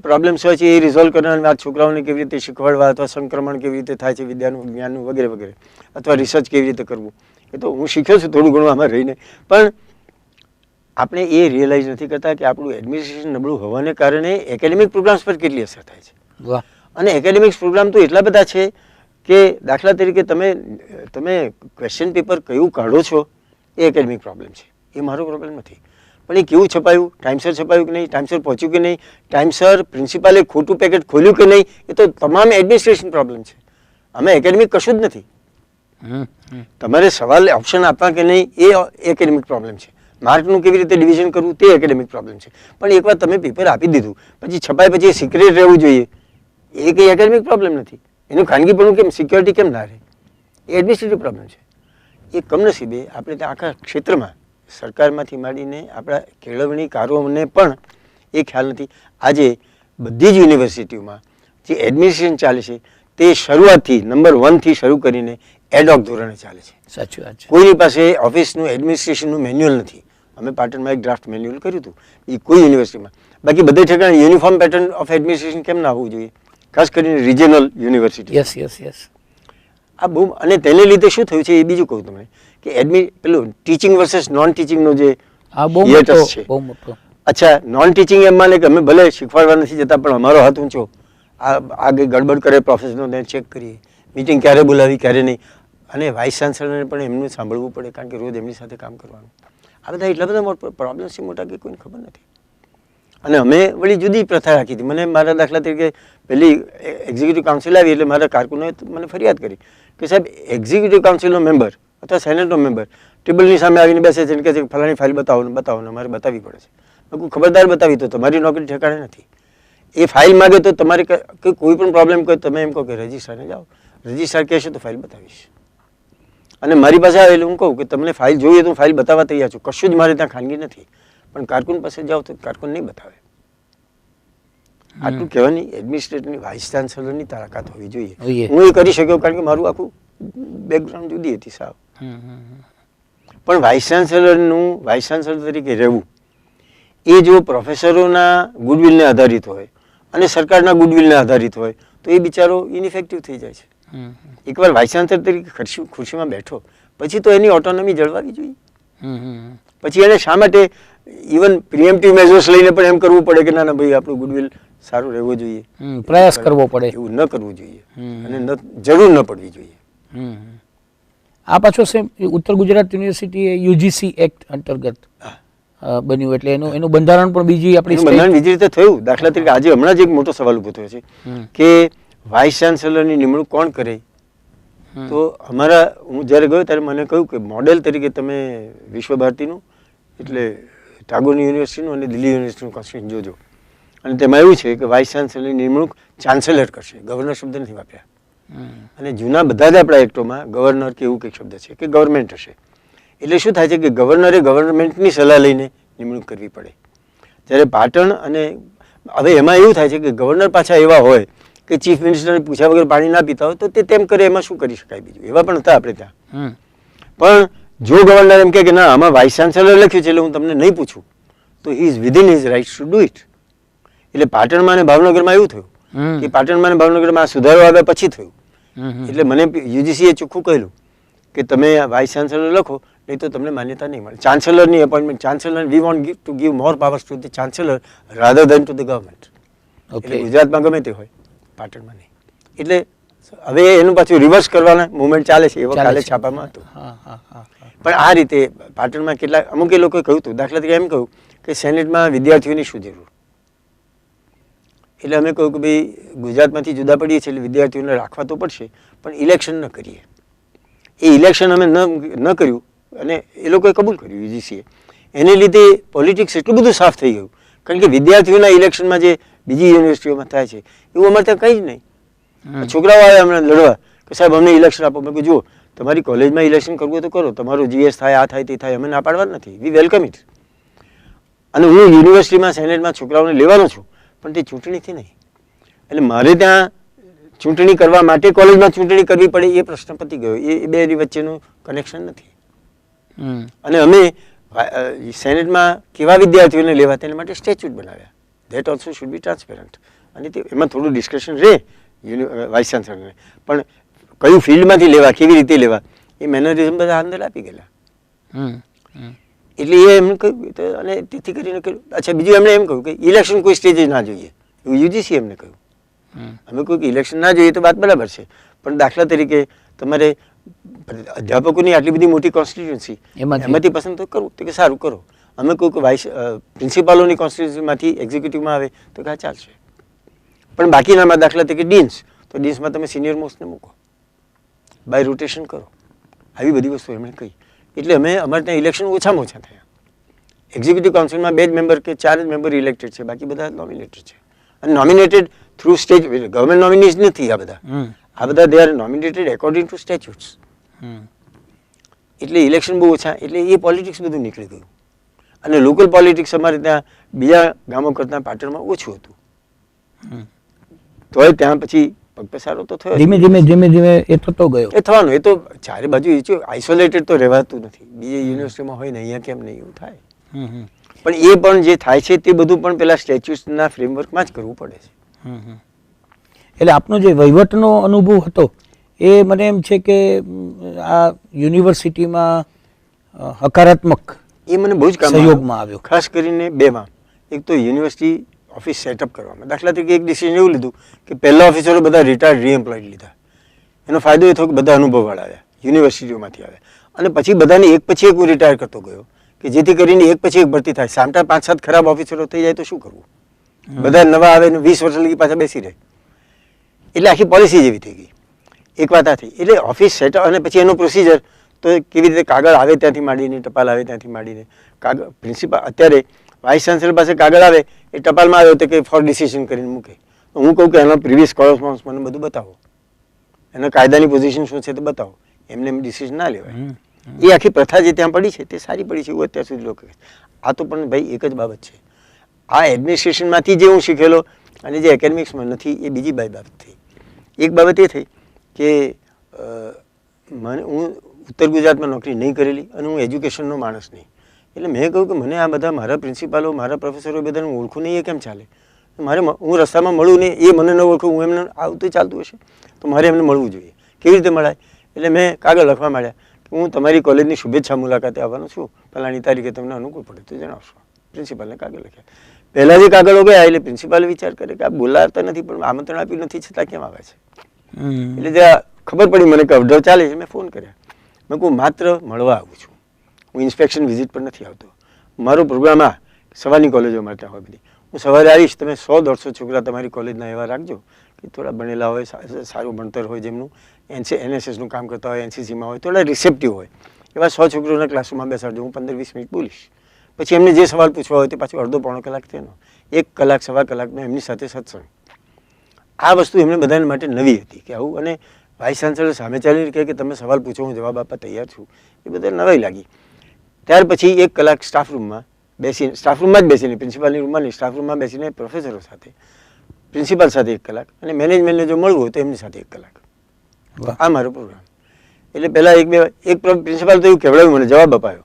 પ્રોબ્લેમ્સ હોય છે એ રિઝોલ્વ કરવાની વાત, છોકરાઓને કેવી રીતે શીખવાડવા અથવા સંક્રમણ કેવી રીતે થાય છે વિદ્યાનું જ્ઞાનનું વગેરે વગેરે, અથવા રિસર્ચ કેવી રીતે કરવું, એ તો હું શીખ્યો છું થોડું ઘણું આમાં રહીને. પણ આપણે એ રિયલાઇઝ નથી કરતા કે આપણું એડમિનિસ્ટ્રેશન નબળું હોવાને કારણે એકેડેમિક પ્રોગ્રામ્સ પર કેટલી અસર થાય છે. અને એકેડેમિક્સ પ્રોગ્રામ તો એટલા બધા છે કે દાખલા તરીકે તમે ક્વેશ્ચન પેપર કયું કાઢો છો એ એકેડેમિક પ્રોબ્લેમ છે, એ મારો પ્રોબ્લેમ નથી. પણ એ કેવું છપાયું, ટાઈમસર છપાયું કે નહીં, ટાઈમસર પહોંચ્યું કે નહીં, ટાઈમસર પ્રિન્સિપાલે ખોટું પેકેટ ખોલ્યું કે નહીં, એ તો તમામ એડમિનિસ્ટ્રેશન પ્રોબ્લેમ છે. અમે એકેડેમિક કશું જ નથી. તમારે સવાલ ઓપ્શન આપવા કે નહીં એ એકેડેમિક પ્રોબ્લેમ છે. માર્કનું કેવી રીતે ડિવિઝન કરવું તે એકેડેમિક પ્રોબ્લેમ છે. પણ એકવાર તમે પેપર આપી દીધું પછી છપાય પછી એ સિક્રેટ રહેવું જોઈએ, એ કંઈ એકેડેમિક પ્રોબ્લેમ નથી. એનું ખાનગીપણું કેમ, સિક્યોરિટી કેમ ના રહે, એ એડમિનિસ્ટ્રેટિવ પ્રોબ્લેમ છે. એ કમનસીબે આપણે ત્યાં આખા ક્ષેત્રમાં સરકારમાંથી માંડીને આપણા કેળવણીકારોને પણ એ ખ્યાલ નથી. આજે બધી જ યુનિવર્સિટીઓમાં જે એડમિનિસ્ટ્રેશન ચાલે છે તે શરૂઆતથી નંબર 1 થી શરૂ કરીને એડહોક ધોરણે ચાલે છે. સાચી વાત છે. કોઈની પાસે ઓફિસનું એડમિનિસ્ટ્રેશનનું મેન્યુઅલ નથી. અમે પાટણમાં એક ડ્રાફ્ટ મેન્યુઅલ કર્યું હતું, એ કોઈ યુનિવર્સિટીમાં, બાકી બધે ઠેકાણે યુનિફોર્મ પેટર્ન ઓફ એડમિનિસ્ટ્રેશન કેમ ના હોવું જોઈએ, ખાસ કરીને regional university. Yes yes yes. આ બહુ, અને તેને લીધે શું થયું છે એ બીજું કહું તમને કે પેલું ટીચિંગ વર્સેસ નોન ટીચિંગનો જે હિએટસ છે. અચ્છા, નોન ટીચિંગ એમ માને કે અમે ભલે શીખવાડવા નથી જતા પણ અમારો હાથ ઊંચો, આ ગડબડ કરે પ્રોફેસરનો તેને ચેક કરીએ, મીટિંગ ક્યારે બોલાવી ક્યારે નહીં. અને વાઇસ ચાન્સલરને પણ એમનું સાંભળવું પડે, કારણ કે રોજ એમની સાથે કામ કરવાનું. આ બધા એટલા બધા પ્રોબ્લેમ્સ છે મોટા કે કોઈને ખબર નથી. અને અમે વળી જુદી પ્રથા રાખી હતી. મને મારા દાખલા તરીકે પહેલી એક્ઝિક્યુટિવ કાઉન્સિલ આવી એટલે મારા કારકુનોએ મને ફરિયાદ કરી કે સાહેબ એક્ઝિક્યુટિવ કાઉન્સિલનો મેમ્બર અથવા સેનેટનો મેમ્બર ટેબલની સામે આવીને બેસે છે અને કહે છે કે ફલાણી ફાઇલ બતાવો ને અમારે બતાવવી પડે છે. મેં ખબરદાર બતાવી તો તમારી નોકરી ઠેકાણે નથી. એ ફાઇલ માગે તો તમારે કોઈ પણ પ્રોબ્લેમ કોઈ તમે એમ કહો કે રજિસ્ટ્રારને જાઓ, રજિસ્ટ્રાર કહેશે તો ફાઇલ બતાવીશ. અને મારી પાસે આવે એટલે હું કહું કે તમને ફાઇલ જોઈએ તો હું ફાઇલ બતાવવા તૈયાર છું, કશું જ મારે ત્યાં ખાનગી નથી, પણ કારકુન પાસે જાઓ તો કારકુન નહીં બતાવે. આટલું કહેવાની એડમિનિસ્ટ્રેટરની વાઇસ ચાન્સલરની તાકાત હોવી જોઈએ. હું એ કરી શક્યો કારણ કે મારું આખું બેકગ્રાઉન્ડ જુદી હતી સાવ. પણ વાઇસ ચાન્સલર તરીકે રહેવું એ જો પ્રોફેસરોના ગુડવિલને આધારિત હોય અને સરકારના ગુડવિલને આધારિત હોય તો એ બિચારો ઇનઇફેક્ટિવ થઈ જાય છે. એકવાર વાઇસ ચાન્સલર તરીકે ખુરશીમાં બેઠો પછી તો એની ઓટોનોમી જળવાવી જોઈએ. પછી એને શા માટે ઇવન પ્રિએમ્પ્ટિવ મેઝર્સ લઈને પણ એમ કરવું પડે કે ના ના ભાઈ આપણું ગુડવિલ સારું રહેવો જોઈએ, પ્રયાસ કરવો પડે, એવું ન કરવું જોઈએ અને જરૂર ન પડવી જોઈએ. આ પાછો સેમ ઉત્તર ગુજરાત યુનિવર્સિટી યુજીસી એક્ટ અંતર્ગત બન્યું એટલે એનું બંધારણ પણ બીજી આપણી બંધારણ બીજી રીતે થયું. દાખલા તરીકે આજે હમણાં જ એક મોટો સવાલ ઉભો થયો છે કે વાઇસ ચાન્સલરની નિમણૂક કોણ કરે? તો હું જ્યારે ગયો ત્યારે મને કહ્યું કે મોડેલ તરીકે તમે વિશ્વ ભારતીનું એટલે ટાગોરની યુનિવર્સિટીનું અને દિલ્હી યુનિવર્સિટીનું કોન્સ્ટિટ્યુશન જોજો. અને તેમાં એવું છે કે વાઇસ ચાન્સલરની નિમણૂક ચાન્સેલર કરશે, ગવર્નર શબ્દ નથી વાપર્યા. અને જૂના બધા જ આપણા એક્ટોમાં ગવર્નર કે એવું કંઈક શબ્દ છે કે ગવર્મેન્ટ હશે. એટલે શું થાય છે કે ગવર્નરે ગવર્મેન્ટની સલાહ લઈને નિમણૂક કરવી પડે. જ્યારે પાટણ અને હવે એમાં એવું થાય છે કે ગવર્નર પાછા એવા હોય કે ચીફ મિનિસ્ટરને પૂછ્યા વગર પાણી ના પીતા હોય તો તે તેમ કરે, એમાં શું કરી શકાય બીજું? એવા પણ હતા આપણે ત્યાં. પણ જો ગવર્નર એમ કે ના આમાં વાઇસ ચાન્સલર લખ્યું છે એટલે હું તમને નહીં પૂછું તો he is within his rights to do it. એટલે પાટણમાં અને ભાવનગરમાં એવું થયું કે પાટણમાં અને ભાવનગરમાં આ સુધારો આવ્યા પછી થયું. એટલે મને યુજીસીએ ચોખ્ખું કહેલું કે તમે વાઇસ ચાન્સલર લખો નહીં તો તમને માન્યતા નહીં મળે. ચાન્સલરની appointment chancellor we want to give more powers to the chancellor rather than to the government. એટલે ગુજરાતમાં ગમે તે હોય, પાટણમાં નહીં. એટલે હવે એનું પાછું રિવર્સ કરવાના મુવમેન્ટ ચાલે છે, એવો કાલે છાપામાં હતું. પણ આ રીતે પાટણમાં કેટલાક અમુક એ લોકોએ કહ્યું હતું. દાખલા તરીકે એમ કહ્યું કે સેનેટમાં વિદ્યાર્થીઓની શું જરૂર? એટલે અમે કહ્યું કે ભાઈ ગુજરાતમાંથી જુદા પડીએ છીએ એટલે વિદ્યાર્થીઓને રાખવા તો પડશે, પણ ઇલેક્શન ન કરીએ. એ ઇલેક્શન અમે ન કર્યું અને એ લોકોએ કબૂલ કર્યું યુજીસીએ. એને લીધે પોલિટિક્સ એટલું બધું સાફ થઈ ગયું, કારણ કે વિદ્યાર્થીઓના ઇલેક્શનમાં જે બીજી યુનિવર્સિટીઓમાં થાય છે એવું અમારે ત્યાં કંઈ જ નહીં. છોકરાઓ આવ્યા અમને લડવા કે સાહેબ અમને ઇલેક્શન આપો. મેં કહ્યું જુઓ તમારી કોલેજમાં ઇલેક્શન કરવું હોય તો કરો, તમારું જીએસ થાય, આ થાય, તે થાય, અમે ના પાડવા નથી. વી વેલકમ ઇટ. અને હું યુનિવર્સિટીમાં સેનેટમાં છોકરાઓને લેવાનો છું, પણ તે ચૂંટણીથી નહીં. એટલે મારે ત્યાં ચૂંટણી કરવા માટે કોલેજમાં ચૂંટણી કરવી પડે એ પ્રશ્ન પતી ગયો. એ બેની વચ્ચેનું કનેક્શન નથી. અને અમે સેનેટમાં કેવા વિદ્યાર્થીઓને લેવા તેના માટે સ્ટેચ્યુટ બનાવ્યા. That also should be transparent. અને એમાં થોડું ડિસ્કશન રહે વાઇસ ચાન્સલરને, પણ કયું ફિલ્ડમાંથી લેવા, કેવી રીતે લેવા એ મેનરિઝમ બધા અંદર આપી ગયેલા. એટલે એ એમને કહ્યું અને તેથી કરીને કહ્યું. અચ્છા બીજું એમણે એમ કહ્યું કે ઇલેક્શન કોઈ સ્ટેજે ના જોઈએ, એવું યુજીસી એમને કહ્યું. અમે કહ્યું કે ઇલેક્શન ના જોઈએ તો વાત બરાબર છે, પણ દાખલા તરીકે તમારે અધ્યાપકોની આટલી બધી મોટી કોન્સ્ટિટ્યુન્સી એમાંથી પસંદ તો કરવું તો કે સારું કરો. અમે કહ્યું કે વાઇસ પ્રિન્સિપાલોની કોન્સ્ટિટ્યુન્સીમાંથી એક્ઝિક્યુટિવમાં આવે તો કે ચાલશે, પણ બાકીનામાં દાખલા તરીકે ડીન્સ, તો ડીન્સમાં તમે સિનિયર મોસ્ટને મૂકો, બાય રોટેશન કરો. આવી બધી વસ્તુ એમણે કહી. એટલે અમારે ત્યાં ઇલેક્શન ઓછામાં ઓછા થયા. એક્ઝિક્યુટિવ કાઉન્સિલમાં 2 જ મેમ્બર કે 4 જ મેમ્બર ઇલેક્ટેડ છે, બાકી બધા નોમિનેટેડ છે. અને nominated through stage, government nominees નથી આ બધા. આ બધા they are nominated according to statutes. એટલે ઇલેક્શન બહુ ઓછા, એટલે એ પોલિટિક્સ બધું નીકળી ગયું. અને લોકલ પોલિટિક્સ અમારે ત્યાં બીજા ગામો કરતાં પાટણમાં ઓછું હતું. તોય ત્યાં પછી પગપેસારો તો થયો. ધીમે ધીમે એ થતો ગયો. એ થવાનું. એ તો ચારે બાજુ આઇસોલેટેડ તો રહેવાતું નથી. બીજી યુનિવર્સિટીમાં હોય ને અહીંયા કેમ નહીં એવું થાય. પણ એ પણ જે થાય છે તે બધું પણ પેલા સ્ટેચ્યુસના ફ્રેમવર્કમાં જ કરવું પડે છે. એટલે આપનો જે વહીવટનો અનુભવ હતો એ મને એમ છે કે આ યુનિવર્સિટીમાં હકારાત્મક એ મને બહુ જ સહયોગમાં આવ્યો. ખાસ કરીને 2માં. એક તો યુનિવર્સિટી ઓફિસ સેટઅપ કરવામાં. દાખલા તરીકે એક ડિસિઝન એવું લીધું કે પહેલા ઓફિસરો બધા રિટાયર્ડ રીએમ્પ્લોયડ લીધા. એનો ફાયદો એ થયો કે બધા અનુભવવાળા આવ્યા. યુનિવર્સિટીઓમાંથી આવ્યા. અને પછી બધાને એક પછી એક હું રિટાયર કરતો ગયો કે જેથી કરીને એક પછી એક ભરતી થાય. સામટા 5-7 ખરાબ ઓફિસરો થઈ જાય તો શું કરવું? બધા નવા આવે ને 20 વર્ષ લગી પાછા બેસી રહે. એટલે આખી પોલિસી જેવી થઈ ગઈ. એક વાત આ થઈ. એટલે ઓફિસ સેટ અને પછી એનો પ્રોસિજર તો કેવી રીતે કાગળ આવે ત્યાંથી માંડીને ટપાલ આવે ત્યાંથી માંડીને કાગળ પ્રિન્સિપાલ અત્યારે વાઇસ ચાન્સલર પાસે કાગળ આવે એ ટપાલમાં આવ્યો તો કે ફોર ડિસિઝન કરીને મૂકે. હું કહું કે એનો પ્રીવિયસ કોરસ્પોન્ડન્સ મને બધું બતાવો, એના કાયદાની પોઝિશન શું છે તે બતાવો. એમને એમ ડિસિઝન ના લેવાય. એ આખી પ્રથા જે ત્યાં પડી છે તે સારી પડી છે એવું અત્યાર સુધી લોકો કહે. આ તો પણ ભાઈ એક જ બાબત છે. આ એડમિનિસ્ટ્રેશનમાંથી જે હું શીખેલો અને જે એકેડેમિક્સમાં નથી એ બીજી બાબત થઈ. એક બાબત એ થઈ કે હું ઉત્તર ગુજરાતમાં નોકરી નહીં કરેલી અને હું એજ્યુકેશનનો માણસ નહીં. એટલે મેં કહ્યું કે મને આ બધા મારા પ્રિન્સિપાલો મારા પ્રોફેસરો બધાને હું ઓળખું નહીં એ કેમ ચાલે? મારે હું રસ્તામાં મળું ને એ મને ન ઓળખું, હું એમને આવું તો ચાલતું હશે તો મારે એમને મળવું જોઈએ. કેવી રીતે મળાય? એટલે મેં કાગળ લખવા માંડ્યા કે હું તમારી કોલેજની શુભેચ્છા મુલાકાતે આવવાનો છું, ફલાણી તારીખે તમને અનુકૂળ પડે તો જણાવશો. પ્રિન્સિપાલને કાગળ લખ્યા. પહેલાં જે કાગળો ગયા એટલે પ્રિન્સિપાલ વિચાર કરે કે આ બોલાવતા નથી પણ આમંત્રણ આપ્યું નથી છતાં કેમ આવે છે. એટલે જ્યાં ખબર પડી મને કે અવઢવ ચાલે છે મેં ફોન કર્યા. મેં કહું માત્ર મળવા આવું છું, હું ઇન્સ્પેક્શન વિઝિટ પર નથી આવતો. મારો પ્રોગ્રામ આ સવારની કોલેજો માટે હોય બધી. હું સવારે આવીશ, તમે 100-150 છોકરા તમારી કોલેજના એવા રાખજો કે થોડા ભણેલા હોય, સારું ભણતર હોય, જેમનું NSSનું કામ કરતા હોય, NCCમાં હોય, થોડા રિસેપ્ટિવ હોય એવા 100 છોકરોના ક્લાસરૂમમાં બેસાડજો. હું 15-20 મિનિટ બોલીશ. પછી એમને જે સવાલ પૂછવા હોય તે પાછું અડધો-પોણો કલાક તેનો 1 કલાક 1.25 કલાકનો એમની સાથે સત્સંગ. આ વસ્તુ એમને બધાને માટે નવી હતી કે આવું. અને વાઇસ ચાન્સલર સામે ચાલીને કહે કે તમે સવાલ પૂછો હું જવાબ આપવા તૈયાર છું, એ બધા નવાઈ લાગી. ત્યાર પછી 1 કલાક સ્ટાફરૂમમાં બેસીને, સ્ટાફરૂમમાં જ બેસીને, પ્રિન્સિપાલની રૂમમાં નહીં, સ્ટાફરૂમમાં બેસીને પ્રોફેસરો સાથે, પ્રિન્સિપાલ સાથે 1 કલાક અને મેનેજમેન્ટને જો મળવું હોય તો એમની સાથે 1 કલાક. આ મારો પ્રોગ્રામ. એટલે પહેલાં એક પ્રિન્સિપાલ તો એવું કહેવડાવ્યું, મને જવાબ અપાયો.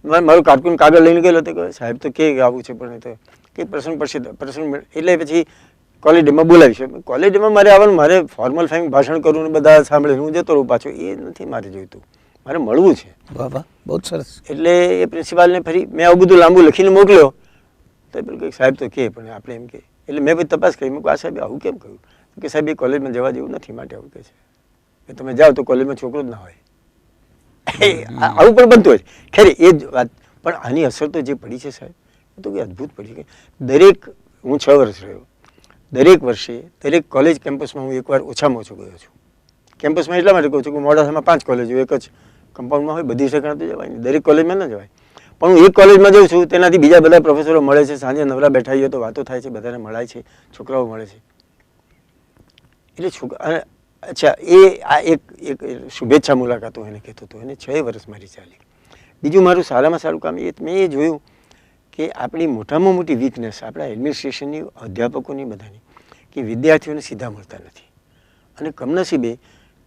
મારું કાર્ટૂન કાગળ લઈને ગયેલો તો સાહેબ તો કે આવું છે પણ તો કે પ્રસંગ પડશે પ્રસંગ. એટલે પછી કોલેજ ડેમાં બોલાવી છે. કોલેજ ડેમાં મારે આવવાનું, મારે ફોર્મલ ફાઇન ભાષણ કરવું ને બધા સાંભળે હું જતો રહું પાછો, એ નથી મારે જોઈતું. મારે મળવું છે. વાહ વાહ, બહુ સરસ. એટલે એ પ્રિન્સિપાલને ફરી મેં આવું બધું લાંબુ લખીને મોકલ્યો તો પેલું કંઈક સાહેબ તો કે પણ આપણે એમ કે. એટલે મેં પછી તપાસ કરી, મેં આ સાહેબ આવું કેમ કહ્યું? કે સાહેબ એ કોલેજમાં જવા જેવું નથી માટે આવું કહે છે કે તમે જાઓ તો કોલેજમાં છોકરો જ ના હોય. આવું પણ બનતું હોય. ખેર એ જ વાત. પણ આની અસર તો જે પડી છે સાહેબ એ તો કંઈ અદ્ભુત પડી છે. દરેક, હું 6 વર્ષ રહ્યો, દરેક વર્ષે દરેક કોલેજ કેમ્પસમાં હું એકવાર ઓછામાં ઓછો ગયો છું. કેમ્પસમાં એટલા માટે કહું છું કે મોડાસામાં 5 કોલેજો એક જ કમ્પાઉન્ડમાં હોય, બધી ઠેકાણે તો જવાય નહીં, દરેક કોલેજમાં ન જવાય. પણ હું એક કોલેજમાં જાઉં છું, તેનાથી બીજા બધા પ્રોફેસરો મળે છે, સાંજે નવરા બેઠા હોઈએ તો વાતો થાય છે, બધાને મળાય છે, છોકરાઓ મળે છે. એટલે છોકરા અચ્છા એ આ એક શુભેચ્છા મુલાકાત હું એને કહેતો હતો. એને 6 વર્ષ મારી ચાલી. બીજું મારું સારામાં સારું કામ એ મેં એ જોયું કે આપણી મોટામાં મોટી વીકનેસ આપણા એડમિનિસ્ટ્રેશનની, અધ્યાપકોની, બધાની કે વિદ્યાર્થીઓને સીધા મળતા નથી. અને કમનસીબે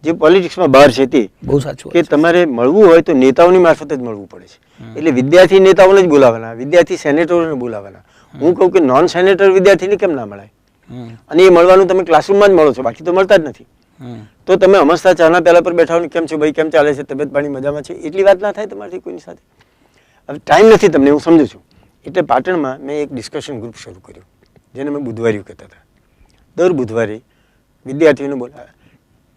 જે પોલિટિક્સમાં બહાર છે તે બહુ સાચું કે તમારે મળવું હોય તો નેતાઓની મારફત જ મળવું પડે છે. એટલે વિદ્યાર્થી નેતાઓને જ બોલાવવાના, વિદ્યાર્થી સેનેટરોને બોલાવવાના. હું કહું કે નોન સેનેટર વિદ્યાર્થીને કેમ ના મળાય? અને એ મળવાનું તમે ક્લાસરૂમમાં જ મળો છો, બાકી તો મળતા જ નથી. તો તમે અમસ્તા ચાના પહેલા પર બેઠા હોય, કેમ છો ભાઈ, કેમ ચાલે છે, તબિયત પાણી મજામાં છે, એટલી વાત ના થાય તમારાથી કોઈની સાથે. હવે ટાઈમ નથી તમને, હું સમજુ છું. એટલે પાટણમાં મેં એક ડિસ્કશન ગ્રુપ શરૂ કર્યું જેને મેં બુધવારીઓ કહેતા હતા. દર બુધવારે વિદ્યાર્થીઓને બોલાવ્યા.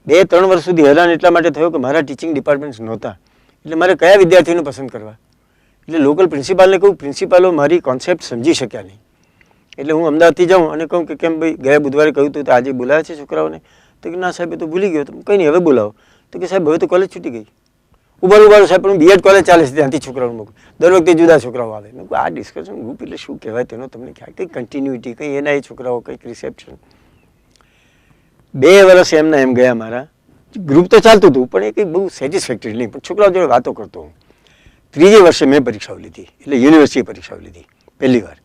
2-3 વર્ષ સુધી હેરાન એટલા માટે થયો કે મારા ટીચિંગ ડિપાર્ટમેન્ટ્સ નહોતા, એટલે મારે કયા વિદ્યાર્થીઓને પસંદ કરવા. એટલે લોકલ પ્રિન્સિપાલને કહું, પ્રિન્સિપાલો મારી કોન્સેપ્ટ સમજી શક્યા નહીં. એટલે હું અમદાવાદથી જાઉં અને કહું કે કેમ ભાઈ ગયા બુધવારે કહ્યું હતું તો આજે બોલાવ્યા છે છોકરાઓને? તો કે ના સાહેબ એ તો ભૂલી ગયો. તો કંઈ નહીં હવે બોલાવો. તો કે સાહેબ હવે તો કોલેજ છૂટી ગઈ. ઉભારું સાહેબ પણ B.Ed કોલેજ ચાલે છે ત્યાંથી છોકરાઓને મોકલું. દર વખતે જુદા છોકરાઓ આવે. મેં કહું આ ડિસ્કશન ગ્રુપ એટલે શું કહેવાય તેનો તમને ખ્યાલ? કંઈ કન્ટિન્યુટી, કંઈ એના એ છોકરાઓ, કંઈક રિસેપ્શન. 2 વર્ષ એમના એમ ગયા મારા. ગ્રુપ તો ચાલતું હતું પણ એ કંઈ બહુ સેટિસ્ફેક્ટરી નહીં, પણ છોકરાઓ જોડે વાતો કરતો હું. 3જી વર્ષે મેં પરીક્ષાઓ લીધી, એટલે યુનિવર્સિટી પરીક્ષાઓ લીધી પહેલી વાર.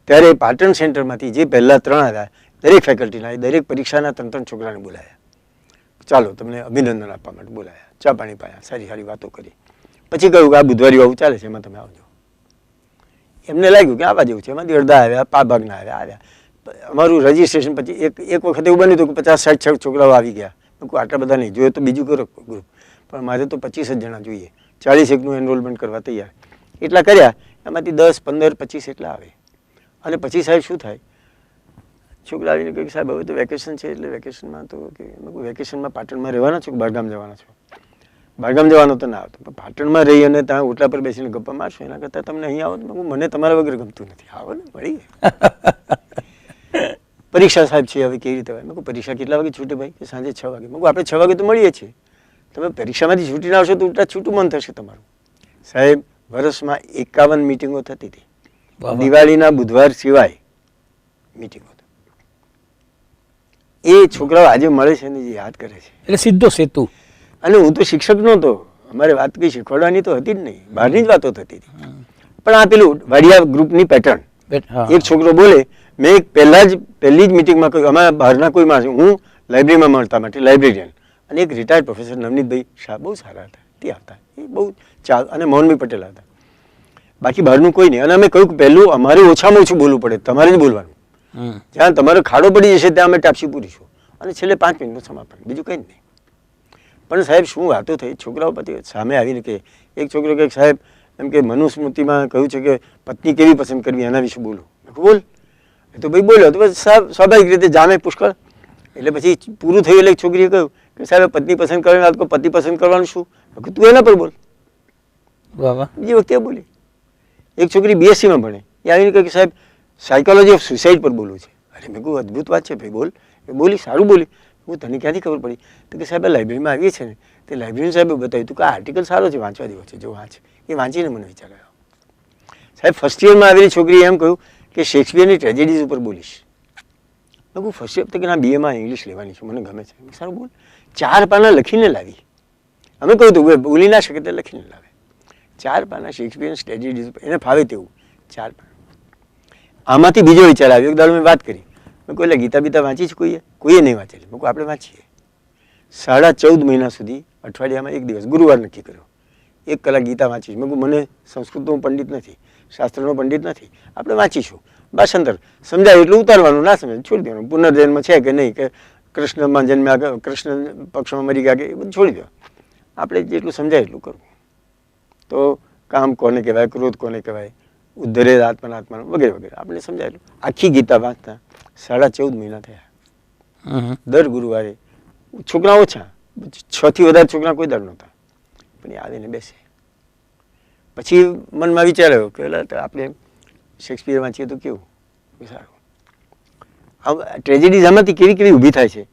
ત્યારે પાટણ સેન્ટરમાંથી જે પહેલાં 3 આવ્યા, દરેક ફેકલ્ટીના દરેક પરીક્ષાના 3-3 છોકરાને બોલાયા. ચાલો તમને અભિનંદન આપવા માટે બોલાયા, ચા પાણી પાયા, સારી સારી વાતો કરી. પછી કહ્યું કે આ બુધવારીઓ આવું ચાલે છે, એમાં તમે આવજો. એમને લાગ્યું કે આવા જેવું છે. એમાંથી અડધા આવ્યા, ભાગના આવ્યા. અમારું રજિસ્ટ્રેશન પછી એક વખત એવું બન્યું હતું કે 50-60 છોકરાઓ આવી ગયા. આટલા બધા નહીં જોઈએ તો બીજું કરો ગ્રુપ, પણ મારે તો 25 જ જણા જોઈએ, 40-1નું એનરોલમેન્ટ કરવા તૈયાર. એટલા કર્યા, એમાંથી 10, 15, 25 એટલા આવે. અને પછી સાહેબ શું થાય, છોકરા આવીને કહે સાહેબ હવે તો વેકેશન છે, એટલે વેકેશનમાં તો કે વેકેશનમાં પાટણમાં રહેવાના છો કે બહારગામ જવાના છો? બહારગામ જવાનો તો ના આવતો, પણ પાટણમાં રહી અને ત્યાં ઓટલા પર બેસીને ગપ્પા મારશો એના કરતાં તમને અહીં આવો તો મને તમારા વગર ગમતું નથી, આવો ને મળી. પરીક્ષા સાહેબ છે, હવે કેવી રીતે હોય? મેં કહું પરીક્ષા કેટલા વાગે છૂટે ભાઈ? કે સાંજે 6 વાગે. મેં કહું આપણે 6 વાગે તો મળીએ છીએ, તમે પરીક્ષામાંથી છૂટીને આવશો તો ઉલટા છૂટું મન થશે તમારું. સાહેબ વર્ષમાં 51 મિટિંગો થતી હતી, દિવાળીના બુધવાર સિવાય મિટિંગો. એ છોકરાઓ આજે મળે છે ને જે યાદ કરે છે, એટલે સીધો સેતુ. અને હું તો શિક્ષક નહોતો, અમારે વાત કઈ શીખવાડવાની તો હતી જ નહીં, બહારની જ વાતો થતી હતી. પણ આ પેલું વાડિયા ગ્રુપની પેટર્ન, એક છોકરો બોલે, મેં પહેલી જ મિટિંગમાં કહ્યું અમારા બહારના કોઈ માણસ, હું લાઇબ્રેરીમાં મળતા માટે લાઇબ્રેરિયન, અને એક રિટાયર્ડ પ્રોફેસર નવનીતભાઈ શાહ બહુ સારા હતા, તે આવતા, એ બહુ ચાલ, અને મોહનભાઈ પટેલ હતા, બાકી બહારનું કોઈ નહીં. અને અમે કહ્યું કે પહેલું અમારે ઓછામાં ઓછું બોલવું પડે, તમારે જ બોલવાનું, જ્યાં તમારો ખાડો પડી જશે ત્યાં અમે ટાપસી પૂરીશું, અને છેલ્લે 5 મિનિટનું સમાપન, બીજું કંઈ જ નહીં. પણ સાહેબ શું વાતો થઈ, છોકરાઓ પછી સામે આવીને કે એક છોકરો કે સાહેબ એમ કે મનુસ્મૃતિમાં કહ્યું છે કે પત્ની કેવી પસંદ કરવી એના વિશે બોલો. બોલ, એ તો ભાઈ બોલ્યો તો સાહેબ સ્વાભાવિક રીતે જામે પુષ્કળ. એટલે પછી પૂરું થયું એટલે એક છોકરીએ કહ્યું કે સાહેબ પત્ની પસંદ કરવાની વાત, પતિ પસંદ કરવાનું શું? તું એના પર બોલ. બીજી વખતે બોલી. એક છોકરી BSc માં ભણે, એ આવીને કહે કે સાહેબ સાયકોલોજી ઓફ સુસાઇડ પર બોલવું છે. અરે મેં કહું અદ્ભુત વાત છે ભાઈ, બોલ. એ બોલી, સારું બોલી. હું તને ક્યાંથી ખબર પડી? તો કે સાહેબ લાઇબ્રેરીમાં આવીએ છીએ ને, તે લાઇબ્રેરી સાહેબે બતાવ્યું હતું કે આ આર્ટિકલ સારો છે, વાંચવા જેવો છે, જો વાંચ. એ વાંચીને મને વિચાર આવ્યો. સાહેબ ફર્સ્ટ યરમાં આવેલી છોકરીએ એમ કહ્યું કે શેક્સપિયરની ટ્રેજેડીઝ ઉપર બોલીશ. મેં કહું ફર્સ્ટ યર તો કે ના BA માં ઇંગ્લિશ લેવાની છું, મને ગમે છે. સારું બોલ. 4 પાના લખીને લાવી. અમે કહ્યું હતું બોલી ના શકે તો લખીને લાવે. 4 પાના શેક્સપિયરની ટ્રેજેડીઝ ઉપર, એને ફાવે તેવું 4 પાના. આમાંથી બીજો વિચાર આવ્યો, એક દાડો મેં વાત કરી, મેં કોઈ ગીતા બીતા વાંચી છે કોઈએ નહીં વાંચેલી. મેં કહું આપણે વાંચીએ. 14.5 મહિના સુધી અઠવાડિયામાં એક દિવસ ગુરુવાર નક્કી કર્યો, 1 કલાક ગીતા વાંચીશ. મેં કહું મને સંસ્કૃતનો પંડિત નથી, શાસ્ત્રનો પંડિત નથી, આપણે વાંચીશું. ભાષાંતર સમજાય એટલું ઉતારવાનું, ના સમજાય છોડી દેવાનું. પુનર્જન્મ છે કે નહીં, કે કૃષ્ણમાં જન્મ્યા, કૃષ્ણ પક્ષમાં મરી ગયા, કે એ બધું છોડી દેવાનું. આપણે જેટલું સમજાય એટલું કરવું. તો કામ કોને કહેવાય, ક્રોધ કોને કહેવાય, ઉદ્ધરે આત્મનાત્મા વગેરે વગેરે આપણે સમજાય એટલું. આખી ગીતા વાંચતા 14.5 મહિના થયા. દર ગુરુવારે છોકરા ઓછા, 6 થી વધારે છોકરા કોઈ દર નહોતા, પણ એ આવીને બેસે. પછી મનમાં વિચાર આવ્યો કે આપણે શેક્સપિયર વાંચીએ તો કેવું સારું. ટ્રેજેડીઝ આમાંથી કેવી કેવી ઊભી થાય છે.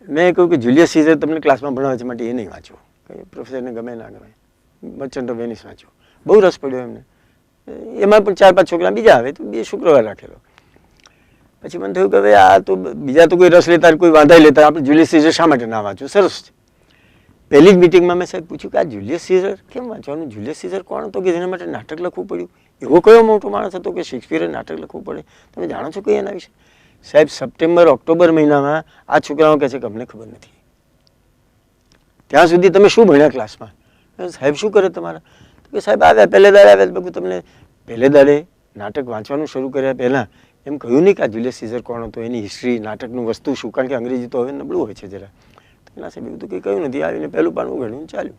મેં કહ્યું કે જુલિયસ સીઝર તમને ક્લાસમાં ભણાવે છે માટે એ નહીં વાંચો, પ્રોફેસરને ગમે ના ગમે. મર્ચન્ટ ઓફ વેનિસ વાંચો, બહુ રસ પડ્યો એમને. એમાં પણ 4-5 છોકરા બીજા આવે તો 2 શુક્રવાર રાખેલો. પછી મને થયું કે હવે આ તો બીજા તો કોઈ રસ લેતા કોઈ વાંધાઈ લેતા, આપણે જુલિયસ સીઝર શા માટે ના વાંચવું? સરસ છે. પહેલી જ મિટિંગમાં મેં સાહેબ પૂછ્યું કે આ જુલિયસ સીઝર કેમ વાંચવાનું? જુલિયસ સીઝર કોણ હતો કે જેના માટે નાટક લખવું પડ્યું? એવો કયો મોટો માણસ હતો કે શેક્સપિયરે નાટક લખવું પડે? તમે જાણો છો કંઈ એના વિશે? સાહેબ સપ્ટેમ્બર-ઓક્ટોબર મહિનામાં આ છોકરાઓ કહે છે કે અમને ખબર નથી. ત્યાં સુધી તમે શું ભણ્યા ક્લાસમાં? સાહેબ શું કરે તમારા? કે સાહેબ આવ્યા પહેલે દાડે આવ્યા. બધું તમને પહેલે દાડે નાટક વાંચવાનું શરૂ કર્યા પહેલાં એમ કહ્યું નહીં કે આ જુલિયસ સીઝર કોણ હતો, એની હિસ્ટ્રી, નાટકનું વસ્તુ શું? કારણ કે અંગ્રેજી તો હવે નબળું હોય છે જરા. તો ના સાહેબ એવું તો કંઈ કહ્યું નથી. આવીને પહેલું પાનું ગણ્યું, ચાલ્યું.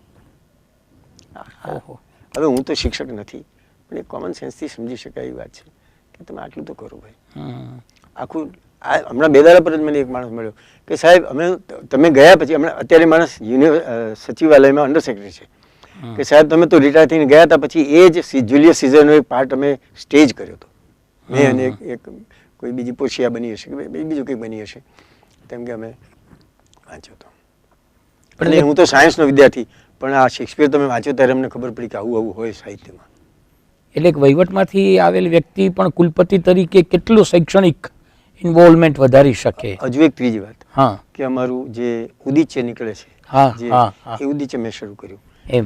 હવે હું તો શિક્ષક નથી, પણ એક કોમન સેન્સથી સમજી શકાય એવી વાત છે કે તમે આટલું તો કરો ભાઈ. આખું હમણાં 2 દાડા પર જ મને એક માણસ મળ્યો કે સાહેબ અમે તમે ગયા પછી, હમણાં અત્યારે માણસ સચિવાલયમાં અંડર સેક્રેટરી છે, કે સાહેબ તમે તો રિટાયર થઈને ગયા હતા, પછી એ જ જુલિયસ સીઝરનો એક પાર્ટ અમે સ્ટેજ કર્યો હતો. મેં અને એક કોઈ બીજી પોશિયા બની હશે કે બીજું કંઈક બની હશે, તેમ કે અમે વાંચ્યો હતો. પણ હું તો સાયન્સનો વિદ્યાર્થી, પણ આ શેક્સપિયર તમે વાંચ્યો ત્યારે અમને ખબર પડી કે આવું આવું હોય સાહિત્યમાં. એટલે એક વહીવટમાંથી આવેલ વ્યક્તિ પણ કુલપતિ તરીકે કેટલું શૈક્ષણિક ઇન્વોલ્વમેન્ટ વધારી શકે. હજુ એક ત્રીજી વાત, કે અમારું જે ઉદીચે નીકળે છે, એ ઉદીચે મેં શરૂ કર્યું.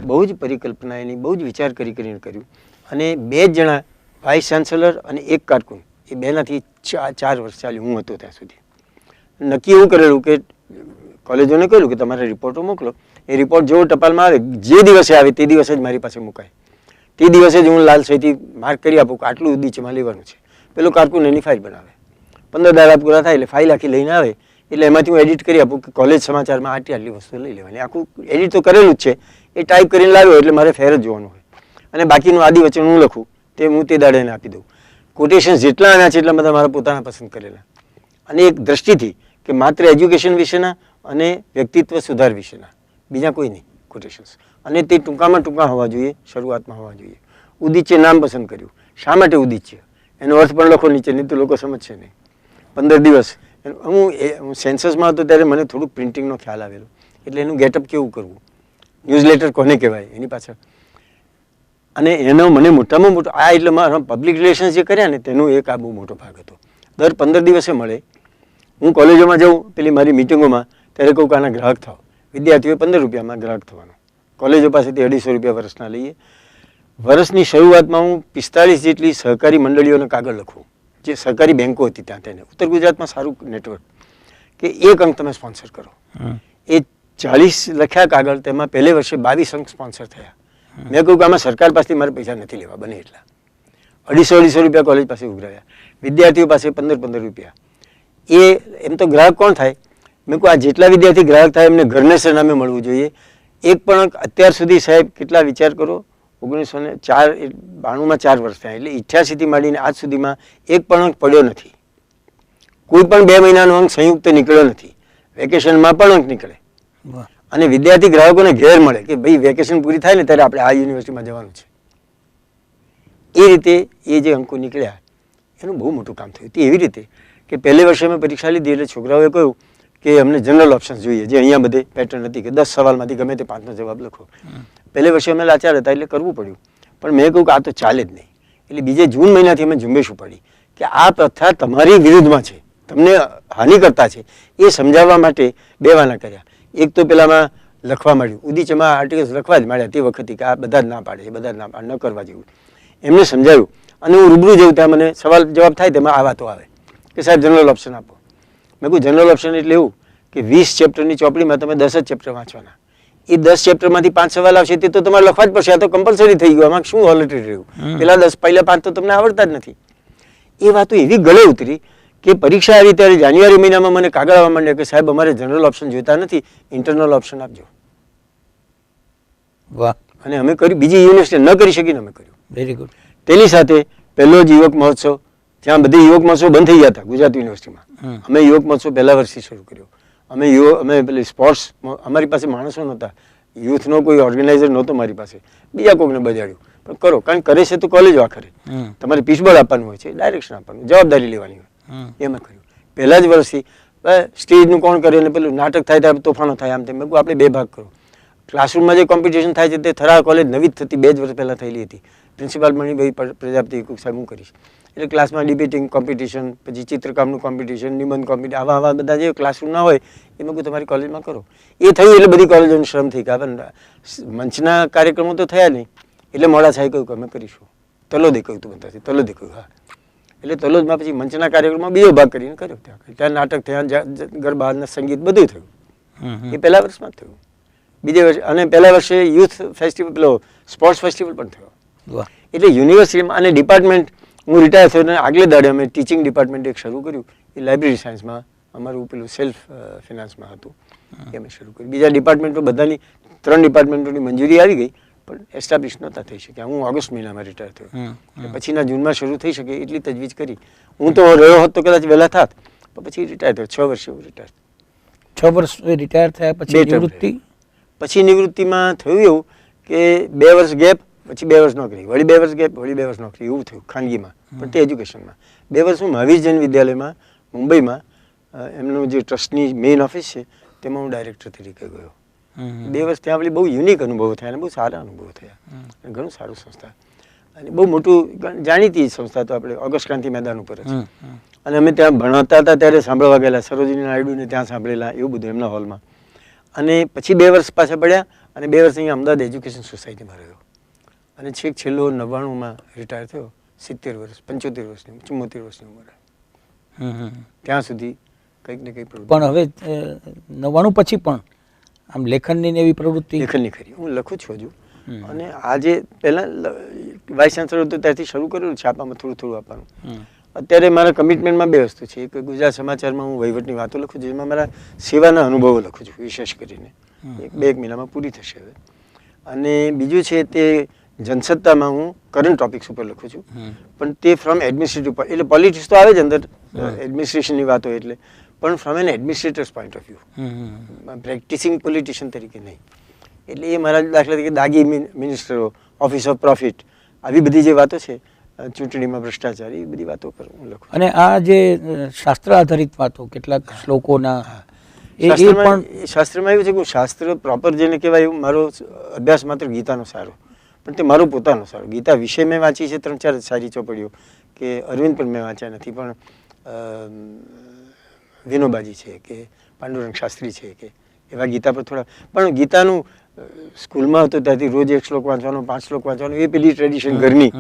બહુ જ પરિકલ્પના એની, બહુ જ વિચાર કરીને કર્યું. અને 2 જણા વાઇસ ચાન્સેલર અને એક કારકુન, એ 2નાથી 4 વર્ષ ચાલ્યું હું હતો ત્યાં સુધી. નક્કી એવું કરેલું કે કોલેજોને કહ્યું કે તમારે રિપોર્ટો મોકલો, એ રિપોર્ટ જેવો ટપાલમાં આવે, જે દિવસે આવે તે દિવસે જ મારી પાસે મુકાય. તે દિવસે જ હું લાલ સહીથી માર્ક કરી આપું કે આટલું ઉદીચમાં લેવાનું છે. પેલો કારકુન એની ફાઇલ બનાવે, 15 દાડા પૂરા થાય એટલે ફાઇલ આખી લઈને આવે, એટલે એમાંથી હું એડિટ કરી આપું કે કોલેજ સમાચારમાં આટલી વસ્તુ લઈ લેવાની. આખું એડિટ તો કરેલું જ છે, એ ટાઈપ કરીને લાવ્યો એટલે મારે ફેર જ જોવાનું હોય. અને બાકીનું આદિ વચન હું લખું તે હું તે દાડે એને આપી દઉં. કોટેશન જેટલા આવ્યા છે એટલા બધા મારા પોતાના પસંદ કરેલા. અને એક દ્રષ્ટિથી કે માત્ર એજ્યુકેશન વિશેના અને વ્યક્તિત્વ સુધાર વિશેના, બીજા કોઈ નહીં, કોટેશન્સ, અને તે ટૂંકામાં ટૂંકા હોવા જોઈએ, શરૂઆતમાં હોવા જોઈએ. ઉદિચ્ય નામ પસંદ કર્યું. શા માટે ઉદિચ્ય? એનો અર્થ પણ લખો નીચે, નહીં તો લોકો સમજશે નહીં. 15 દિવસ હું સેન્સસમાં હતો ત્યારે મને થોડુંક પ્રિન્ટિંગનો ખ્યાલ આવેલો, એટલે એનું ગેટઅપ કેવું કરવું, ન્યૂઝલેટર કોને કહેવાય એની પાછળ, અને એનો મને મોટામાં મોટો આ એટલે મારા પબ્લિક રિલેશન્સ જે કર્યા ને તેનો એક આ બહુ મોટો ભાગ હતો. દર 15 દિવસે મળે. હું કોલેજોમાં જાઉં પેલી મારી મિટિંગોમાં, ત્યારે કહું કે આના ગ્રાહક થાવ. વિદ્યાર્થીઓએ 15 રૂપિયામાં ગ્રાહક થવાનો. કોલેજો પાસેથી 250 રૂપિયા વર્ષના લઈએ. વર્ષની શરૂઆતમાં હું 45 જેટલી સહકારી મંડળીઓને કાગળ લખું, જે સહકારી બેન્કો હતી ત્યાં તેને. ઉત્તર ગુજરાતમાં સારું નેટવર્ક, કે 1 અંક તમે સ્પોન્સર કરો. એ 40 લખ્યા કાગળ, તેમાં પહેલે વર્ષે 22 અંક સ્પોન્સર થયા. મેં કહ્યું કે આમાં સરકાર પાસેથી મારે પૈસા નથી લેવા, બને એટલા. 250 રૂપિયા કોલેજ પાસે ઉઘરાવ્યા, વિદ્યાર્થીઓ પાસે 15 રૂપિયા. એ એમ તો ગ્રાહક કોણ થાય? મેં કહું આ જેટલા વિદ્યાર્થી ગ્રાહક થાય એમને ઘરને સરનામે મળવું જોઈએ. એક પણ અત્યાર સુધી સાહેબ કેટલા વિચાર કરો, 1992માં 4 વર્ષ થયા, એટલે 88 થી માંડીને આજ સુધીમાં એક પણ અંક પડ્યો નથી. કોઈ પણ 2 મહિનાનો અંક સંયુક્ત નીકળ્યો નથી. વેકેશનમાં પણ અંક નીકળે, અને વિદ્યાર્થી ગ્રાહકોને ઘેર મળે કે ભાઈ વેકેશન પૂરી થાય ને ત્યારે આપણે આ યુનિવર્સિટીમાં જવાનું છે. એ રીતે એ જે અંકો નીકળ્યા એનું બહુ મોટું કામ થયું. એવી રીતે કે પહેલે વર્ષે અમે પરીક્ષા લીધી એટલે છોકરાઓએ કહ્યું કે અમને જનરલ ઓપ્શન્સ જોઈએ, જે અહીંયા બધે પેટર્ન હતી કે 10 સવાલમાંથી ગમે તે 5નો જવાબ લખો. પહેલે વર્ષે અમે લાચાર હતા એટલે કરવું પડ્યું, પણ મેં કહ્યું કે આ તો ચાલે જ નહીં. એટલે બીજે જૂન મહિનાથી અમે ઝુંબેશ ઉપાડી કે આ પ્રથા તમારી વિરુદ્ધમાં છે, તમને હાનિ કરતા છે. એ સમજાવવા માટે 2 વાના કર્યા. એક તો પેલામાં લખવા માંડ્યું, ઉદિચમાં આર્ટિકલ્સ લખવા જ માંડ્યા તે વખતે કે આ બધા જ ના પાડે છે, બધા જ ના પાડે, ન કરવા જેવું. એમને સમજાવ્યું, અને હું રૂબરૂ જઉં ત્યાં મને સવાલ જવાબ થાય તેમાં આ વાતો આવે કે સાહેબ જનરલ ઓપ્શન આપો. મેં કહ્યું જનરલ ઓપ્શન એટલે એવું કે 20 ચેપ્ટરની ચોપડીમાં તમે 10 જ ચેપ્ટર વાંચવાના. એ 10 ચેપ્ટરમાંથી 5 સવાલ આવશે તે તો તમારે લખવા જ પડશે. આ તો કમ્પલસરી થઈ ગયું, આમાં શું ઓલરેડી રહ્યું? પેલા 10 પહેલા 5 તો તમને આવડતા જ નથી. એ વાતો એવી ગળે ઉતરી કે પરીક્ષા આવી ત્યારે જાન્યુઆરી મહિનામાં મને કાગળ આવવા માંડ્યા કે સાહેબ અમારે જનરલ ઓપ્શન જોઈતા નથી, ઇન્ટરનલ ઓપ્શન આપજો. વાહ. અને અમે કર્યું, બીજી યુનિવર્સિટી ન કરી શકીને અમે કર્યું. Very good. તેની સાથે પહેલો જ યુવક મહોત્સવ, ત્યાં બધી યુવક મહોત્સવ બંધ થઈ ગયા હતા ગુજરાત યુનિવર્સિટીમાં. અમે યુવક મહોત્સવ પહેલા વર્ષથી શરૂ કર્યો. અમે પેલી સ્પોર્ટ્સ, અમારી પાસે માણસો નહોતા, યુથનો કોઈ ઓર્ગેનાઇઝર નહોતો મારી પાસે, બીજા કોઈને બજાડ્યું. પણ કરો, કારણ કરે છે તો કોલેજો આખરે તમારે પીસબળ આપવાનું હોય છે, ડાયરેક્શન આપવાનું, જવાબદારી લેવાની હોય. એમાં કર્યું પહેલા જ વર્ષથી. સ્ટેજનું કોણ કરે ને પેલું નાટક થાય ત્યારે તોફાનો થાય, આમ તેમ. મેં કહું આપણે 2 ભાગ કરો. ક્લાસરૂમમાં જે કોમ્પિટિશન થાય છે તે થરા કોલેજ નવી જ થતી, 2 જ વર્ષ પહેલાં થયેલી હતી. પ્રિન્સિપાલ મણિભાઈ પ્રજાપતિ સાહેબ હું કરીશ, એટલે ક્લાસમાં ડિબેટિંગ કોમ્પિટિશન, પછી ચિત્રકામનું કોમ્પિટિશન, નિબંધ કોમ્પિટિશન, આવા બધા જે ક્લાસરૂમ ના હોય એ મેં કહું તમારી કોલેજમાં કરો. એ થયું એટલે બધી કોલેજોની શ્રમ થઈ ગયા. મંચના કાર્યક્રમો તો થયા નહીં, એટલે મોડા સાહેબ કહ્યું કે અમે કરીશું. તલોદે કહ્યું તું બધાથી, તલોદે કહ્યું હા. એટલે તલોદમાં પછી મંચના કાર્યક્રમમાં બીજો ભાગ કરીને કર્યો. ત્યાં નાટક થયા, ગરબા, સંગીત બધું થયું. એ પહેલા વર્ષમાં જ થયું. બીજે વર્ષે, અને પહેલા વર્ષે યુથ ફેસ્ટિવલ, પેલો સ્પોર્ટ્સ ફેસ્ટિવલ પણ થયો. એટલે યુનિવર્સિટીમાં અને ડિપાર્ટમેન્ટ, હું રિટાયર થયો અને આગલે દાડે અમે ટીચિંગ ડિપાર્ટમેન્ટ એક શરૂ કર્યું. એ લાઇબ્રેરી સાયન્સમાં અમારું પેલું સેલ્ફ ફિનાન્સમાં હતું, એ અમે શરૂ કર્યું. બીજા ડિપાર્ટમેન્ટો બધાની 3 ડિપાર્ટમેન્ટોની મંજૂરી આવી ગઈ, પણ એસ્ટાબ્લિશ નહોતા થઈ શક્યા. હું ઓગસ્ટ મહિનામાં રિટાયર થયો, પછીના જૂનમાં શરૂ થઈ શકે એટલી તજવીજ કરી. હું તો રહ્યો હોત તો કદાચ વહેલા થાત, પણ પછી રિટાયર થયો. 6 વર્ષે હું રિટાયર. 6 વર્ષ રિટાયર થયા પછી નિવૃત્તિ. પછી નિવૃત્તિમાં થયું એવું કે 2 વર્ષ ગેપ, પછી 2 વર્ષ નોકરી, વળી 2 વર્ષ ગેપ, વળી 2 વર્ષ નોકરી, એવું થયું ખાનગીમાં. પણ તે એજ્યુકેશનમાં 2 વર્ષ હું મહાવીર જૈન વિદ્યાલયમાં મુંબઈમાં એમનું જે ટ્રસ્ટની મેઇન ઓફિસ છે તેમાં હું ડાયરેક્ટર તરીકે ગયો. 2 વર્ષ ત્યાં બહુ યુનિક અનુભવો થયા અને બહુ સારા અનુભવો થયા. ઘણું સારું સંસ્થા, અને બહુ મોટું જાણીતી સંસ્થા. તો આપણે ઓગસ્ટ ક્રાંતિ મેદાન ઉપર જ, અને અમે ત્યાં ભણતા હતા ત્યારે સાંભળવા ગયેલા, સરોજિની નાયડુને ત્યાં સાંભળેલા, એવું બધું એમના હોલમાં. અને પછી 2 વર્ષ પાછા પડ્યા, અને 2 વર્ષ અહીંયા અમદાવાદ એજ્યુકેશન સોસાયટીમાં રહ્યો. અને છેક છેલ્લો 99માં રિટાયર થયો. 70 વર્ષ, 75 વર્ષની, 74 વર્ષની ઉંમરે. ત્યાં સુધી કંઈક ને કંઈક. પણ હવે 99 પછી પણ આમ લેખનની ને એવી પ્રવૃત્તિ? લેખનની ખરી, હું લખું છું હજુ. અને આજે પહેલાં વાઇસ ચાન્સલર હતો ત્યારથી શરૂ કર્યું છાપામાં થોડું થોડું આપવાનું. અત્યારે મારા કમિટમેન્ટમાં 2 વસ્તુ છે. એક ગુજરાત સમાચારમાં હું વહીવટની વાતો લખું છું, જેમાં મારા સેવાના અનુભવો લખું છું વિશેષ કરીને. 2 મહિનામાં પૂરી થશે હવે. અને બીજું છે તે જનસત્તામાં હું કરંટ ટોપિક્સ ઉપર લખું છું, પણ તે ફ્રોમ એડમિનિસ્ટ્રેટિવ, એટલે પોલિટિક્સ તો આવે જ અંદર, એડમિનિસ્ટ્રેશનની વાતો એટલે, પણ from an administrators point of view, practicing politician તરીકે નહીં. એટલે એ મારા દાખલા તરીકે દાગી મિનિસ્ટરો, ઓફિસ ઓફ પ્રોફિટ, આવી બધી જે વાતો છે, ચૂંટણીમાં ભ્રષ્ટાચાર, એ બધી વાતો પર હું લખું. અને આ જે શાસ્ત્ર આધારિત વાતો કેટલાક શ્લોકોના શાસ્ત્રમાં એવું છે કે હું શાસ્ત્ર પ્રોપર જેને કહેવાય એવું મારો અભ્યાસ માત્ર ગીતાનો સારો, પણ તે મારો પોતાનો સારો. ગીતા વિષય મેં વાંચી છે 3-4 સારી ચોપડીઓ, કે અરવિંદ પણ મેં વાંચ્યા નથી, પણ વિનોબાજી છે કે પાંડુરંગ શાસ્ત્રી છે કે એવા ગીતા પર થોડા. પણ ગીતાનું સ્કૂલમાં હતો ત્યાંથી રોજ 1 શ્લોક વાંચવાનો, 5 શ્લોક વાંચવાનો, એ પેલી ટ્રેડિશન ઘરની,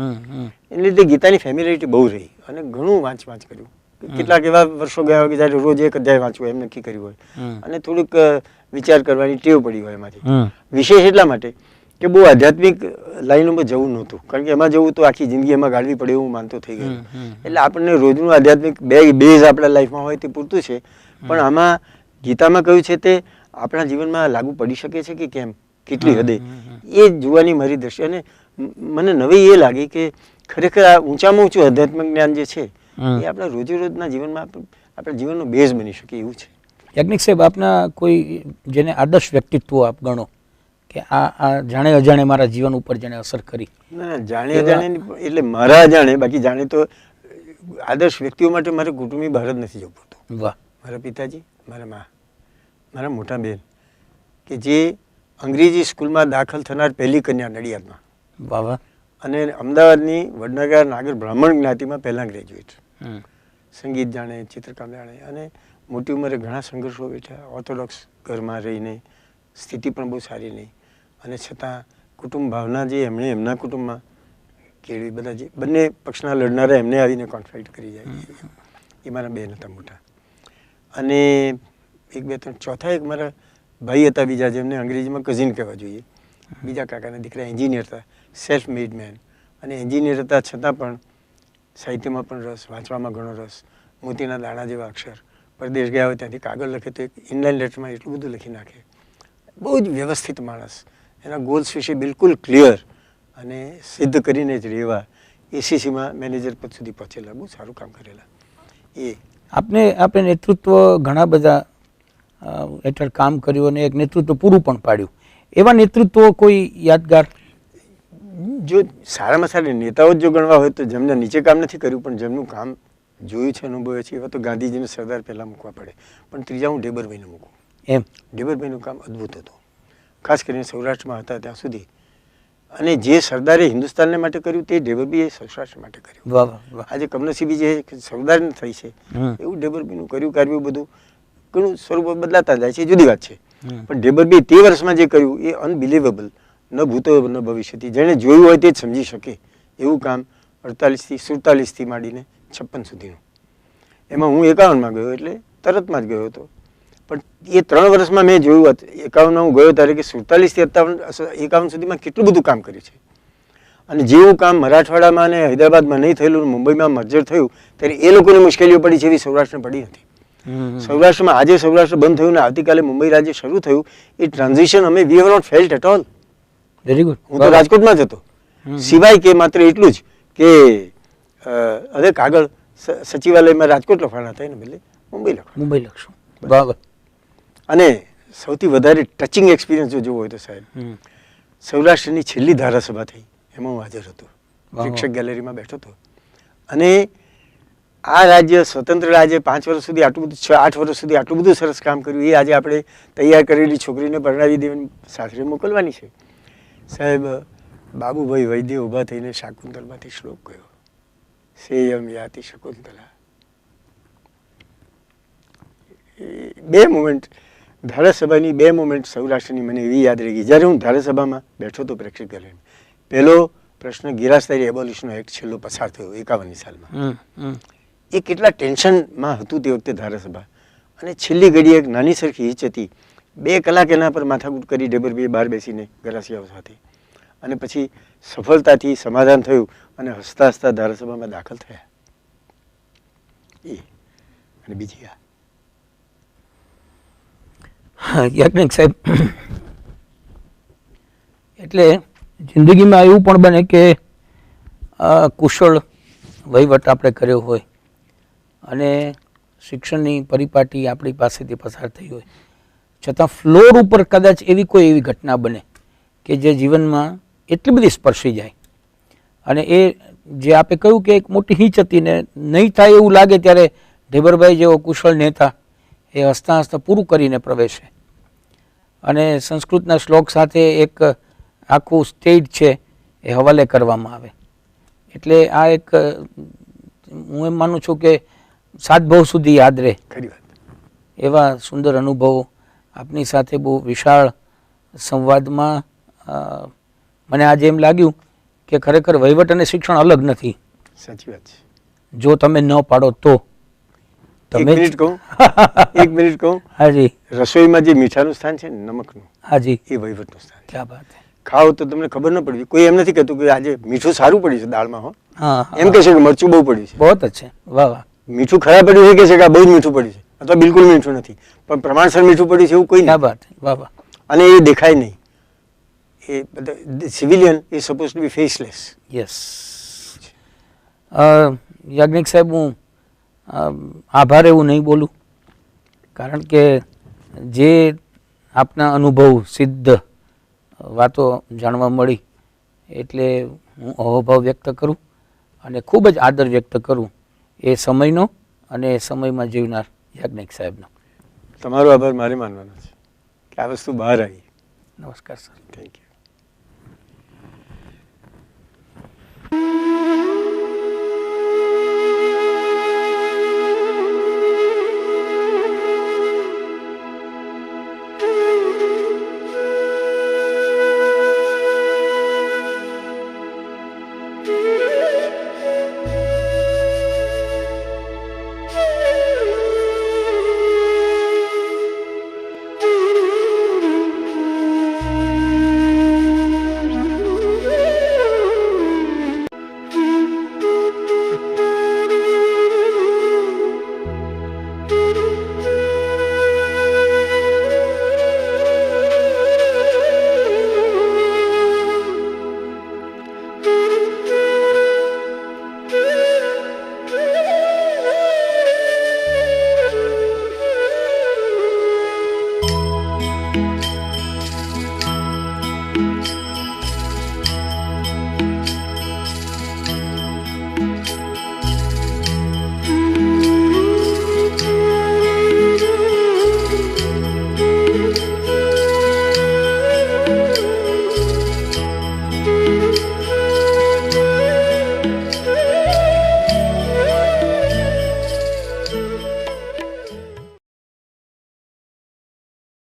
એટલે લીધે ગીતાની ફેમિલિટી બહુ રહી અને ઘણું વાંચ કર્યું. કેટલાક એવા વર્ષો ગયા હોય કે જ્યારે રોજ 1 અધ્યાય વાંચવું એમ નક્કી કર્યું હોય, અને થોડુંક વિચાર કરવાની ટેવ પડી હોય એમાંથી. વિશેષ એટલા માટે કે બહુ આધ્યાત્મિક લાઈનોમાં જવું નહોતું, કારણ કે એમાં જવું તો આખી જિંદગી એમાં ગાળવી પડે એવું માનતો થઈ ગયો. એટલે આપણને રોજનું આધ્યાત્મિક બેઝ આપણા લાઈફમાં હોય તે પૂરતું છે, પણ આમાં ગીતામાં કહ્યું છે તે આપણા જીવનમાં લાગુ પડી શકે છે કે કેમ, કેટલી હદે, એ જોવાની મારી દ્રષ્ટિ. અને મને નવી એ લાગી કે ખરેખર આ ઊંચામાં ઊંચું આધ્યાત્મિક જ્ઞાન જે છે એ આપણા રોજેરોજના જીવનમાં આપણા જીવનનો બેઝ બની શકે એવું છે. યાજ્ઞિક સાહેબ, આપના કોઈ જેને આદર્શ વ્યક્તિત્વ આપ ગણો કે આ જાણે અજાણે મારા જીવન ઉપર જેને અસર કરી? ના, જાણે અજાણે એટલે મારા અજાણે, બાકી જાણે તો આદર્શ વ્યક્તિઓ માટે મારે કુટુંબી બહાર જ નથી જવું પડતું. વાહ. મારા પિતાજી, મારા મા, મારા મોટા બેન, કે જે અંગ્રેજી સ્કૂલમાં દાખલ થનાર પહેલી કન્યા નડિયાદમાં. વાહ. અને અમદાવાદની વડનગર નાગર બ્રાહ્મણ જ્ઞાતિમાં પહેલા ગ્રેજ્યુએટ. સંગીત જાણે, ચિત્રકામ જાણે, અને મોટી ઉંમરે ઘણા સંઘર્ષો બેઠા, ઓર્થોડોક્સ ઘરમાં રહીને, સ્થિતિ પણ બહુ સારી નહીં, અને છતાં કુટુંબ ભાવના જે એમણે એમના કુટુંબમાં કેળવી, બધા જે બંને પક્ષના લડનારા એમને આવીને કોન્ફ્લિક્ટ કરી જાય, એ મારા બેન હતા મોટા. અને 1, 2, 3 ચોથા એક મારા ભાઈ હતા બીજા, જેમને અંગ્રેજીમાં કઝિન કહેવા જોઈએ, બીજા કાકાના દીકરા એન્જિનિયર હતા, સેલ્ફ મેડ મેન. અને એન્જિનિયર હતા છતાં પણ સાહિત્યમાં પણ રસ, વાંચવામાં ઘણો રસ, મોતીના દાણા જેવા અક્ષર, પરદેશ ગયા હોય ત્યાંથી કાગળ લખે તો એક ઇનલાઇન લેટરમાં એટલું બધું લખી નાખે. બહુ જ વ્યવસ્થિત માણસ, એના ગોલ્સ વિશે બિલકુલ ક્લિયર, અને સિદ્ધ કરીને જ રહેવા. એસીસીમાં મેનેજર પદ સુધી પહોંચેલા, બહુ સારું કામ કરેલા. એ આપણે નેતૃત્વ ઘણા બધા હેઠળ કામ કર્યું અને એક નેતૃત્વ પૂરું પણ પાડ્યું. એવા નેતૃત્વ કોઈ યાદગાર? જો સારામાં સારા નેતાઓ જ જો ગણવા હોય તો જેમને નીચે કામ નથી કર્યું પણ જેમનું કામ જોયું છે, અનુભવે છે, એવા તો ગાંધીજીને સરદાર પહેલાં મૂકવા પડે. પણ ત્રીજા હું ઢેબરભાઈને મૂકું. એમ? ઢેબરભાઈનું કામ અદ્ભુત હતું, ખાસ કરીને સૌરાષ્ટ્રમાં હતા ત્યાં સુધી. અને જે સરદારે હિન્દુસ્તાનને માટે કર્યું તે ઢેબરભાઈએ સૌરાષ્ટ્ર માટે કર્યું. આજે કમનસીબી જે સરદારને થઈ છે એવું ઢેબરભાઈનું કર્યું કાર્યું બધું ઘણું સ્વરૂપ બદલાતા જાય છે, જુદી વાત છે. પણ ઢેબરભાઈ તે વર્ષમાં જે કર્યું એ અનબિલીવેબલ, ન ભૂતો ન ભવિષ્યથી, જેણે જોયું હોય તે જ સમજી શકે એવું કામ 48થી 47થી માંડીને 56 સુધીનું. એમાં હું 51માં ગયો એટલે તરતમાં જ ગયો હતો, પણ એ 3 વર્ષમાં મેં જોયું હતું. 51માં હું ગયો ત્યારે કે 47થી 51 સુધીમાં કેટલું બધું કામ કર્યું છે. અને જેવું કામ મરાઠવાડામાં અને હૈદરાબાદમાં નહીં થયેલું, મુંબઈમાં મર્જર થયું, ત્યારે એ લોકોને મુશ્કેલીઓ પડી છે એવી સૌરાષ્ટ્રને પડી નથી. સૌરાષ્ટ્રમાં આજે સૌરાષ્ટ્ર બંધ થયું ને આવતીકાલે મુંબઈ રાજ્ય શરૂ થયું, એ ટ્રાન્ઝિશન અમે we have not felt at all. Very good. હું તો રાજકોટમાં જ હતો, સિવાય કે માત્ર એટલું જ કે હવે કાગળ સચિવાલયમાં રાજકોટ લખવાના હતા એને બદલે મુંબઈ લખશું. બરાબર. અને સૌથી વધારે ટચિંગ એક્સપિરિયન્સ જો જોવો હોય તો સાહેબ, સૌરાષ્ટ્રની છેલ્લી ધારાસભા થઈ એમાં હું હાજર હતો, શિક્ષક ગેલેરીમાં બેઠો હતો. અને આ રાજ્ય સ્વતંત્ર રાજ્ય 5 વર્ષ સુધી આટલું બધું, 8 વર્ષ સુધી આટલું બધું સરસ કામ કર્યું, એ આજે આપણે તૈયાર કરેલી છોકરીને પરણાવી દેવાની સાસરે મોકલવાની છે. સાહેબ, બાબુભાઈ વૈદ્ય ઊભા થઈને શાકુંતલમાંથી શ્લોક કહ્યો, સેયમ યાતિ શકુંતલા. બે મોમેન્ટ, ધારાસભાની 2 મોમેન્ટ સૌરાષ્ટ્રની મને એવી યાદ રહી ગઈ. જ્યારે હું ધારાસભામાં બેઠો હતો પ્રેક્ષક ગેલેરીમાં, પહેલો પ્રશ્ન ગિરાસ્તારી એબોલિશનનો એક્ટ છેલ્લો પસાર થયો 51ની સાલમાં. એ કેટલા ટેન્શનમાં હતું તે વખતે ધારાસભા, અને છેલ્લી ઘડીએ એક નાની સરખી હિચ હતી. 2 કલાક એના પર માથાકૂટ કરી ઢેબરભાઈએ બહાર બેસીને ગરાસિયાઓ સાથે, અને પછી સફળતાથી સમાધાન થયું અને હસતા હસતા ધારાસભામાં દાખલ થયા. એ અને બીજી યાજ્ઞિક સાહેબ, એટલે જિંદગીમાં એવું પણ બને કે કુશળ વહીવટ આપણે કર્યો હોય અને શિક્ષણની પરિપાટી આપણી પાસેથી પસાર થઈ હોય, છતાં ફ્લોર ઉપર કદાચ એવી કોઈ એવી ઘટના બને કે જે જીવનમાં એટલી બધી સ્પર્શી જાય. અને એ જે આપે કહ્યું કે એક મોટી હીચ હતી ને નહીં થાય એવું લાગે ત્યારે ઢેબરભાઈ જેવો કુશળ નેતા એ હસતા હસતા પૂરું કરીને પ્રવેશે. અને સંસ્કૃતના શ્લોક સાથે એક આખું સ્ટેજ છે એ હવાલે કરવામાં આવે. એટલે આ એક હું એમ માનું છું કે સાતભાવ સુધી યાદ રહે ખરી વાત. એવા સુંદર અનુભવો આપની સાથે બહુ વિશાળ સંવાદમાં મને આજે એમ લાગ્યું કે ખરેખર વહીવટ અને શિક્ષણ અલગ નથી. સાચી વાત છે. જો તમે ન પાડો તો એક મિનિટ કહું એક મિનિટ કહું હાજી રસોઈમાં જે મીઠાનું સ્થાન છે ને નમકનું હાજી એ વહીવટનું સ્થાન છે. ક્યાં બાત હે. ખાઓ તો તમને ખબર ન પડવી. કોઈ એમ નથી કહેતું કે આજે મીઠું સારું પડ્યું છે દાળમાં, હો હા એમ કહે છે કે મરચું બહુ પડ્યું છે. બહુ જ છે. વાહ વાહ. મીઠું ખરાબ પડ્યું છે કે છે કે આ બહુ જ મીઠું પડ્યું છે અથવા બિલકુલ મીઠું નથી, પણ પ્રમાણસર મીઠું પડ્યું છે એવું કોઈ ક્યાં નહીં. બાત. વાહ વાહ. અને એ દેખાય નહીં. એ બધા સિવિલિયન એ suppose to be faceless. Yes. Yagnik સાહેબ, હું આભાર એવું નહીં બોલું, કારણ કે જે આપના અનુભવ સિદ્ધ વાતો જાણવા મળી એટલે હું અહોભાવ વ્યક્ત કરું અને ખૂબ જ આદર વ્યક્ત કરું એ સમયનો અને એ સમયમાં જીવનાર યાજ્ઞિક સાહેબનો. તમારો આભાર મારે માનવાનો છે કે આ વસ્તુ બહાર આવી. નમસ્કાર સર. Thank you.